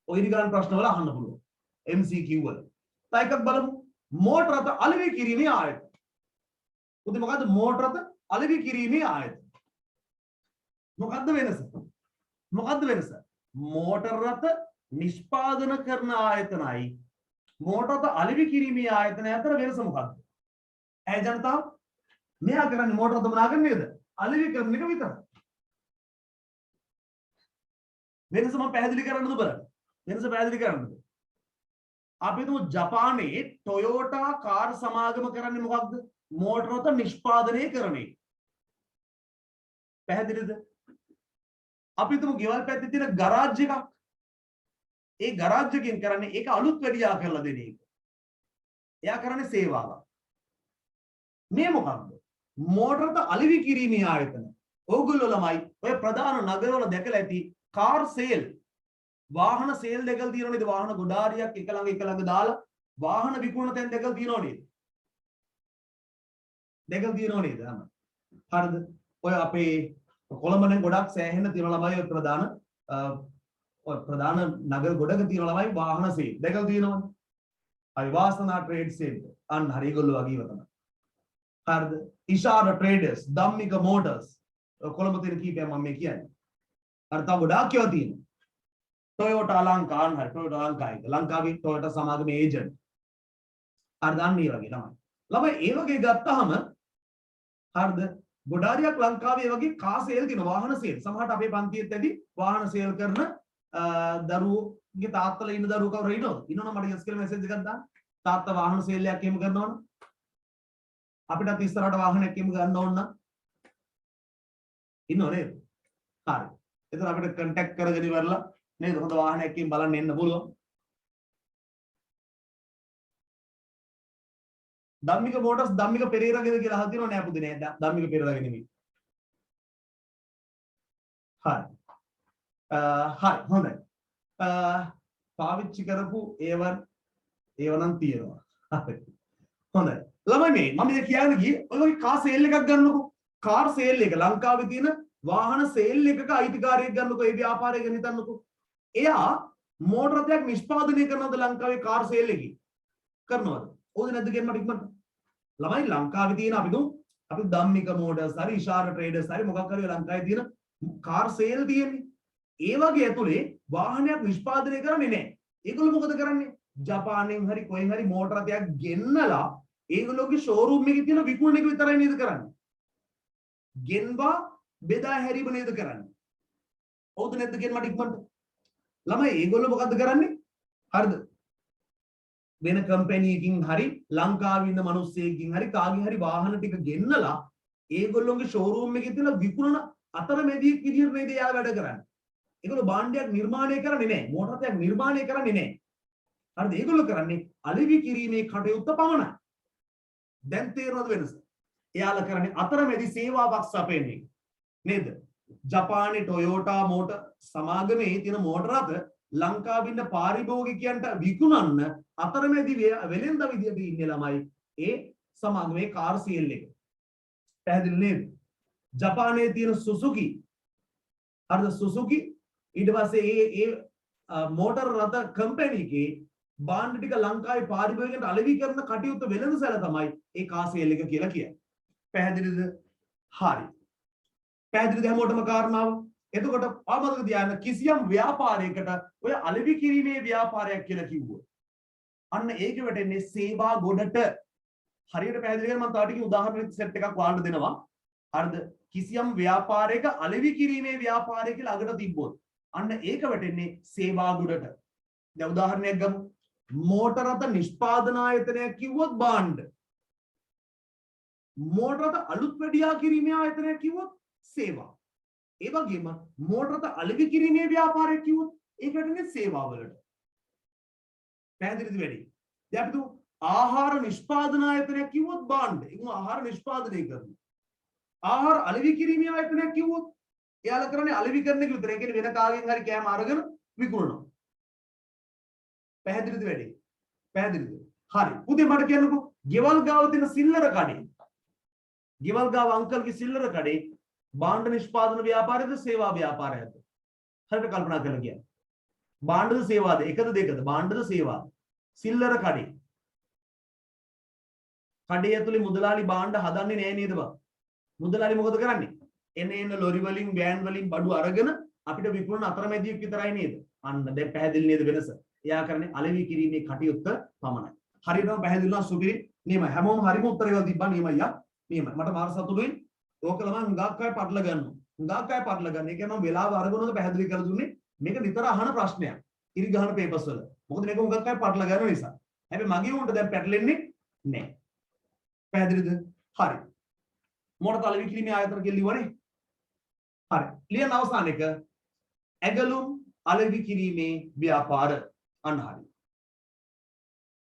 ඔය ඉදිරිගාන ප්‍රශ්න වල අහන්න පුළුවන්. MCQ වල. තව එකක් බලමු. මෝටර රථ අලෙවි කිරීමේ ආයතන. උදේ මොකද්ද මෝටර රථ අලෙවි කිරීමේ ආයතන? මොකද්ද වෙනස? මොකද්ද වෙනස? මෝටර රථ නිෂ්පාදන කරන ආයතනයි මෝටර රථ අලෙවි කිරීමේ ආයතනය අතර වෙනස මොකද්ද? ඇයි ජනතාව? මෙයා කරන්නේ මෝටර රථ මොනවා කරන්නේද? අලෙවි කරන එක විතරයි. වෙනස මම පැහැදිලි කරන්නද බලන්න. වෙනස පැහැදිලි කරන්නද? අපි තුමු ජපානයේ ටොයෝටා කාර් සමාගම කරන්නේ මොකක්ද? මෝටර රථ නිෂ්පාදනය කරන එක. පැහැදිලිද? අපි තුමු ගෙවල් පැත්තේ තියෙන ගරාජ් එකක්. ඒ ගරාජ් එකකින් කරන්නේ ඒක අලුත් වැඩියා කරලා දෙන එක. එයා කරන්නේ සේවාවක්. මේ මොකක්ද? මෝටර රථ අලෙවි කිරීමේ ආයතන. ඕගොල්ලෝ ළමයි ඔය ප්‍රධාන නගරවල දැකලා ඇති කාර් සේල් වාහන සේල් දෙකක් තියෙනවා නේද? වාහන ගොඩාරියක් එක ළඟ දාලා වාහන විකුණන තැන් දෙකක් තියෙනවා නේද? දෙකක් තියෙනවා නේද? හරිද? ඔය අපේ කොළඹ නම් ගොඩක් සෑහෙන තියෙන ළමයි ඔය ප්‍රධාන නගර ගොඩක තියෙන ළමයි වාහන සේල් දෙකක් තියෙනවනේ. හරි වාසනා ට්‍රේඩ් සෙන්ටර්. අන්න හරි ඒගොල්ලෝ වගේව තමයි. හරිද? ඉෂාර ට්‍රේඩර්ස්, ධම්මික මෝටර්ස් කොළඹ තියෙන කීපයක් මම මේ කියන්නේ. හරි තව ගොඩාක් ඒවා තියෙනවා. ටොයෝටා ලංකා අන්න හරි ටොයෝටා ලංකා එක. ලංකාවේ ටොයෝටා සමාගමේ ඒජන්ට්. හරිද? අන්න ඒ වගේ තමයි. ළමයි ඒ වගේ ගත්තාම හරිද? ගොඩාරියක් ලංකාවේ ඒ වගේ කා සේල් තියෙන වාහන සේල්. සමහරට අපේ පන්තියෙත් ඇති වාහන සේල් කරන දරුවෝගේ තාත්තලා ඉන්න දරුවෝ කවුරු ඉන්නවද? ඉන්නවනම් මට yes කියලා මැසේජ් එකක් දාන්න. තාත්තා වාහන සේල් එකක් එහෙම කරනවනම් අපිටත් ඉස්සරහට වාහනයක් එහෙම ගන්න ඕන නම් ඉන්නව නේද? හරි. එතන අපිට කන්ටැක්ට් කරගෙන ඉවරලා නේද? හොඳ වාහනයක් එහෙම බලන්න එන්න පුළුවන්. ධම්මික මෝටර්ස් ධම්මික පෙරේරාගේද කියලා අහලා තියෙනව නෑ පුතේ නේද? ධම්මික පෙරේරාගේ නෙමෙයි. හරි. හරි හොඳයි. පාවිච්චි කරපු ඒවන් නම් තියෙනවා. හරි. හොඳයි. ළමයි මම මේ කියන්නේ ගියේ ඔය වගේ කාර් සේල් එකක් ගන්නකො. කාර් සේල් එක ලංකාවේ තියෙන වාහන සේල් එකක අයිතිකාරයෙක් ගන්නකො ඒ ව්‍යාපාරය ගැන හිතන්නකො. එයා මෝටර රථයක් නිෂ්පාදනය කරනවද ලංකාවේ කාර් සේල් එකේ? කරනවද? ඕද නැද්ද කියන මට ඉක්මනට. ළමයි ලංකාවේ තියෙන අපි ධම්මික මෝටර්ස් හරි ඉෂාර ට්‍රේඩර්ස් හරි මොකක් හරි ලංකාවේ තියෙන කාර් සේල් තියෙන්නේ. ඒ වගේ ඇතුලේ වාහනයක් නිෂ්පාදනය කරන්නේ නැහැ. ඒගොල්ලෝ මොකද කරන්නේ? ජපානයෙන් හරි කොහෙන් හරි මෝටර රථයක් ගෙන්නලා ඒගොල්ලෝගේ ෂෝරූම් එකේ තියෙන විකුණන එක විතරයි නේද කරන්නේ? ගෙන්වා බෙදා හැරීම නේද කරන්නේ? හවුද නැද්ද කියන මට ඉක්මනට. ළමයි ඒගොල්ලෝ මොකද්ද කරන්නේ? හරිද? වෙන කම්පැනි එකකින් හරි ලංකාවේ ඉන්න මිනිස්සෙකින් හරි කාගෙන් හරි වාහන ටික ගෙන්නලා ඒගොල්ලෝගේ ෂෝරූම් එකේ තියෙන විකුණන අතරමැදියෙක් විදියට නේද යා වැඩ කරන්නේ. ඒගොල්ලෝ භාණ්ඩයක් නිර්මාණය කරන්නේ නැහැ. මෝටර රථයක් නිර්මාණය කරන්නේ නැහැ. හරිද? ඒගොල්ලෝ කරන්නේ අලෙවි කිරීමේ කටයුත්ත පමණයි. දැන් තේරෙනවද වෙනස? එයාලා කරන්නේ අතරමැදි සේවාවක් සපයන්නේ නේද? ජපානයේ ටොයෝටා මෝටර් සමාගමේ තියෙන මෝටර රථ ලංකාවේ ඉන්න පාරිභෝගිකයන්ට විකුණන්න අතරමැදි වෙලෙන්ද විදියට ඉන්නේ ළමයි ඒ සමාගමේ කාර් සීල් එක. පැහැදිලි නේද? ජපානයේ තියෙන සුසුකි හරිද? සුසුකි ඊට පස්සේ ඒ මෝටර් රථ කම්පැනි එකේ බාණ්ඩ ටික ලංකාවේ පාරිභෝගිකයන්ට අලෙවි කරන කටයුත්ත වෙළඳසැල තමයි ඒ කාර් සීල් එක කියලා කියන්නේ. පැහැදිලිද? හරි. පැහැදිලිද හැමෝටම කාරණාව? එතකොට ආමදක ධ්‍යාන කිසියම් ව්‍යාපාරයකට ඔය අලෙවි කිරීමේ ව්‍යාපාරයක් කියලා කිව්වොත් අන්න ඒක වැටෙන්නේ සේවා ගොඩට. හරියට පැහැදිලි කරගන්න මම තව ටික උදාහරණ සෙට් එකක් ඔයාලට දෙනවා. හරිද? කිසියම් ව්‍යාපාරයක අලෙවි කිරීමේ ව්‍යාපාරය කියලා අගට තිබ්බොත් අන්න ඒක වැටෙන්නේ සේවා ගුඩට. දැන් උදාහරණයක් ගමු. මෝටර රථ නිෂ්පාදන ආයතනයක් කිව්වොත් භාණ්ඩ. මෝටර රථ අලුත් වැඩියා කිරීමේ ආයතනයක් කිව්වොත් සේවා. ඒ වගේම මෝටර රථ අලෙවි කිරීමේ ව්‍යාපාරයක් කිව්වොත් ඒක වැටෙන්නේ සේවාවලට. පැහැදිලිද වැඩි? දැන් අපි ආහාර නිෂ්පාදන ආයතනයක් කිව්වොත් භාණ්ඩ. ඒක ආහාර නිෂ්පාදනය කරනවා. ආහාර අලෙවි කිරීමේ ආයතනයක් කිව්වොත් එයාලා කරන්නේ අලෙවි කරන එක විතරයි. ඒ කියන්නේ වෙන කාගෙන් හරි කෑම අරගෙන විකුණනවා. පැහැදිලිද වැඩි? පැහැදිලිද? හරි. උදේ මට කියන්නකෝ ගෙවල් ගාව තියෙන සිල්ලර කඩේ. ගෙවල් ගාව අංකල්ගේ සිල්ලර කඩේ භාණ්ඩ නිෂ්පාදන ව්‍යාපාරයද සේවා ව්‍යාපාරයද? හරියට කල්පනා කරලා කියන්න. භාණ්ඩද සේවාද? එකද දෙකද? භාණ්ඩද සේවාද? සිල්ලර කඩේ. කඩේ ඇතුලේ මුදලාලි භාණ්ඩ හදන්නේ නෑ නේද බං? මුදලාලි මොකද කරන්නේ? එන ලොරි වලින් වෑන් වලින් බඩු අරගෙන අපිට විකුණන අතරමැදියෙක් විතරයි නේද? අන්න දැන් පැහැදිලි නේද වෙනස? එයා කරන්නේ අලෙවි කිරීමේ කටයුත්ත පමණයි. හරියටම පැහැදිලි වුණා සුපිරි. නියමයි. හැමෝම හරිම උත්තරය වල තිබ්බා නියමයි යා. නියමයි. මට මාර සතුටුයි. ඕක ළමයි හුඟක් අය පටල ගන්නවා. හුඟක් අය පටල ගන්න. ඒ කියන්නේ මම වෙලාව අරගෙනක පැහැදිලි කරලා දුන්නේ. මේක නිතර අහන ප්‍රශ්නයක්. ඉරි ගහන පේපර්ස් වල. මොකද මේක හුඟක් අය පටල ගන්න නිසා. හැබැයි මගේ උන්ට දැන් පැටලෙන්නේ නැහැ. පැහැදිලිද? හරි. මොකට අලෙවි කිරීමේ ආයතන කියලා ලිව්වනේ. හරි. ලියන අවසාන එක ඇඟලුම් අලෙවි කිරීමේ ව්‍යාපාර. අන්න හරි.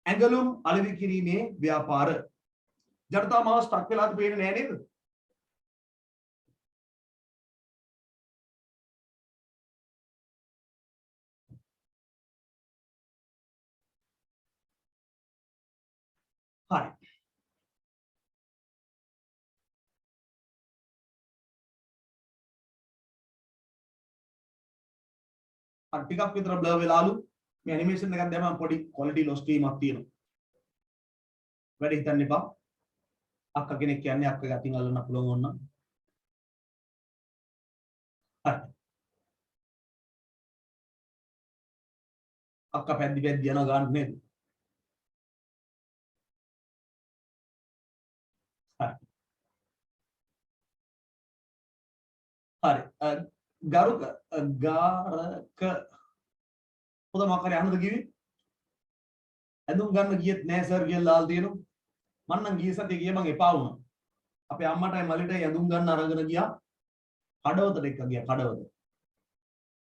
ඇඟලුම් අලෙවි කිරීමේ ව්‍යාපාර. ජනතාව මාව ස්ටක් වෙලාද පේන්නේ නැහැ නේද? හරි. ටිකක් විතර බ්ලර් වෙලාලු. මේ ඇනිමේෂන් එකක් දැම්මම පොඩි ක්වොලිටි ලොස් වීමක් තියෙනවා. වැඩි හිතන්න එපා. අක්ක කෙනෙක් කියන්නේ අක්කගේ අතින් අල්ලන්න පුළුවන් ඕන නම්. හරි. අක්ක පැද්දි යන ගන්න නේද? හරි. හරි. ගාරක පොත මොකක් හරි අහන්නද කිව්වේ? ඇඳුම් ගන්න ගියෙත් නෑ සර් කියලා ලාල් තියෙනවා. මම නම් ගිය සතියේ ගියේ මං එපා වුණා. අපේ අම්මටයි මල්ලිටයි ඇඳුම් ගන්න අරගෙන ගියා. කඩවතට එක්ක ගියා කඩවත.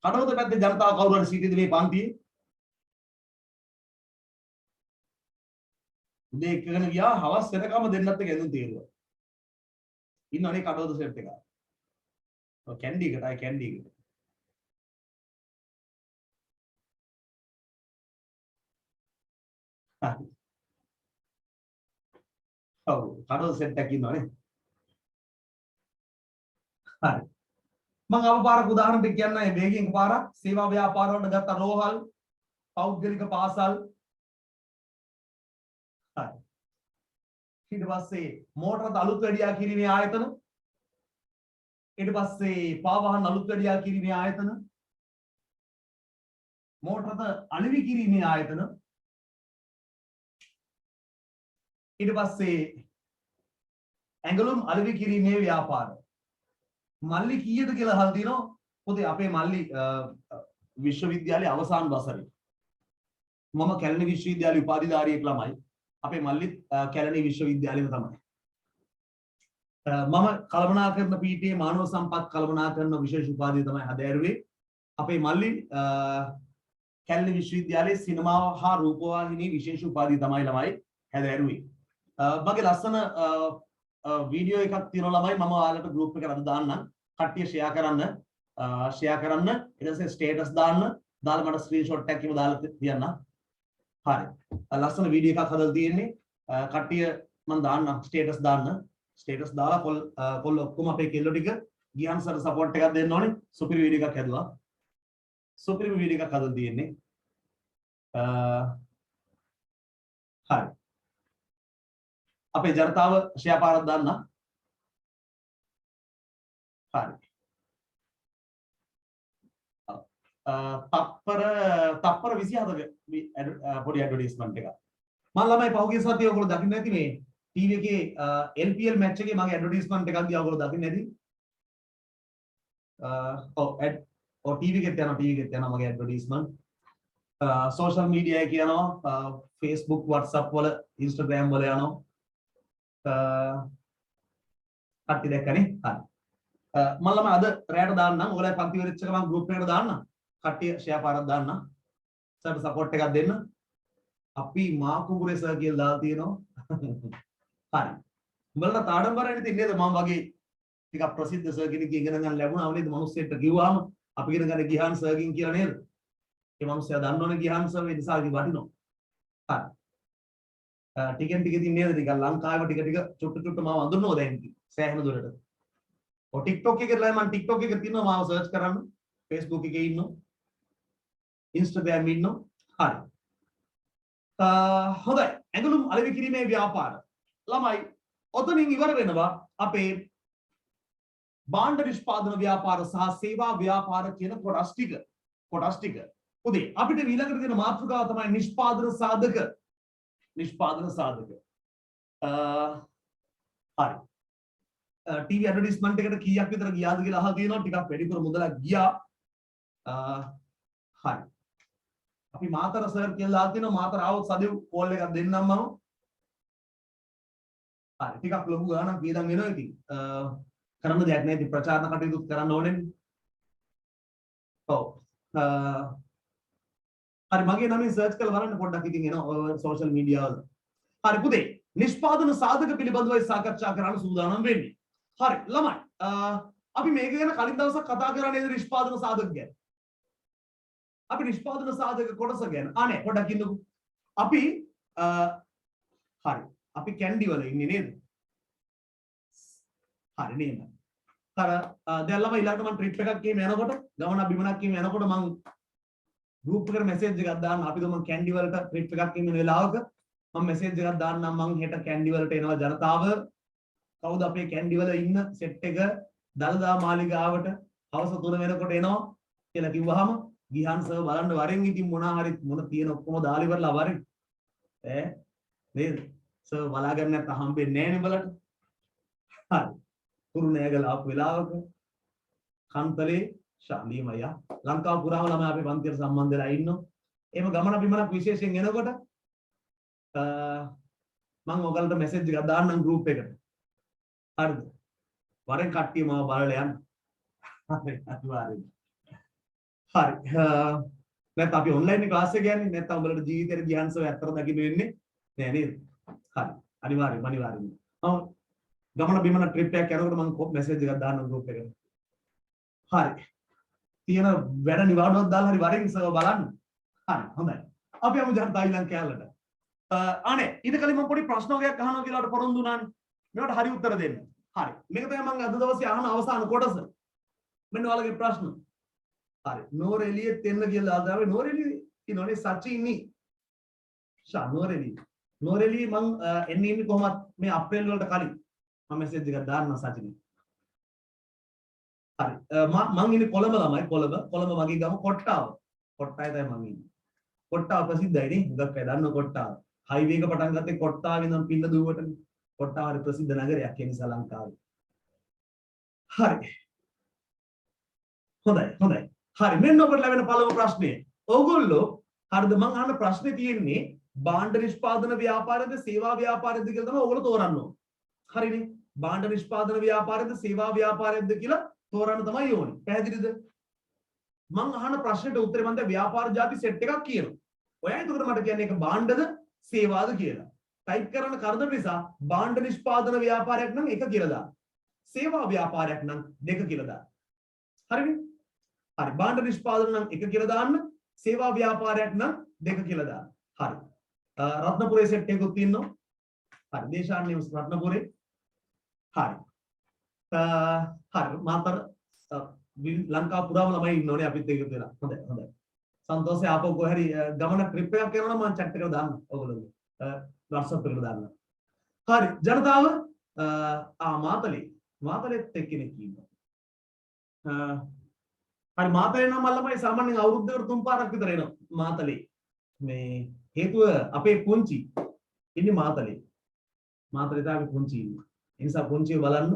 කඩවත පැත්තේ ජනතාව කවුරු හරි සිටියද මේ පන්තියේ? උදේ එක්කගෙන ගියා හවස් වෙනකම් දෙන්නත් එක්ක ඇඳුම් තීරුවා. ඉන්නවනේ කඩවත සෙට් එක. ඔය කැන්ඩි එකටයි කැන්ඩි එකට. හරි. ඔව් කඩවත සෙට් එකක් ඉන්නවනේ. හරි. මම අව පාරක් උදාහරණ දෙක කියන්න මේ වේගයෙන් පාරක් සේවා ව්‍යාපාර වලට ගත්ත රෝහල් පෞද්ගලික පාසල්. හරි. ඊට පස්සේ මෝටර රථ අලුත් වැඩියා කිරීමේ ආයතන. ඊට පස්සේ පාවාහන අලුත් වැඩියා කිරීමේ ආයතන. මෝටර රථ අලෙවි කිරීමේ ආයතන. ඊට පස්සේ ඇඟලුම් අලෙවි කිරීමේ ව්‍යාපාර. මල්ලි කීයද කියලා අහලා තිනවා. පොතේ අපේ මල්ලි විශ්වවිද්‍යාලයේ අවසාන වසරේ. මම කැලණි විශ්වවිද්‍යාලයේ උපාධිධාරියෙක් ළමයි. අපේ මල්ලිත් කැලණි විශ්වවිද්‍යාලයේම තමයි. මම කළමනාකරන පීඨයේ මානව සම්පත් කළමනාකරන විශේෂ උපාධිය තමයි හදාරුවේ. අපේ මල්ලි කැලණි විශ්වවිද්‍යාලයේ සිනමාව හා රූපවාහිනී විශේෂ උපාධිය තමයි ළමයි හදාරුවේ. මගේ ලස්සන වීඩියෝ එකක් තියෙනවා ළමයි මම ඔයාලට ගෲප් එකට අද දාන්නම්. කට්ටිය ෂෙයා කරන්න ඊට පස්සේ ස්ටේටස් දාන්න දාලා මට ස්ක්‍රීන්ෂොට් එකක් කිව්ව දාලා තියන්න. හරි. ලස්සන වීඩියෝ එකක් හදලා තියෙන්නේ. කට්ටිය මම දාන්න ස්ටේටස් දාන්න. ස්ටේටස් දාලා කොල් ඔක්කොම අපේ කෙල්ලෝ ටික ගියන් සර් සපෝට් එකක් දෙන්න ඕනේ. සුපිරි වීඩියෝ එකක් හැදුවා. සුපිරි වීඩියෝ එකක් හදලා තියෙන්නේ. හරි. අපේ ජනතාව ෂෙයා පාරක් දාන්න. හරි. තප්පර 27ක පොඩි ඇඩ්වර්ටයිස්මන්ට් එකක්. මම ළමයි පහුගිය සතියේ ඔයගොල්ලෝ දකින්න ඇති මේ ටීවී එකේ LPL මැච් එකේ මගේ ඇඩ්වර්ටයිස්මන්ට් එකක් ගියා ඔයගොල්ලෝ දකින්නේ නැති. ඔව් ටීවී එකෙත් යනවා මගේ ඇඩ්වර්ටයිස්මන්ට්. සෝෂල් මීඩියා එකේ යනවා Facebook WhatsApp වල Instagram වල යනවා. කට්ටිය දැක්කනේ. හරි. මම අද රැයට දාන්නම්. ඔයාලා පන්ති වෙරිච්ච එක මම ගෲප් එකට දාන්නම්. කට්ටිය ෂෙයා පාරක් දාන්නම්. සර්ට සපෝට් එකක් දෙන්න. අපි මාකුඹුරේ සර් කියලා දාලා තියෙනවා. හරි. උඹලට ආඩම්බරයි නේද නේද මම වගේ ටිකක් ප්‍රසිද්ධ සර් කෙනෙක් ඉගෙන ගන්න ලැබුණා නේද මිනිස්සෙක්ට කිව්වම අපි ඉගෙන ගන්න ගියාන් සර් කින් කියලා නේද? ඒ මිනිස්සයා දන්නවනේ ගියාන් සර් ඒ නිසා වටිනවා. හරි. ටිකෙන් ටික ඉතින් නේද නිකන් ලංකාවේ ටික ටික චුට්ටු චුට්ටු මාව අඳුරනවා දැන් සෑහෙන දුරට. ඔය TikTok එකේ මම TikTok එකේ තියෙනවා මාව සර්ච් කරන්න. Facebook එකේ ඉන්නවා. Instagram ඉන්නවා. හරි. හොඳයි. ඇඟලුම් අලෙවි කිරීමේ ව්‍යාපාර. ළමයි ඔතනින් ඉවර වෙනවා අපේ භාණ්ඩ නිෂ්පාදන ව්‍යාපාර සහ සේවා ව්‍යාපාර කියන කොටස් ටික. උදේ අපිට ඊළඟට තියෙන මාතෘකාව තමයි නිෂ්පාදන සාධක. හරි. ටීවී ඇඩ්වර්ටයිස්මන්ට් එකට කීයක් විතර ගියාද කියලා අහලා තියෙනවා. ටිකක් වැඩිපුර මුදලක් ගියා. හරි. අපි මාතර සර් කියලා දාලා තිනවා. මාතර ආවොත් සදෙව් කෝල් එකක් දෙන්නම් මම. හරි. ටිකක් ලොකු ගාණක් වේදන් වෙනවා ඉතින්. කරන්න දෙයක් නැහැ. ඉතින් ප්‍රචාරණ කටයුතු කරන්න ඕනේ. ඔව්. හරි මගේ නමින් සර්ච් කරලා බලන්න පොඩ්ඩක් ඉතින් එනවා සෝෂල් මීඩියා වල. හරි පුතේ නිෂ්පාදන සාධක පිළිබඳවයි සාකච්ඡා කරන්න සූදානම් වෙන්නේ. හරි ළමයි අපි මේක ගැන කලින් දවසක් කතා කරා නේද නිෂ්පාදන සාධක ගැන. අපි නිෂ්පාදන සාධක කොටස ගැන අනේ පොඩ්ඩක් ඉන්නකෝ. අපි හරි අපි කැන්ඩි වල ඉන්නේ නේද? හරි නේද? දැන් ළමයි ඊළඟට මම ට්‍රිප් එකක් ගිහින් යනකොට ගමනක් බිමනක් ගිහින් යනකොට මම ගෲප් එකට මැසේජ් එකක් දාන්න අපි දුම කැන්ඩි වලට ට්‍රිප් එකක් ගිහින් වෙලාවක මම මැසේජ් එකක් දාන්නම් මම හෙට කැන්ඩි වලට එනවා ජනතාව කවුද අපේ කැන්ඩි වල ඉන්න සෙට් එක දලදා මාලිගාවට හවස 3 වෙනකොට එනවා කියලා කිව්වහම ගිහන් සර් බලන්න වරෙන් ඉතින් මොන තියෙන ඔක්කොම දාලා ඉවරලා වරෙන් නේද සර් බලාගෙන නැත්නම් හම්බෙන්නේ නැහැ නේ බලන්න. හරි තුරු නෑගලා ආපු වෙලාවක කන්තලේ ශාලීම අයියා ලංකාව පුරාම ළමයි අපේ පන්තියට සම්බන්ධ වෙලා ඉන්නවා. එහෙම ගමන බිමනක් විශේෂයෙන් එනකොට මම ඔයගලට මැසේජ් එකක් දාන්නම් ගෲප් එකට. හරිද? වරෙන් කට්ටිය මාව බලලා යන්න. හරි අනිවාර්යයෙන්. හරි. නැත්නම් අපි ඔන්ලයින් ක්ලාස් එක යන්නේ නැත්නම් උඹලට ජීවිතේට ගියන්සව ඇත්තට දකින්න වෙන්නේ නෑ නේද? හරි. අනිවාර්යයෙන්. ගමන බිමන ට්‍රිප් එකක් යනකොට මම මැසේජ් එකක් දාන්නම් ගෲප් එකට. හරි. තියෙන වැඩ නිවාඩුවක් දාලා හරි වරෙන් සර්වර් බලන්න. හරි හොඳයි. අපි යමු ජනතා ඊළඟ කැලලට. අනේ ඊට කලින් මම පොඩි ප්‍රශ්න වගේක් අහනවා කියලා ඔයාලට පොරොන්දු වුණානේ. මේකට හරි උත්තර දෙන්න. හරි. මේක තමයි මම අද දවසේ අහන අවසාන කොටස. මෙන්න ඔයාලගේ ප්‍රශ්න. හරි. නෝරෙලියෙත් එන්න කියලා ආදාවේ නෝරෙලිය ඉන්නෝනේ සචිනි. නෝරෙලිය මම එන්නේ කොහොමද මේ අප්‍රේල් වලට කලින් මම මැසේජ් එකක් දාන්න සචිනි. හරි මම ඉන්නේ කොළඹ ළමයි කොළඹ මගේ ගම කොට්ටාව තමයි මම ඉන්නේ. කොට්ටාව ප්‍රසිද්ධයි නේ හුඟක් අය දන්නව කොට්ටාව. හයිවේ එක පටන් ගත්තේ කොට්ටාවේ ඉඳන් පින්න දුවටනේ. කොට්ටාව හරි ප්‍රසිද්ධ නගරයක් ඒ නිසා ලංකාවේ. හරි. හොඳයි. හරි මෙන්න ඔබට ලැබෙන පළමු ප්‍රශ්නය. ඕගොල්ලෝ හරිද මම අහන ප්‍රශ්නේ තියෙන්නේ භාණ්ඩ නිෂ්පාදන ව්‍යාපාරද සේවා ව්‍යාපාරද කියලා තමයි ඕගොල්ලෝ තෝරන්න ඕනේ. හරිනේ. භාණ්ඩ නිෂ්පාදන ව්‍යාපාරද සේවා ව්‍යාපාරද කියලා තෝරන්න තමයි ඕනේ. පැහැදිලිද? මම අහන ප්‍රශ්නෙට උත්තරේ මම දැන් ව්‍යාපාර ಜಾති සෙට් එකක් කියනවා. ඔයා එතකොට මට කියන්නේ ඒක භාණ්ඩද සේවාද කියලා. ටයිප් කරන්න කරදර නිසා භාණ්ඩ නිෂ්පාදන ව්‍යාපාරයක් නම් 1 කියලා දාන්න. සේවා ව්‍යාපාරයක් නම් 2 කියලා දාන්න. හරිනේ? හරි. භාණ්ඩ නිෂ්පාදන නම් 1 කියලා දාන්න. සේවා ව්‍යාපාරයක් නම් 2 කියලා දාන්න. හරි. රත්නපුරේ සෙට් එකකුත් ඉන්නවා. හරි. දේශාන්නේ රත්නපුරේ. හරි. හරි මාතර ලංකාව පුරාම ළමයි ඉන්නෝනේ අපිත් එක්ක වෙලා. හොඳයි. සන්තෝෂේ ආපහු කොහරි ගමන ට්‍රිප් එකක් කරනවා නම් මම chat එකට දාන්න ඔයගොල්ලෝගේ. WhatsApp එකට දාන්න. හරි ජනතාව මාතලෙත් එක්කෙනෙක් ඉන්නවා. හරි මාතලේ නම් ළමයි සාමාන්‍යයෙන් අවුරුද්දකට 3 පාරක් විතර එනවා මාතලේ. මේ හේතුව අපේ පුංචි ඉන්නේ මාතලේ. මාතර ඉතාලි පුංචි ඉන්නේ. ඒ නිසා පුංචිව බලන්න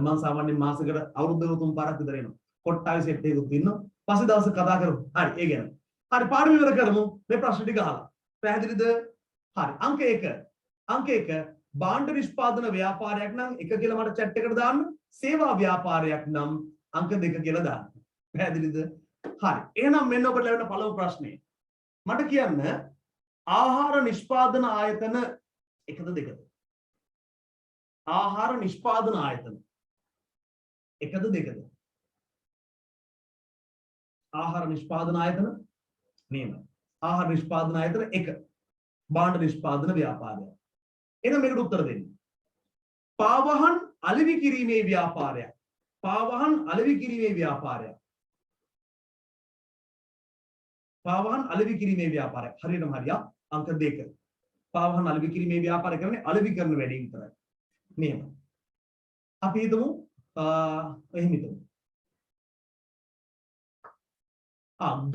මම සාමාන්‍යයෙන් මාසෙකට අවුරුද්දකට 3 පාරක් විතර එනවා. කොට්ටාවේ සෙට් එකකුත් ඉන්නවා. පස්සේ දවසක කතා කරමු. හරි ඒ ගැන. හරි පාඩම ඉවර කරමු. මේ ප්‍රශ්න ටික අහලා. පැහැදිලිද? හරි අංක 1. අංක 1 භාණ්ඩ නිෂ්පාදන ව්‍යාපාරයක් නම් 1 කියලා මට chat එකට දාන්න. සේවා ව්‍යාපාරයක් නම් අංක 2 කියලා දාන්න. පැහැදිලිද? හරි. එහෙනම් මෙන්න ඔබට ලැබෙන පළමු ප්‍රශ්නේ. මට කියන්න ආහාර නිෂ්පාදන ආයතන එකද දෙකද? ආහාර නිෂ්පාදන ආයතන එකද දෙකද? ආහාර නිෂ්පාදන ආයතන නේම. ආහාර නිෂ්පාදන ආයතන 1. භාණ්ඩ නිෂ්පාදන ව්‍යාපාරය. එහෙනම් මේකට උත්තර දෙන්න. පාවහන් අලෙවි කිරීමේ ව්‍යාපාරයක්. පාවහන් අලෙවි කිරීමේ ව්‍යාපාරයක්. පාවහන් අලෙවි කිරීමේ ව්‍යාපාරයක්. හරියටම හරියක්. අංක 2. පාවහන් අලෙවි කිරීමේ ව්‍යාපාරය කියන්නේ අලෙවි කරන වැඩේ විතරයි. මෙහෙම. අපි හිතමු එහෙම හිතමු.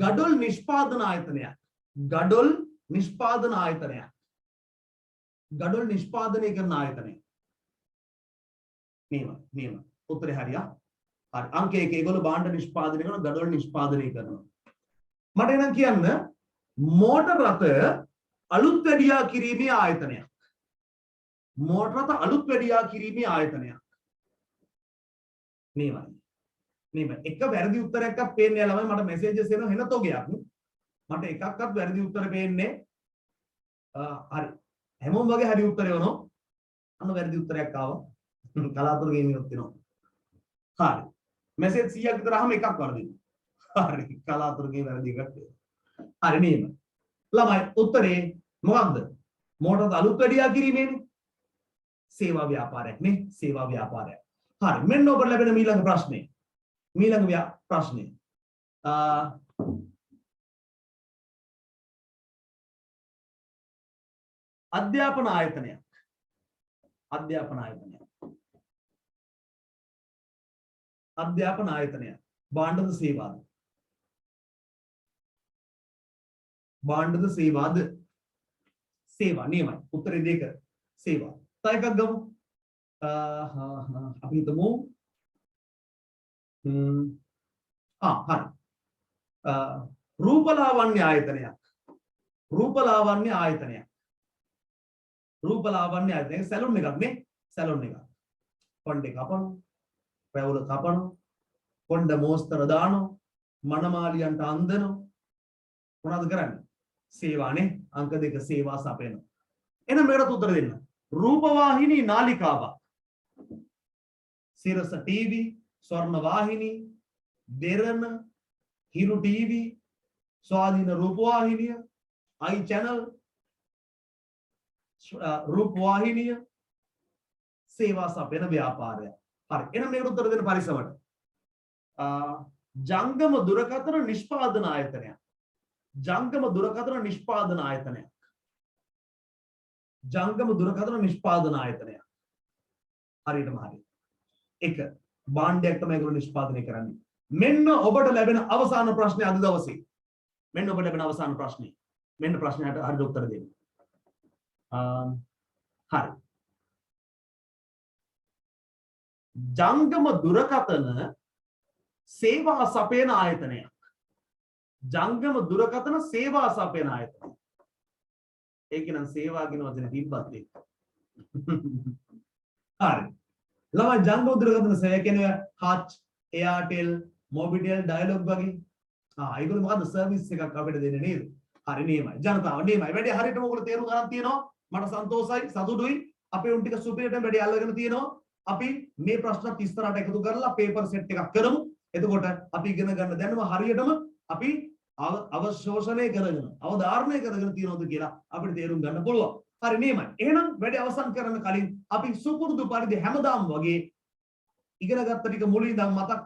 ගඩොල් නිෂ්පාදන ආයතනයක්. ගඩොල් නිෂ්පාදන ආයතනයක්. ගඩොල් නිෂ්පාදනය කරන ආයතනය. මෙහෙම. උත්තරේ හරියක්. හරි. අංක 1 ඒගොල්ලෝ භාණ්ඩ නිෂ්පාදනය කරන ගඩොල් නිෂ්පාදනය කරනවා. මට එනම් කියන්න මෝටර රථ අලුත් වැඩියා කිරීමේ ආයතනයක්. මෝටර රථ අලුත් වැඩියා කිරීමේ ආයතනයක්. මේවයි. එක වැරදි උත්තරයක් පේන්නේ ළමයි මට මැසේජස් එනවා හෙන තෝගයක්. මට එකක්වත් වැරදි උත්තර පේන්නේ හරි. හැමෝම වගේ හරි උත්තරය වුණා. අන්න වැරදි උත්තරයක් ආවා. කලාතුරකින් ඉන්නොත් වෙනවා. හරි. මැසේජ් 100ක් විතර අහම එකක් වරදිනවා. හරි. කලාතුරකින් වැරදි එකක් තියෙනවා. හරි මේම. ළමයි උත්තරේ මොකක්ද? මෝටර අලුත් වැඩියා කිරීමේනේ. සේවා ව්‍යාපාරයක් නේ. සේවා ව්‍යාපාරයක්. හරි. මෙන්න ඔබට ලැබෙන ඊළඟ ප්‍රශ්නේ. ඊළඟ ප්‍රශ්නේ. අධ්‍යාපන ආයතනයක්. අධ්‍යාපන ආයතනයක්. අධ්‍යාපන ආයතනයක්. භාණ්ඩද සේවාද? භාණ්ඩද සේවාද? සේවා නියමයි. උත්තරේ 2. සේවා. තව එකක් ගමු. අපි හිතමු හරි. රූපලාවන්‍ය ආයතනයක්. රූපලාවන්‍ය ආයතනයක්. රූපලාවන්‍ය ආයතනයක් සැලොන් එකක් නේ. සැලොන් එකක්. කොණ්ඩේ කපනවා. පැවුල කපනවා. කොණ්ඩ මෝස්තර දානවා. මනමාලියන්ට අන්දනවා. මොනවද කරන්නේ? සේවානේ. අංක 2 සේවා සපයනවා. එහෙනම් මේකට උත්තර දෙන්න. රූපවාහිනී නාලිකාවක්. සිරස ටීවී, ස්වර්ණ වාහිනී, දෙරණ, හිරු ටීවී, ස්වාධීන රූපවාහිනිය, i channel, රූපවාහිනිය සේවා සපයන ව්‍යාපාරය. හරි. එහෙනම් මේකට උත්තර දෙන්න පරිස්සමට. ජංගම දුරකථන නිෂ්පාදන ආයතනයක්. ජංගම දුරකථන නිෂ්පාදන ආයතනයක්. ජංගම දුරකථන නිෂ්පාදන ආයතනයක්. හරියටම හරි. 1 භාණ්ඩයක් තමයි ඒගොල්ලෝ නිෂ්පාදනය කරන්නේ. මෙන්න ඔබට ලැබෙන අවසාන ප්‍රශ්නේ අද දවසේ. මෙන්න ඔබට ලැබෙන අවසාන ප්‍රශ්නේ. මෙන්න ප්‍රශ්නයට හරියට උත්තර දෙන්න. හරි. ජංගම දුරකථන සේවා සපයන ආයතනයක්. ජංගම දුරකථන සේවා සපයන ආයතනයක්. ඒක නම් සේවා කියන වචනේ තිබ්බත් ඒක. හරි. ළමයි ජංගම දුරකථන සේවා කියන්නේ හච්, එයාටෙල්, මොබිටෙල්, ඩයලොග් වගේ. ඒගොල්ලෝ මොකද්ද සර්විස් එකක් අපිට දෙන්නේ නේද? හරි නියමයි. ජනතාව නියමයි. වැඩි හරියටම ඔයගොල්ලෝ තේරුම් ගන්න තියෙනවා. මට සන්තෝෂයි, සතුටුයි. අපේ උන් ටික සුපිරියටම වැඩි අල්ලගෙන තියෙනවා. අපි මේ ප්‍රශ්නත් ඉස්සරහට එකතු කරලා පේපර් සෙට් එකක් කරමු. එතකොට අපි ඉගෙන ගන්න දැනුම හරියටම අපි අවශෝෂණය කරගෙන අවධාරණය කරගෙන තියෙනවද කියලා අපිට තේරුම් ගන්න පුළුවන්. හරි නියමයි. එහෙනම් වැඩි අවසන් කරන්න කලින් අපි සුපුරුදු පරිදි හැමදාම වගේ ඉගෙන ගත්ත ටික මුලින් ඉඳන් මතක්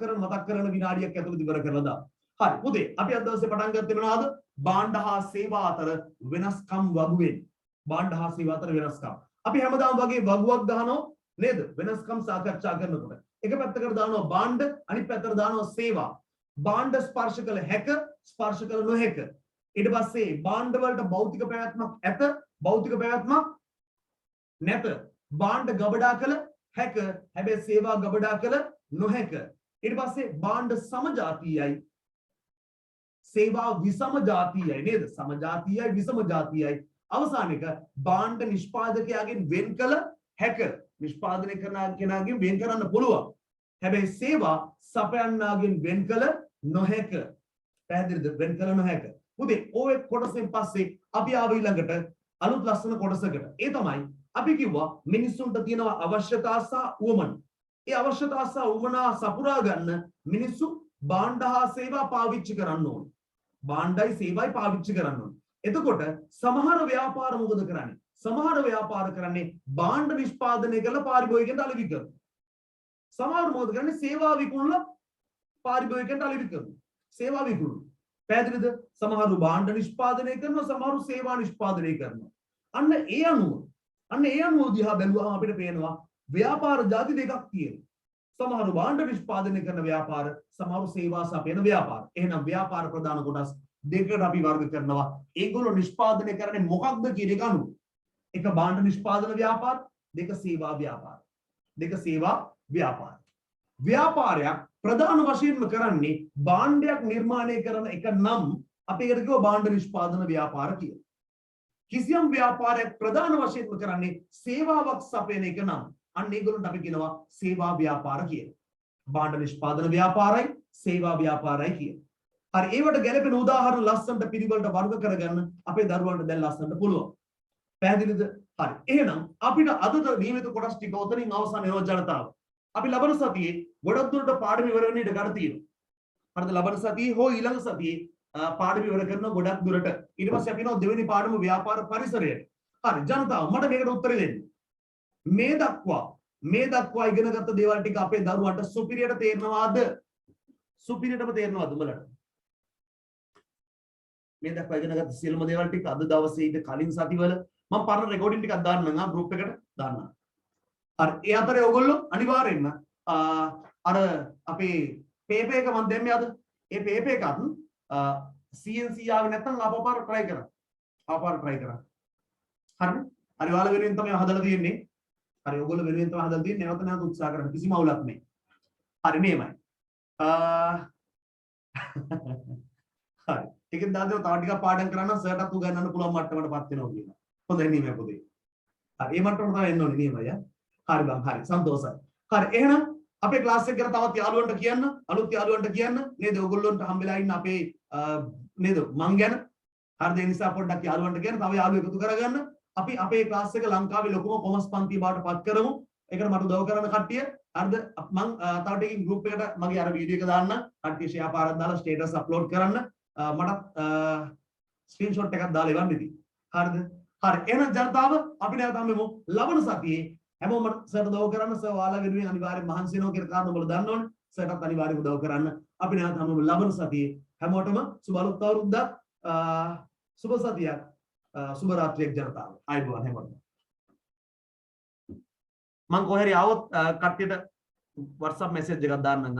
කරන විනාඩියක් ඇතුළත ඉවර කරලා දාමු. හරි. පුතේ අපි අද දවසේ පටන් ගත්තේ මොනවාද? භාණ්ඩ හා සේවා අතර වෙනස්කම් වගුවෙන්. භාණ්ඩ හා සේවා අතර වෙනස්කම්. අපි හැමදාම වගේ වගුවක් ගහනවා නේද? වෙනස්කම් සාකච්ඡා කරනකොට. එක පැත්තකට දානවා භාණ්ඩ, අනිත් පැත්තකට දානවා සේවා. භාණ්ඩ ස්පර්ශ කළ හැක, ස්පර්ශ කළ නොහැක. ඊට පස්සේ භාණ්ඩ වලට භෞතික පැවැත්මක් ඇත, භෞතික පැවැත්මක් නැත. බාණ්ඩ ගබඩා කළ හැක හැබැයි සේවා ගබඩා කළ නොහැක ඊට පස්සේ බාණ්ඩ සමජාතීයයි සේවා විසම ජාතීයයි නේද සමජාතීයයි විසම ජාතීයයි අවසාන එක බාණ්ඩ නිෂ්පාදකයාගෙන් වෙන් කළ හැක නිෂ්පාදනය කරන කෙනාගෙන් වෙන් කරන්න පුළුවන් හැබැයි සේවා සපයන්නාගෙන් වෙන් කළ නොහැක පැහැදිලිද වෙන් කළ නොහැක පුතේ ඔය කොටසෙන් පස්සේ අපි ආව ඊළඟට අලුත් ලස්සන කොටසකට ඒ තමයි අපි කිව්වා මිනිස්සුන්ට තියෙනවා අවශ්‍යතා සහ උවමන ඒ අවශ්‍යතා සහ උවමනා සපුරා ගන්න මිනිස්සු බාණ්ඩ හා සේවා පාවිච්චි කරන්න ඕනේ බාණ්ඩයි සේවයි පාවිච්චි කරන්න ඕනේ එතකොට සමහර ව්‍යාපාර මොකද කරන්නේ සමහර ව්‍යාපාර කරන්නේ බාණ්ඩ නිෂ්පාදනය කරලා පාරිභෝගිකයන්ට අලෙවි කරනවා සමහර මොකද කරන්නේ සේවා විකුණලා පාරිභෝගිකයන්ට අලෙවි කරනවා සේවා විකුණන පැහැදිලිද සමහරු බාණ්ඩ නිෂ්පාදනය කරනවා සමහරු සේවා නිෂ්පාදනය කරනවා අන්න ඒ අනුව දිහා බැලුවාම අපිට පේනවා ව්‍යාපාර ಜಾති දෙකක් තියෙනවා සමහරු බාණ්ඩ නිෂ්පාදනය කරන ව්‍යාපාර සමහරු සේවා සපයන ව්‍යාපාර එහෙනම් ව්යාපාර ප්‍රධාන කොටස් දෙකකට අපි වර්ග කරනවා ඒගොල්ලෝ නිෂ්පාදනය කරන්නේ මොකක්ද කියන එක අනුව එක බාණ්ඩ නිෂ්පාදන ව්‍යාපාර දෙක සේවා ව්‍යාපාර ව්‍යාපාරයක් ප්‍රධාන වශයෙන්ම කරන්නේ භාණ්ඩයක් නිර්මාණය කරන එක නම් අපි ඒකට කියව භාණ්ඩ නිෂ්පාදන ව්‍යාපාර කියලා. කිසියම් ව්‍යාපාරයක් ප්‍රධාන වශයෙන්ම කරන්නේ සේවාවක් සපයන එක නම් අන්න ඒගොල්ලන්ට අපි කියනවා සේවා ව්‍යාපාර කියලා. භාණ්ඩ නිෂ්පාදන ව්‍යාපාරයි සේවා ව්‍යාපාරයි කියලා. හරි ඒවට ගැලපෙන උදාහරණ ලස්සනට පිළිවෙලට වර්ග කරගන්න අපේ දරුවන්ට දැන් ලස්සනට පුළුවන්. පැහැදිලිද? හරි. එහෙනම් අපිට අද නියමිත කොටස් ටික උතනින් අවසන් වෙනවා ජනතාව. අපි ලබන සතියේ ගොඩක් දුරට පාඩම ඉවර වෙන්න ඉඩ ගන්න තියෙනවා. හරිද? ලබන සතියේ හෝ ඊළඟ සතියේ පාඩම ඉවර කරන ගොඩක් දුරට. ඊට පස්සේ අපි යනවා දෙවෙනි පාඩම ව්‍යාපාර පරිසරයට. හරි ජනතාව මට මේකට උත්තර දෙන්න. මේ දක්වා ඉගෙනගත්ත දේවල් ටික අපේ දරුවන්ට සුපිරියට තේරෙනවාද? සුපිරියටම තේරෙනවද උඹලට? මේ දක්වා ඉගෙනගත්ත සියලුම දේවල් ටික අද දවසේ ඊට කලින් සතිවල මම පරණ රෙකෝඩින් ටිකක් දාන්නම් ගෲප් එකට දාන්නම්. හරි ඒ අතරේ ඔයගොල්ලෝ අනිවාර්යෙන්ම අර අපේ පේපර් එක මම දෙන්නේ අද ඒ පේපර් එකත් CNC ආවේ නැත්නම් ආපපාර try කරා. හරිද? හරි ඔයාලා වෙනුවෙන් තමයි හදලා තියෙන්නේ. හරි ඔයගොල්ලෝ වෙනුවෙන් තමයි හදලා තියෙන්නේ. නැවත උත්සාහ කරන්න කිසිම අවුලක් නැහැ. හරි මේමයි. හරි. ටිකෙන් දාන්න තව ටිකක් පාඩම් කරන්න සර්ටත් උගන්වන්න පුළුවන් මට්ටමකටපත් වෙනවා කියලා. හොඳයි නේ මේ පොතේ. හරි මේ මට්ටමට තමයි එන්න ඕනේ නේ මයියා. හරි බං හරි සන්තෝෂයි. හරි එහෙනම් අපේ ක්ලාස් එක ගැන තවත් යාළුවන්ට කියන්න අලුත් යාළුවන්ට කියන්න නේද ඔයගොල්ලන්ට හම්බෙලා ඉන්න අපේ නේද මං ගැන හරිද ඒ නිසා පොඩ්ඩක් යාළුවන්ට කියන්න තව යාළුවෝ එකතු කරගන්න අපි අපේ ක්ලාස් එක ලංකාවේ ලොකුම කොමර්ස් පන්තිය බවට පත් කරමු ඒකට මට උදව් කරන කට්ටිය හරිද මං තව ටිකකින් ගෲප් එකට මගේ අර වීඩියෝ එක දාන්න කට්ටිය ෂෙයා පාරක් දාලා ස්ටේටස් අප්ලෝඩ් කරන්න මට ස්ක්‍රීන්ෂොට් එකක් දාලා එවන්න ඉතින් හරිද හරි එහෙනම් ජනතාව අපි නැවත හම්බෙමු ලබන සතියේ හැමෝම සර්ට උදව් කරන්න සර් ඔයාලා වෙනුවෙන් අනිවාර්යෙන් මහන්සි වෙනවා කියලා කාරණා ඔයාලා දන්න ඕනේ සර්ටත් අනිවාර්යෙන් උදව් කරන්න අපි නැවත හම්බෙමු ලබන සතියේ හැමෝටම සුබ අලුත් අවුරුද්දක් සුබ සතියක් සුබ රාත්‍රියක් ජනතාව ආයුබෝවන් හැමෝටම මම කොහේ හරි ආවොත් කට්ටියට WhatsApp message එකක් දාන්නම්